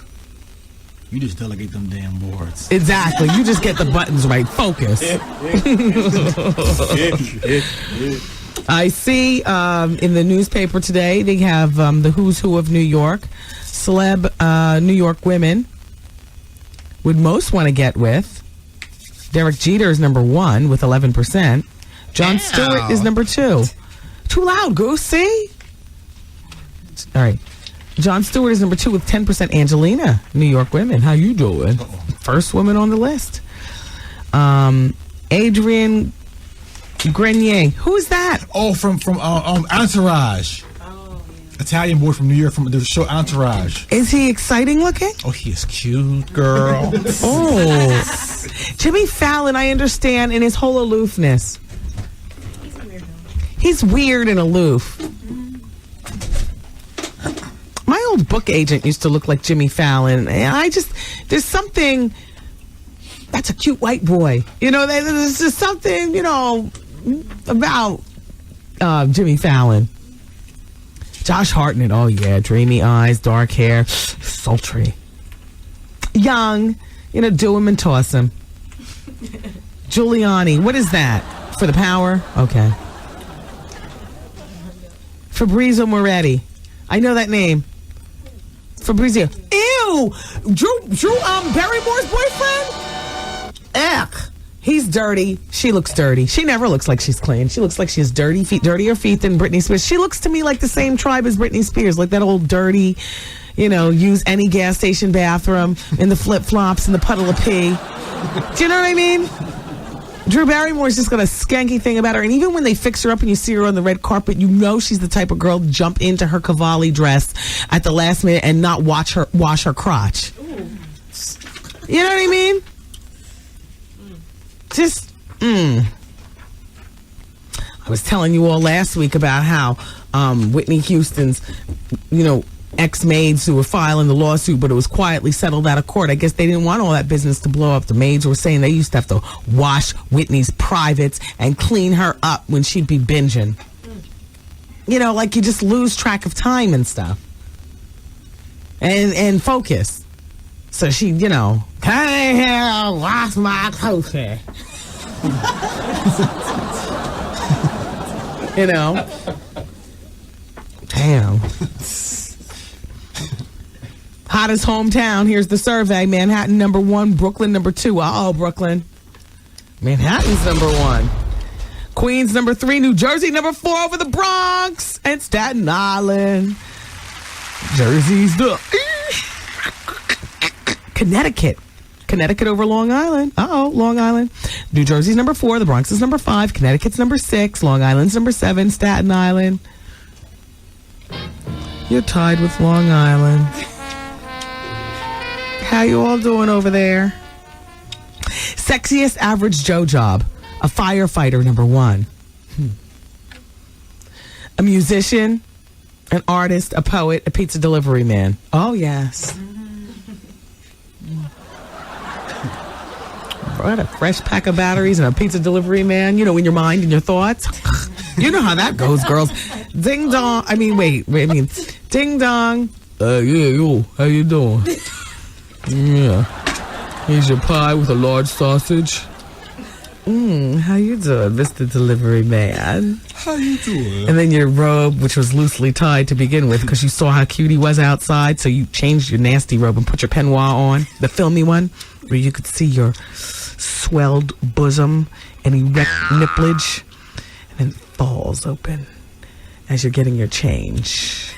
You just delegate them damn boards. Exactly. You just get the buttons right. Focus. I see in the newspaper today they have the who's who of New York. Celeb New York women would most want to get with. Derek Jeter is number 1 with 11%. Jon Stewart is number 2. Too loud, Goose. See? All right. Jon Stewart is number 2 with 10%. Angelina, New York women. How you doing? First woman on the list. Adrienne Grenier. Who is that? Oh, from Entourage. Italian boy from New York from the show Entourage. Is he exciting looking? Oh, he is cute, girl. Oh. Jimmy Fallon, I understand, in his whole aloofness. He's weird and aloof. My old book agent used to look like Jimmy Fallon. And there's something, that's a cute white boy. There's just something, about Jimmy Fallon. Josh Hartnett, oh yeah, dreamy eyes, dark hair, sultry. Young, do him and toss him. Giuliani, what is that? For the Power? Okay. Fabrizio Moretti. I know that name. Fabrizio. Ew! Drew Barrymore's boyfriend? Ugh. He's dirty. She looks dirty. She never looks like she's clean. She looks like she has dirty feet, dirtier feet than Britney Spears. She looks to me like the same tribe as Britney Spears, like that old dirty, use any gas station bathroom in the flip-flops and the puddle of pee. Do you know what I mean? Drew Barrymore's just got a skanky thing about her. And even when they fix her up and you see her on the red carpet, she's the type of girl to jump into her Cavalli dress at the last minute and not wash her crotch. Ooh. You know what I mean? Just, I was telling you all last week about how Whitney Houston's, ex-maids who were filing the lawsuit, but it was quietly settled out of court. I guess they didn't want all that business to blow up. The maids were saying they used to have to wash Whitney's privates and clean her up when she'd be binging. Like you just lose track of time and stuff. And focus. So she, can I wash my coochie? Damn. Hottest hometown. Here's the survey. Manhattan number 1, Brooklyn number 2. Uh-oh, Brooklyn. Manhattan's number 1. Queens number 3, New Jersey number 4 over the Bronx and Staten Island. Jersey's the Connecticut over Long Island. Uh-oh, Long Island. New Jersey's number 4, the Bronx is number 5, Connecticut's number 6, Long Island's number 7, Staten Island. You're tied with Long Island. How you all doing over there? Sexiest average Joe job. A firefighter, number 1. A musician, an artist, a poet, a pizza delivery man. Oh, yes. What a fresh pack of batteries and a pizza delivery man, in your mind and your thoughts. You know how that goes, girls. Ding dong. Ding dong. Yeah, yo, how you doing? Yeah. Here's your pie with a large sausage. How you doing, Mr. Delivery Man? How you doing? And then your robe, which was loosely tied to begin with, because you saw how cute he was outside, so you changed your nasty robe and put your peignoir on, the filmy one, where you could see your swelled bosom and erect nipplage, and then it falls open as you're getting your change.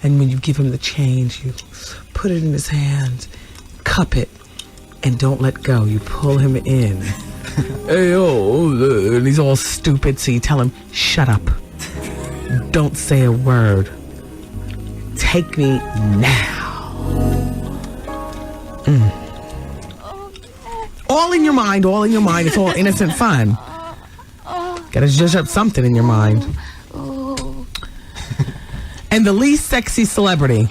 And when you give him the change, you put it in his hand, cup it, and don't let go. You pull him in. Hey, and he's all stupid, so you tell him, shut up. Don't say a word. Take me now. All in your mind, all in your mind. It's all innocent fun. Gotta judge up something in your mind. And the least sexy celebrity.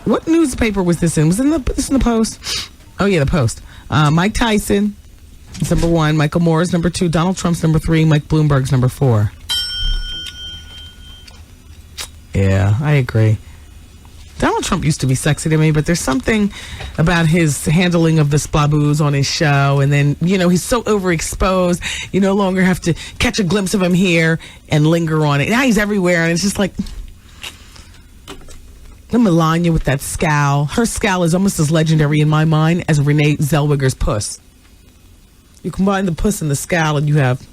What newspaper was this in? Was this in the Post? Oh, yeah, the Post. Mike Tyson is number 1. Michael Moore is number 2. Donald Trump's number 3. Mike Bloomberg's number 4. Yeah, I agree. Donald Trump used to be sexy to me, but there's something about his handling of the splaboos on his show. And then, he's so overexposed. You no longer have to catch a glimpse of him here and linger on it. Now he's everywhere, and it's just like... Melania with that scowl. Her scowl is almost as legendary in my mind as Renee Zellweger's puss. You combine the puss and the scowl, and you have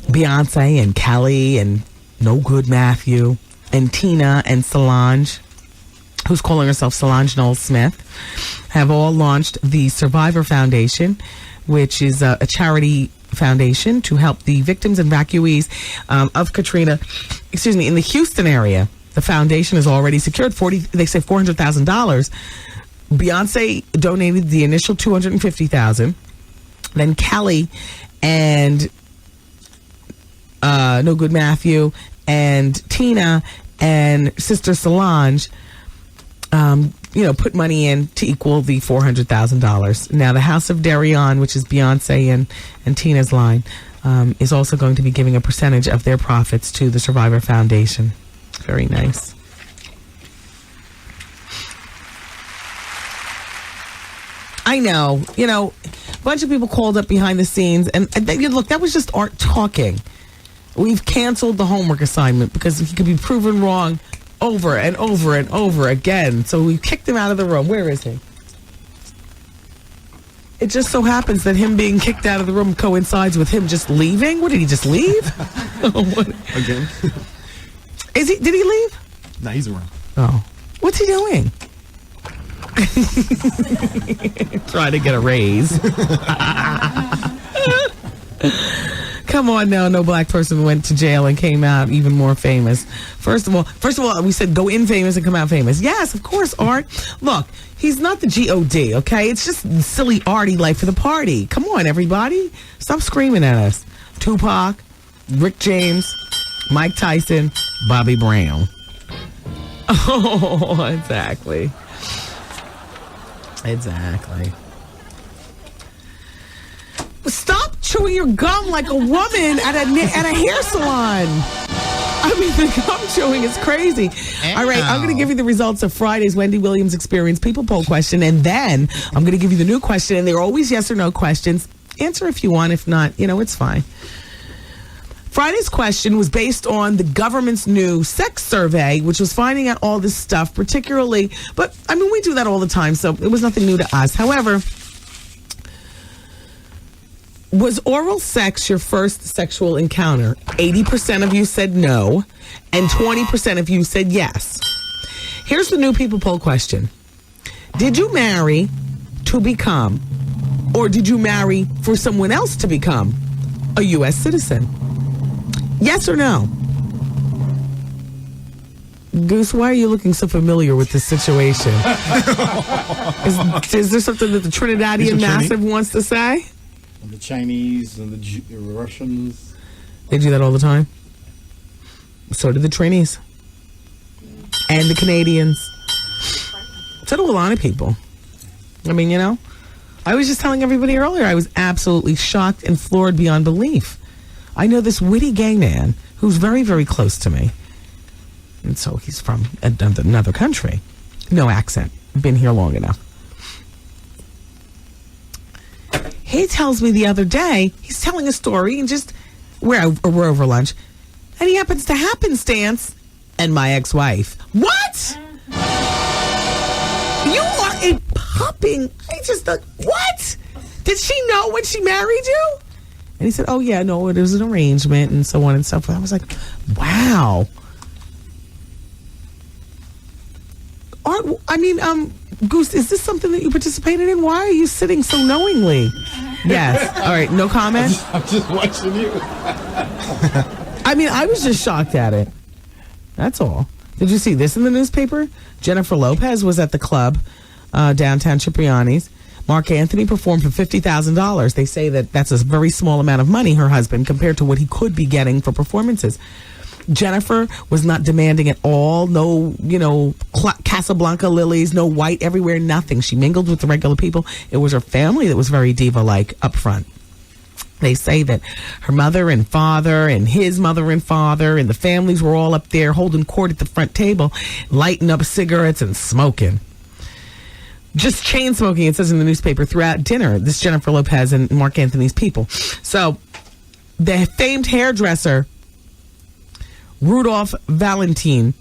Beyonce and Kelly and No Good Matthew and Tina and Solange, who's calling herself Solange Knowles Smith, have all launched the Survivor Foundation, which is a charity foundation to help the victims and evacuees of Katrina, in the Houston area. The foundation has already secured $400,000. Beyonce donated the initial $250,000. Then Kelly and No Good Matthew and Tina and Sister Solange put money in to equal the $400,000. Now, the House of Darion, which is Beyonce and Tina's line, is also going to be giving a percentage of their profits to the Survivor Foundation. Very nice. I know, a bunch of people called up behind the scenes, and look, that was just Art talking. We've canceled the homework assignment because he could be proven wrong over and over and over again. So we kicked him out of the room. Where is he? It just so happens that him being kicked out of the room coincides with him just leaving. What, did he just leave? Again? Did he leave? No, he's around. Oh. What's he doing? Trying to get a raise. Come on now, no black person went to jail and came out even more famous. First of all, we said go in famous and come out famous. Yes, of course, Art. Look, he's not the G.O.D., okay? It's just silly arty life for the party. Come on, everybody. Stop screaming at us. Tupac, Rick James, Mike Tyson, Bobby Brown. Oh, exactly. Exactly. Stop chewing your gum like a woman at a hair salon. I mean, the gum chewing is crazy. All right, I'm going to give you the results of Friday's Wendy Williams Experience People Poll question, and then I'm going to give you the new question, and they're always yes or no questions. Answer if you want. If not, it's fine. Friday's question was based on the government's new sex survey, which was finding out all this stuff, particularly, but I mean, we do that all the time, so it was nothing new to us. However, was oral sex your first sexual encounter? 80% of you said no, and 20% of you said yes. Here's the new People Poll question. Did you marry to become, or did you marry for someone else to become a U.S. citizen? Yes or no? Goose, why are you looking so familiar with this situation? Is there something that the Trinidadian Massive wants to say? And the Chinese and the Russians. They do that all the time. So do the Trinis. And the Canadians. So do a lot of people. I mean, you know, I was just telling everybody earlier, I was absolutely shocked and floored beyond belief. I know this witty gay man who's very, very close to me. And so he's from another country. No accent. Been here long enough. He tells me the other day, he's telling a story, and just, we're over lunch, and he happens to happenstance, and my ex-wife. What? You are a popping, what? Did she know when she married you? And he said, oh yeah, no, it was an arrangement, and so on and so forth. I was like, wow. Goose, is this something that you participated in? Why are you sitting so knowingly? Yes. All right, no comment? I'm just watching you. I was just shocked at it. That's all. Did you see this in the newspaper? Jennifer Lopez was at the club, downtown Cipriani's. Mark Anthony performed for $50,000. They say that that's a very small amount of money, her husband, compared to what he could be getting for performances. Jennifer was not demanding at all. No, Casablanca lilies, no white everywhere, nothing. She mingled with the regular people. It was her family that was very diva-like up front. They say that her mother and father and his mother and father and the families were all up there holding court at the front table, lighting up cigarettes and smoking. Just chain smoking, it says in the newspaper, throughout dinner, this Jennifer Lopez and Mark Anthony's people. So the famed hairdresser Rudolph Valentine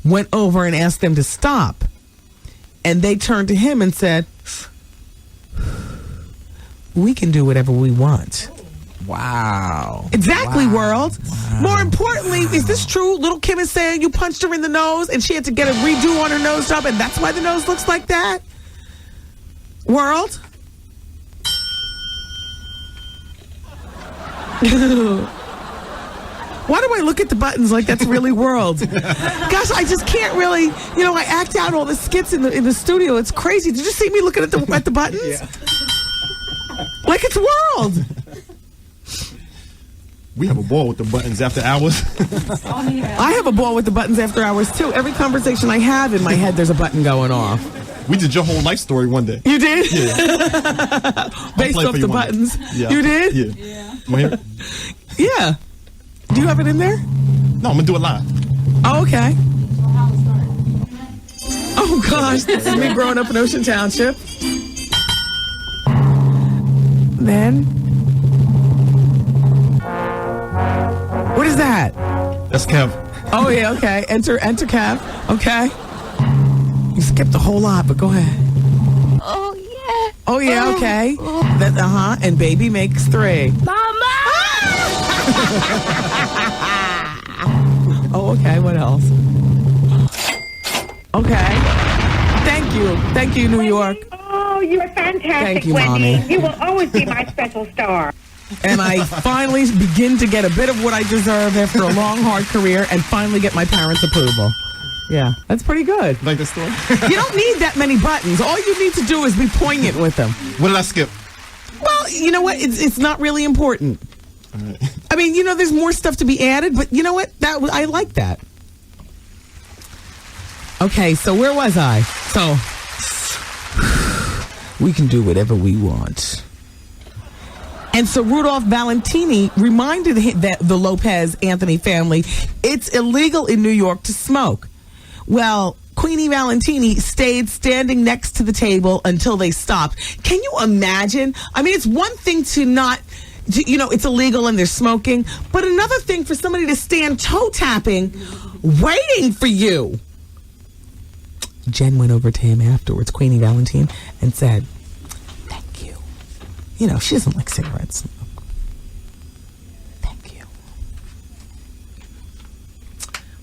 went over and asked them to stop. And they turned to him and said, we can do whatever we want. Wow. Exactly, world. Wow. More importantly, is this true? Little Kim is saying you punched her in the nose and she had to get a redo on her nose job, and that's why the nose looks like that? World? Why do I look at the buttons like that's really world? Gosh, I just can't really, I act out all the skits in the studio. It's crazy. Did you see me looking at the buttons? Yeah. Like it's world. We have a ball with the buttons after hours. I have a ball with the buttons after hours too. Every conversation I have in my head, there's a button going off. We did your whole life story one day. You did? Yeah. Based off the buttons. Yeah. You did? Yeah. Want to hear it? Yeah. Do you have it in there? No, I'm going to do it live. Oh, okay. Oh, gosh. This is me growing up in Ocean Township. Then. What is that? That's Kev. Oh, yeah, okay. Enter Kev. Okay. You skipped a whole lot, but go ahead. Oh, yeah. Oh, yeah, okay. And baby makes 3. Mama! Oh, okay. What else? Okay. Thank you, New York. Oh, you're fantastic, Thank you, Wendy. Mommy. You will always be my special star. And I finally begin to get a bit of what I deserve after a long, hard career and finally get my parents' approval. Yeah, that's pretty good. Like the story? You don't need that many buttons. All you need to do is be poignant with them. What did I skip? Well, you know what? It's not really important. All right. I mean, there's more stuff to be added, but you know what? I like that. Okay, so where was I? So, we can do whatever we want. And so Rudolph Valentini reminded the Lopez Anthony family it's illegal in New York to smoke. Well, Queenie Valentini stayed standing next to the table until they stopped. Can you imagine? I mean, it's one thing to not, it's illegal and they're smoking, but another thing for somebody to stand toe-tapping, waiting for you. Jen went over to him afterwards, Queenie Valentine, and said, thank you. She doesn't like cigarettes. Thank you.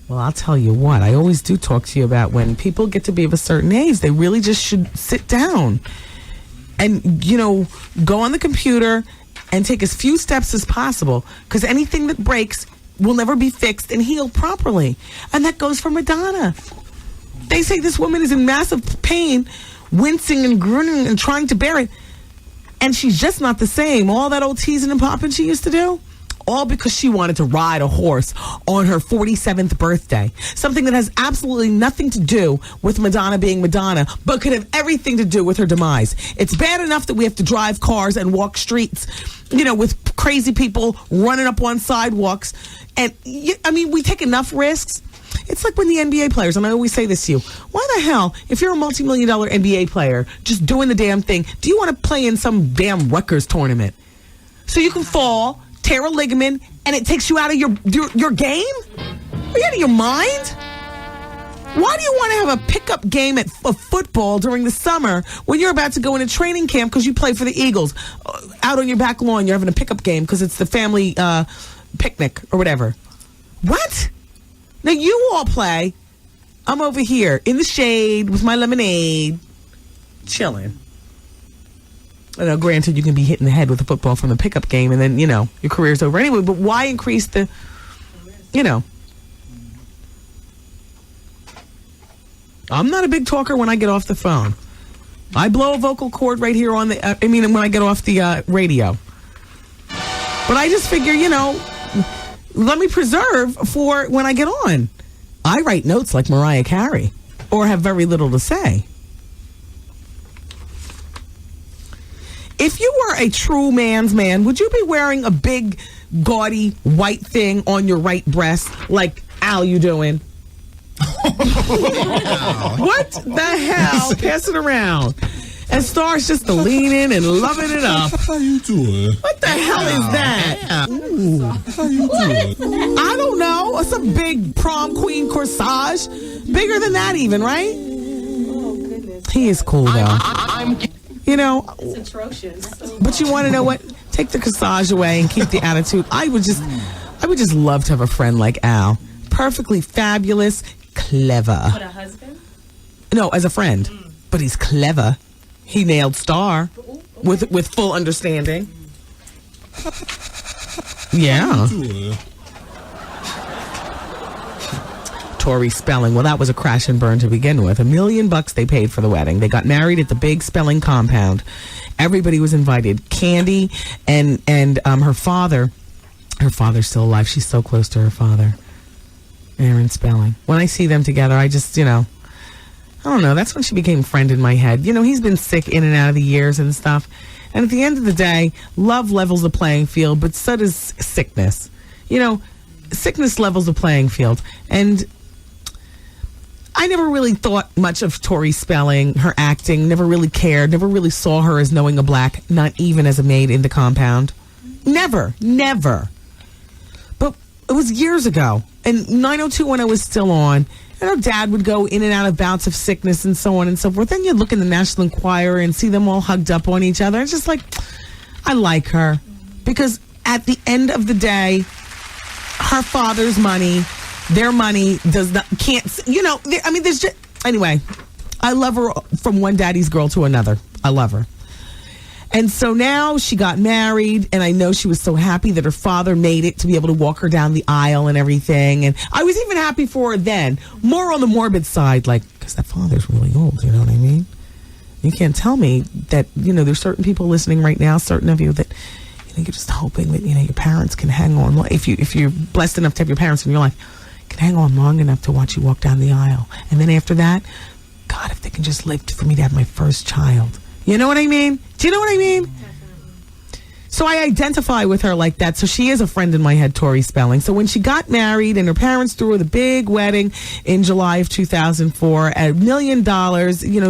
Well, I'll tell you what, I always do talk to you about when people get to be of a certain age, they really just should sit down and, go on the computer and take as few steps as possible, because anything that breaks will never be fixed and healed properly. And that goes for Madonna. They say this woman is in massive pain, wincing and grinning and trying to bear it. And she's just not the same. All that old teasing and popping she used to do, all because she wanted to ride a horse on her 47th birthday. Something that has absolutely nothing to do with Madonna being Madonna, but could have everything to do with her demise. It's bad enough that we have to drive cars and walk streets, with crazy people running up on sidewalks. And, we take enough risks. It's like when the NBA players, and I always say this to you, why the hell, if you're a multi-million-dollar NBA player, just doing the damn thing, do you want to play in some damn Rutgers tournament? So you can fall, tear a ligament, and it takes you out of your game? Are you out of your mind? Why do you want to have a pickup game of football during the summer when you're about to go into training camp because you play for the Eagles? Out on your back lawn, you're having a pickup game because it's the family picnic or whatever. What? Now you all play. I'm over here in the shade with my lemonade, chilling. I know, granted, you can be hit in the head with a football from the pickup game, and then, your career's over anyway. But why increase the, I'm not a big talker when I get off the phone. I blow a vocal cord right here on the, when I get off the radio. But I just figure, let me preserve for when I get on. I write notes like Mariah Carey, or have very little to say. If you were a true man's man, would you be wearing a big, gaudy, white thing on your right breast like Al you doing? What the hell? Pass it around. And Star's just leaning and loving it up. How you doing? What the hell is that? Ooh. How you doing? I don't know. Some big prom queen corsage. Bigger than that even, right? Oh, goodness. He is cool, though. It's atrocious. But you want to know what? Take the corsage away and keep the attitude. I would just love to have a friend like Al. Perfectly fabulous, clever. What, a husband? No, as a friend. But he's clever. He nailed Star with full understanding. Yeah. Tori Spelling. Well, that was a crash and burn to begin with. $1 million they paid for the wedding. They got married at the big Spelling compound. Everybody was invited. Candy and her father. Her father's still alive. She's so close to her father. Aaron Spelling. When I see them together, I just, I don't know. That's when she became friend in my head. He's been sick in and out of the years and stuff. And at the end of the day, love levels the playing field, but so does sickness. Sickness levels the playing field. And I never really thought much of Tori Spelling, her acting, never really cared, never really saw her as knowing a black, not even as a maid in the compound. Never. But it was years ago. And 90210 was still on. And her dad would go in and out of bouts of sickness and so on and so forth. Then you'd look in the National Enquirer and see them all hugged up on each other. It's just like, I like her. Because at the end of the day, her father's money, their money there's just, anyway, I love her from one daddy's girl to another. I love her. And so now she got married, and I know she was so happy that her father made it to be able to walk her down the aisle and everything. And I was even happy for her then. More on the morbid side, because that father's really old, you know what I mean? You can't tell me that, there's certain people listening right now, certain of you, that, you're just hoping that, your parents can hang on. If you're blessed enough to have your parents in your life, can hang on long enough to watch you walk down the aisle. And then after that, God, if they can just live for me to have my first child. You know what I mean? Do you know what I mean? So I identify with her like that. So she is a friend in my head, Tori Spelling. So when she got married and her parents threw her the big wedding in July of 2004 at $1 million,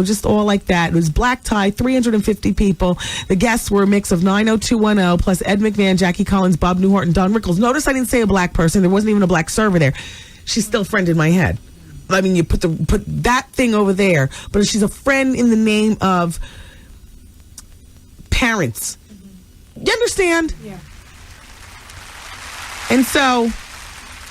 just all like that. It was black tie, 350 people. The guests were a mix of 90210 plus Ed McMahon, Jackie Collins, Bob Newhart, and Don Rickles. Notice I didn't say a black person. There wasn't even a black server there. She's still a friend in my head. I mean, you put that thing over there, but she's a friend in the name of parents. You understand? Yeah. And so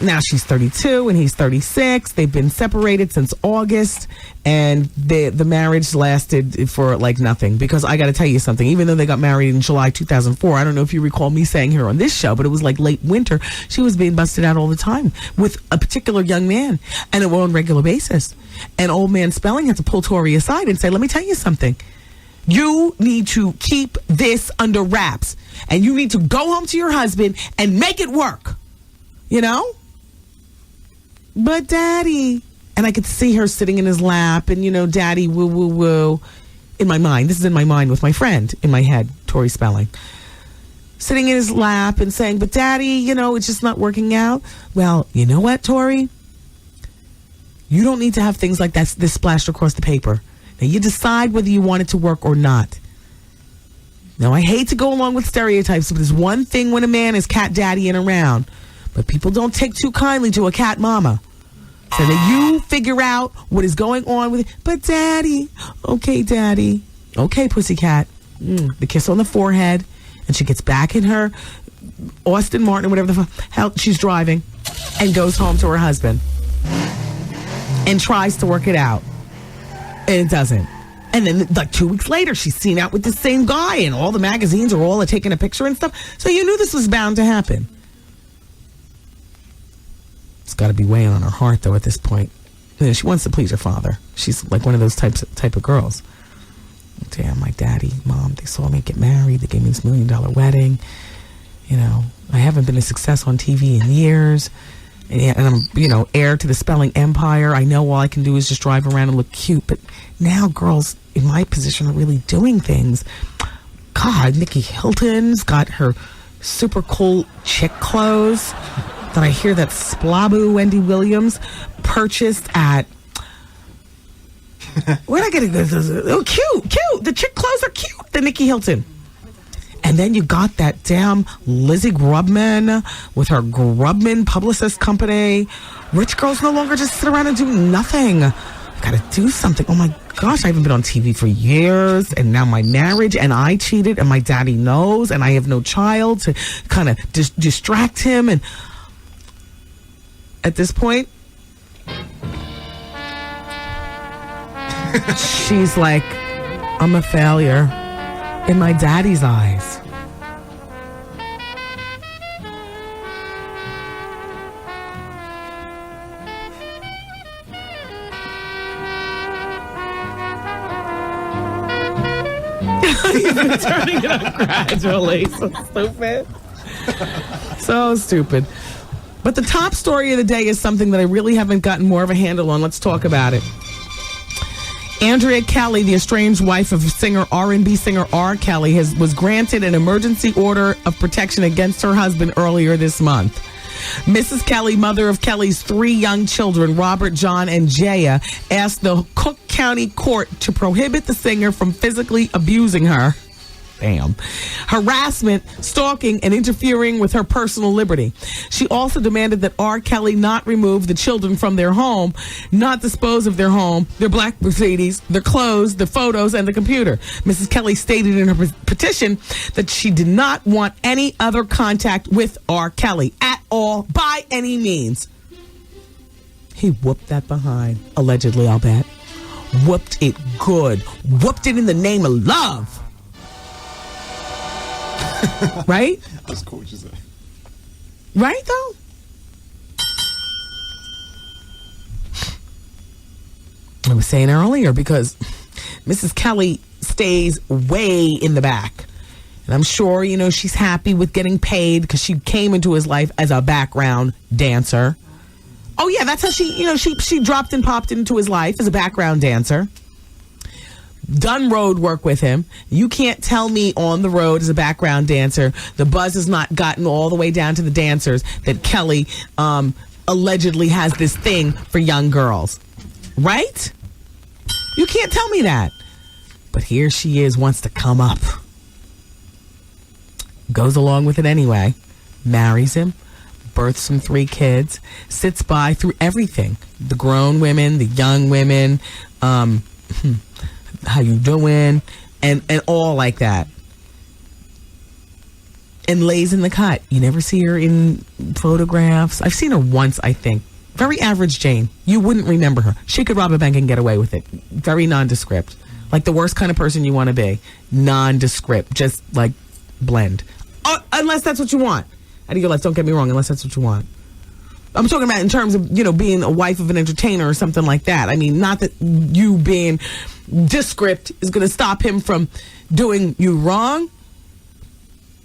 Now she's 32 and he's 36. They've been separated since August, and the marriage lasted for like nothing. Because I got to tell you something, even though they got married in July 2004, I don't know if you recall me saying here on this show, but it was like late winter. She was being busted out all the time with a particular young man, and it was on a regular basis. And old man Spelling had to pull Tori aside and say, let me tell you something. You need to keep this under wraps, and you need to go home to your husband and make it work. You know? But daddy, and I could see her sitting in his lap and, daddy, woo, woo, woo. In my mind, this is in my mind with my friend in my head, Tori Spelling. Sitting in his lap and saying, but daddy, it's just not working out. Well, you know what, Tori? You don't need to have things like that, this splashed across the paper. Now, you decide whether you want it to work or not. Now, I hate to go along with stereotypes, but there's one thing when a man is cat daddying around. But people don't take too kindly to a cat mama. So that you figure out what is going on with it. But daddy, okay, pussycat. The kiss on the forehead. And she gets back in her Austin Martin or whatever the hell she's driving and goes home to her husband. And tries to work it out. And it doesn't. And then like 2 weeks later, she's seen out with the same guy. And all the magazines are all taking a picture and stuff. So you knew this was bound to happen. It's got to be weighing on her heart, though, at this point. She wants to please her father. She's like one of those type of girls. Damn, my daddy, mom, they saw me get married. They gave me this $1 million wedding. I haven't been a success on TV in years. And I'm, heir to the Spelling empire. I know all I can do is just drive around and look cute. But now girls in my position are really doing things. God, Nikki Hilton's got her super cool chick clothes. That I hear that splaboo Wendy Williams purchased at... Where'd I get it? Oh, cute. The chick clothes are cute. The Nikki Hilton. And then you got that damn Lizzie Grubman with her Grubman publicist company. Rich girls no longer just sit around and do nothing. I've got to do something. Oh my gosh, I haven't been on TV for years. And now my marriage, and I cheated, and my daddy knows, and I have no child to kind of distract him. And at this point, she's like, I'm a failure in my daddy's eyes. He's turning it up gradually. So stupid. So stupid. But the top story of the day is something that I really haven't gotten more of a handle on. Let's talk about it. Andrea Kelly, the estranged wife of R&B singer R. Kelly, was granted an emergency order of protection against her husband earlier this month. Mrs. Kelly, mother of Kelly's 3 young children, Robert, John, and Jaya, asked the Cook County Court to prohibit the singer from physically abusing her. Damn. Harassment, stalking, and interfering with her personal liberty. She also demanded that R. Kelly not remove the children from their home, not dispose of their home, their black Mercedes, their clothes, the photos, and the computer. Mrs. Kelly stated in her petition that she did not want any other contact with R. Kelly at all, by any means. He whooped that behind. Allegedly, I'll bet. Whooped it good. Whooped it in the name of love. Right? That's cool what you said. Right, though? I was saying earlier because Mrs. Kelly stays way in the back. And I'm sure, she's happy with getting paid because she came into his life as a background dancer. Oh, yeah, that's how she dropped and popped into his life as a background dancer. Done road work with him. You can't tell me on the road as a background dancer, the buzz has not gotten all the way down to the dancers that Kelly allegedly has this thing for young girls. Right? You can't tell me that. But here she is, wants to come up. Goes along with it anyway. Marries him. Births him 3 kids. Sits by through everything. The grown women, the young women, how you doing, and all like that. and lays in the cut. You never see her in photographs. I've seen her once, I think. Very average Jane. You wouldn't remember her. She could rob a bank and get away with it. Very nondescript. Like the worst kind of person you want to be. Nondescript. Just like blend. Unless that's what you want out of your life. Don't get me wrong. Unless that's what you want. I'm talking about in terms of, being a wife of an entertainer or something like that. I mean, not that you being descript is going to stop him from doing you wrong.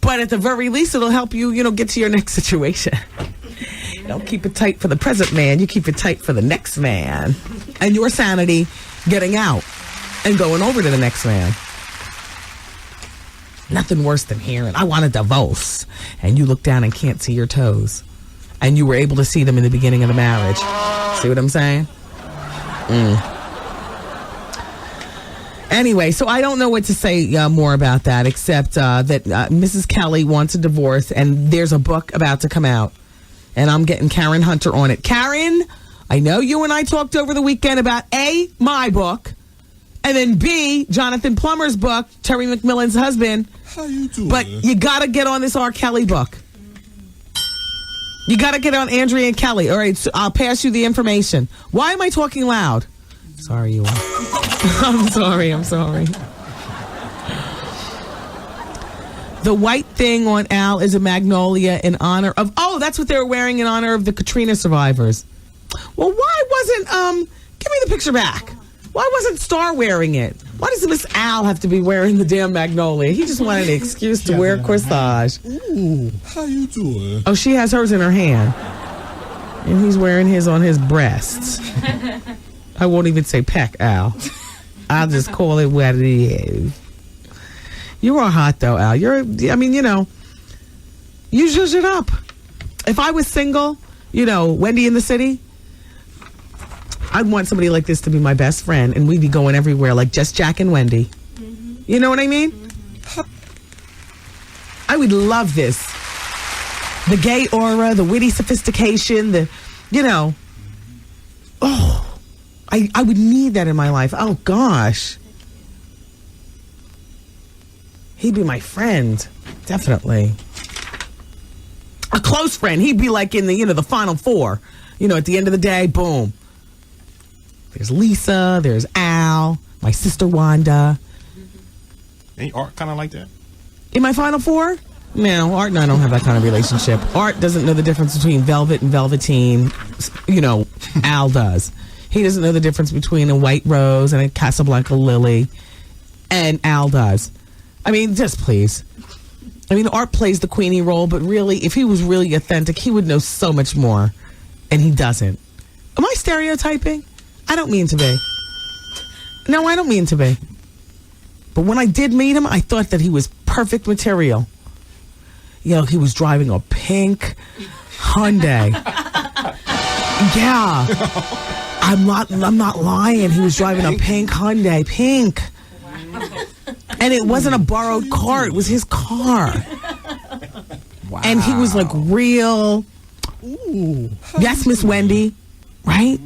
But at the very least, it'll help you, get to your next situation. Don't keep it tight for the present man. You keep it tight for the next man. And your sanity getting out and going over to the next man. Nothing worse than hearing, I want a divorce. And you look down and can't see your toes. And you were able to see them in the beginning of the marriage. See what I'm saying? Anyway, so I don't know what to say more about that, except that Mrs. Kelly wants a divorce, and there's a book about to come out. And I'm getting Karen Hunter on it. Karen, I know you and I talked over the weekend about A, my book, and then B, Jonathan Plummer's book, Terry McMillan's husband. How you doing? But you got to get on this R. Kelly book. You got to get on Andrea and Kelly. All right, so I'll pass you the information. Why am I talking loud? Sorry, you are. I'm sorry. The white thing on Al is a magnolia in honor of... Oh, that's what they were wearing in honor of the Katrina survivors. Well, why wasn't... Give me the picture back. Why wasn't Star wearing it? Why does Miss Al have to be wearing the damn magnolia? He just wanted an excuse to wear corsage. Ooh, how you doing? Oh, she has hers in her hand. And he's wearing his on his breasts. I won't even say peck, Al. I'll just call it what it is. You are hot, though, Al. You zhuzh it up. If I was single, Wendy in the city, I'd want somebody like this to be my best friend, and we'd be going everywhere like just Jack and Wendy. Mm-hmm. You know what I mean? Mm-hmm. I would love this. The gay aura, the witty sophistication, I would need that in my life. Oh, gosh. He'd be my friend. Definitely. A close friend. He'd be like in the, the final four. At the end of the day, boom. There's Lisa. There's Al. My sister Wanda. Ain't Art kind of like that? In my final four? No, Art and I don't have that kind of relationship. Art doesn't know the difference between velvet and velveteen. Al does. He doesn't know the difference between a white rose and a Casablanca lily. And Al does. I mean, just please. I mean, Art plays the Queenie role, but really, if he was really authentic, he would know so much more. And he doesn't. Am I stereotyping? I don't mean to be. No, I don't mean to be. But when I did meet him, I thought that he was perfect material. He was driving a pink Hyundai. Yeah. I'm not lying. He was driving a pink Hyundai. Pink. And it wasn't a borrowed car. It was his car. Wow. And he was like real. Ooh. Yes, Miss Wendy. Right?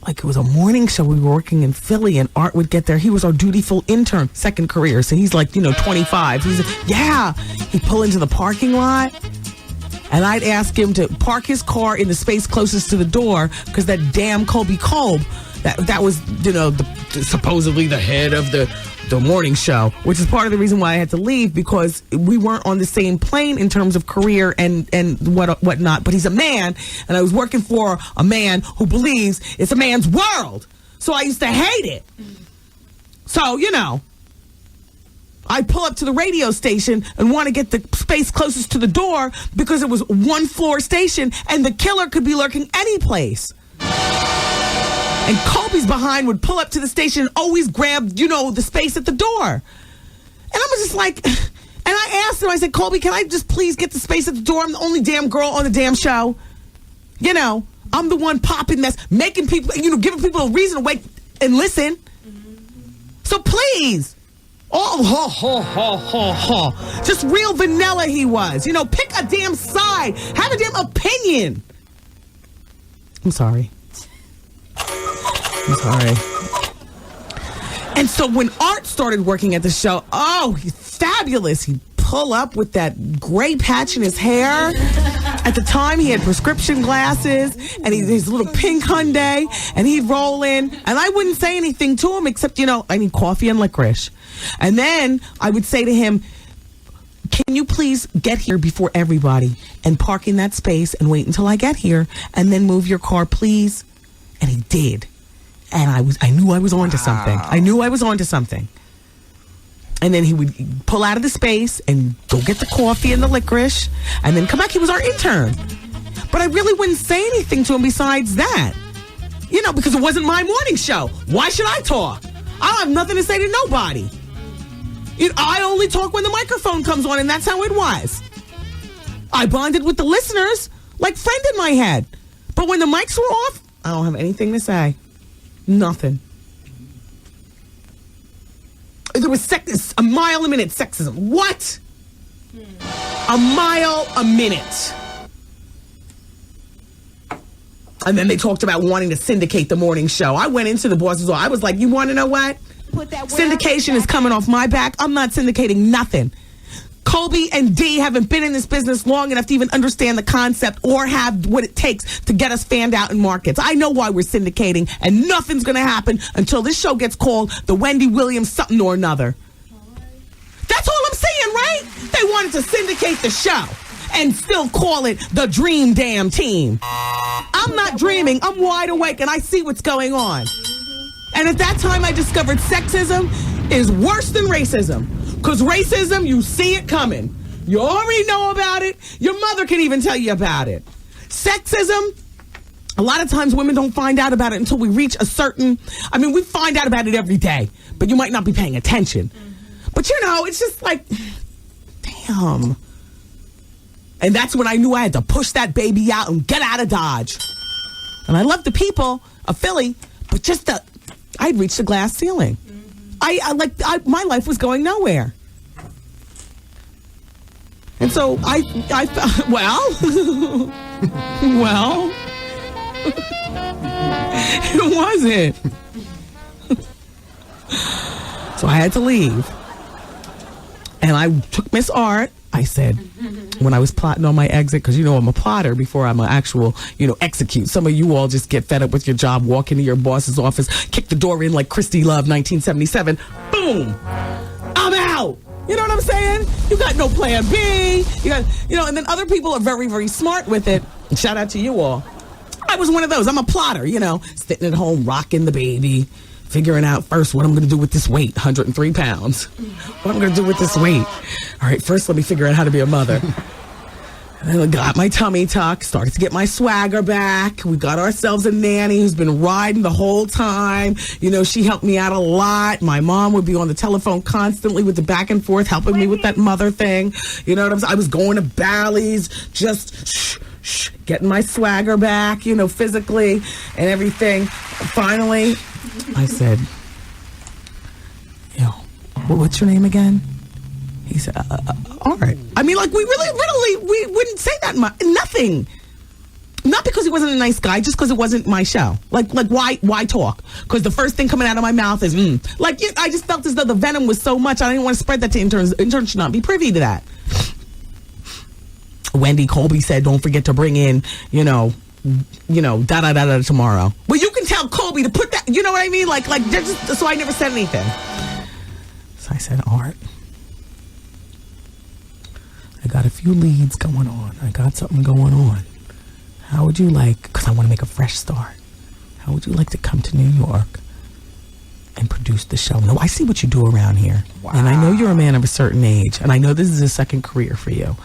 Like it was a morning show. We were working in Philly and Art would get there. He was our dutiful intern, second career. So he's like, 25. He's like, yeah. He'd pull into the parking lot. And I'd ask him to park his car in the space closest to the door because that damn Colby Kolb, that was, supposedly the head of the morning show, which is part of the reason why I had to leave because we weren't on the same plane in terms of career and whatnot. But he's a man, and I was working for a man who believes it's a man's world. So I used to hate it. So, I'd pull up to the radio station and want to get the space closest to the door because it was one floor station and the killer could be lurking any place. And Colby's behind would pull up to the station and always grab, the space at the door. And I was just like, and I asked him, I said, Colby, can I just please get the space at the door? I'm the only damn girl on the damn show. I'm the one popping mess, making people, giving people a reason to wait and listen. So please. Just real vanilla he was. Pick a damn side. Have a damn opinion. I'm sorry. And so when Art started working at the show, he's fabulous. He'd pull up with that gray patch in his hair. At the time, he had prescription glasses and his little pink Hyundai, and he'd roll in, and I wouldn't say anything to him except, I need coffee and licorice. And then I would say to him, can you please get here before everybody and park in that space and wait until I get here and then move your car, please? And he did. And I knew I was on to something. I knew I was on to something. And then he would pull out of the space and go get the coffee and the licorice and then come back. He was our intern. But I really wouldn't say anything to him besides that. Because it wasn't my morning show. Why should I talk? I don't have nothing to say to nobody. I only talk when the microphone comes on, and that's how it was. I bonded with the listeners like friend in my head. But when the mics were off, I don't have anything to say. Nothing. There was a mile a minute sexism. What? A mile a minute. And then they talked about wanting to syndicate the morning show. I went into the boss's office. I was like, you want to know what? Syndication is coming off my back. I'm not syndicating nothing. Colby and Dee haven't been in this business long enough to even understand the concept or have what it takes to get us fanned out in markets. I know why we're syndicating, and nothing's going to happen until this show gets called the Wendy Williams something or another. That's all I'm saying, right? They wanted to syndicate the show and still call it the Dream Damn Team. I'm not dreaming. I'm wide awake, and I see what's going on. And at that time, I discovered sexism is worse than racism. Because racism, you see it coming. You already know about it. Your mother can even tell you about it. Sexism, a lot of times women don't find out about it until we reach a certain... we find out about it every day. But you might not be paying attention. But it's just like... Damn. And that's when I knew I had to push that baby out and get out of Dodge. And I love the people of Philly, but just I'd reached the glass ceiling. My life was going nowhere. And so well, it wasn't. So I had to leave. And I took Miss Art. I said, when I was plotting on my exit, because I'm a plotter before I'm an actual, execute. Some of you all just get fed up with your job, walk into your boss's office, kick the door in like Christy Love, 1977. Boom! I'm out! You know what I'm saying? You got no plan B. You got, and then other people are very, very smart with it. Shout out to you all. I was one of those. I'm a plotter, sitting at home, rocking the baby, figuring out first what I'm going to do with this weight, 103 pounds. What I'm going to do with this weight. All right, first let me figure out how to be a mother. And then I got my tummy tuck, started to get my swagger back. We got ourselves a nanny who's been riding the whole time. She helped me out a lot. My mom would be on the telephone constantly with the back and forth, helping me with that mother thing. You know what I'm saying? I was going to Bally's, just getting my swagger back, physically and everything. Finally, I said, what's your name again? He said, all right. We wouldn't say that much. Nothing. Not because he wasn't a nice guy, just because it wasn't my show. Why talk? Because the first thing coming out of my mouth is, I just felt as though the venom was so much, I didn't want to spread that to interns. Interns should not be privy to that. Wendy Colby said, don't forget to bring in, da-da-da-da tomorrow. Well, you can tell Colby to put that, you know what I mean? So I never said anything. So I said, Art, I got a few leads going on. I got something going on. How would you like, because I want to make a fresh start, how would you like to come to New York and produce the show? No, I see what you do around here. Wow. And I know you're a man of a certain age, and I know this is a second career for you.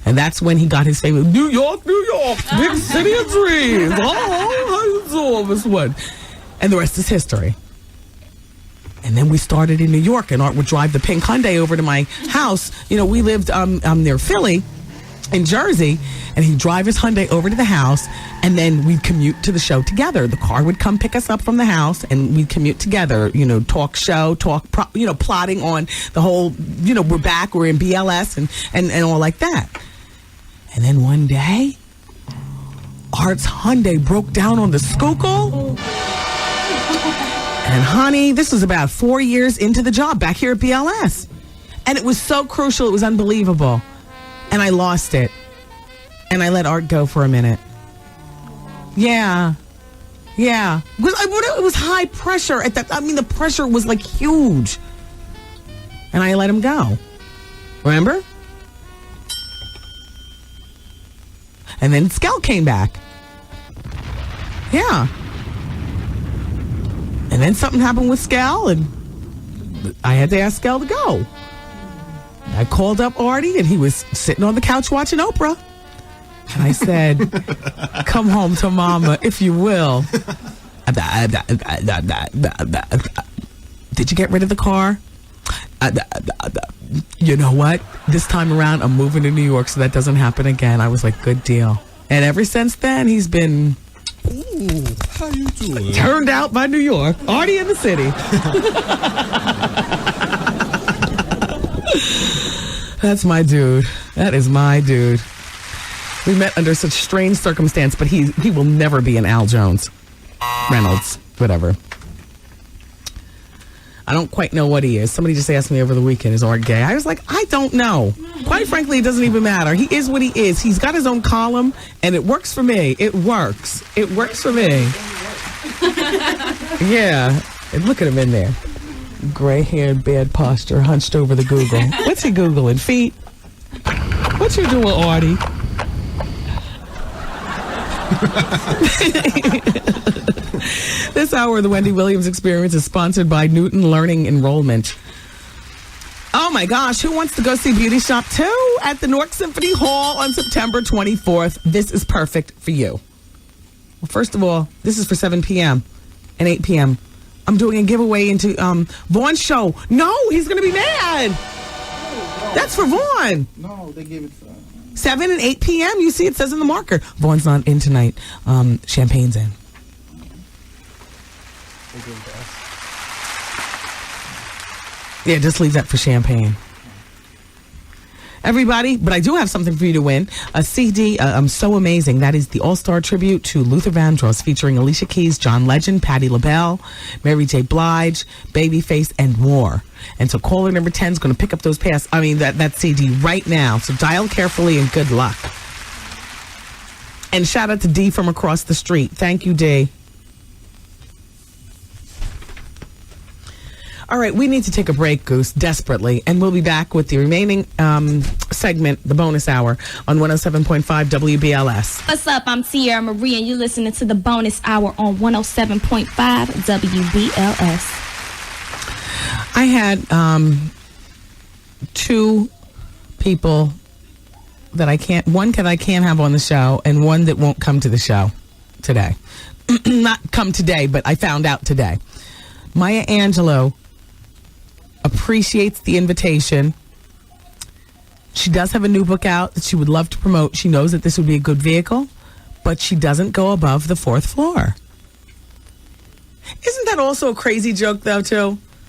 And that's when he got his famous, New York, big city of dreams. Oh, how you doing, Miss Wood? And the rest is history. And then we started in New York, and Art would drive the pink Hyundai over to my house. We lived near Philly, in Jersey, and he'd drive his Hyundai over to the house, and then we'd commute to the show together. The car would come pick us up from the house, and we'd commute together, talk show, plotting on the whole, we're back, we're in BLS, and all like that. And then one day, Art's Hyundai broke down on the Schuylkill. And honey, this was about 4 years into the job back here at BLS. And it was so crucial. It was unbelievable. And I lost it. And I let Art go for a minute. Yeah. Yeah. It was high pressure at that. I mean, the pressure was like huge. And I let him go. Remember? And then Skell came back. Yeah. And then something happened with Skell, and I had to ask Skell to go. I called up Artie, and he was sitting on the couch watching Oprah. And I said, come home to mama, if you will. Did you get rid of the car? You know what? This time around, I'm moving to New York, so that doesn't happen again. I was like, good deal. And ever since then, he's been... Ooh, how you doing? Turned out by New York. Artie in the city. That's my dude. That is my dude. We met under such strange circumstance, but he will never be an Al Jones. Reynolds. Whatever. I don't quite know what he is. Somebody just asked me over the weekend, is Art gay? I was like, I don't know. Quite frankly, it doesn't even matter. He is what he is. He's got his own column, and it works for me. It works. It works for me. Yeah. And look at him in there. Gray-haired, bad posture, hunched over the Google. What's he Googling? Feet? What you doing, Artie? This hour of the Wendy Williams Experience is sponsored by Newton Learning Enrollment. Oh my gosh, who wants to go see Beauty Shop 2 at the Newark Symphony Hall on September 24th? This is perfect for you. Well, first of all, this is for 7 p.m. and 8 p.m. I'm doing a giveaway into Vaughn's show. No, he's going to be mad. That's for Vaughn. No, they gave it 7 and 8 p.m. You see, it says in the marker. Vaughn's not in tonight. Champagne's in. Yeah, just leave that for Champagne. Everybody, but I do have something for you to win. A CD, I'm So Amazing. That is the all-star tribute to Luther Vandross, featuring Alicia Keys, John Legend, Patti LaBelle, Mary J. Blige, Babyface, and more. And so caller number 10 is going to pick up those that CD right now. So dial carefully and good luck. And shout out to D from across the street. Thank you, D. All right, we need to take a break, Goose, desperately. And we'll be back with the remaining segment, the bonus hour, on 107.5 WBLS. What's up? I'm Sierra Marie, and you're listening to the bonus hour on 107.5 WBLS. I had two people that I can't have on the show, and one that won't come to the show today. Not come today, but I found out today. Maya Angelou appreciates the invitation. She does have a new book out that she would love to promote. She knows that this would be a good vehicle, but she doesn't go above the 4th floor. Isn't that also a crazy joke, though, too?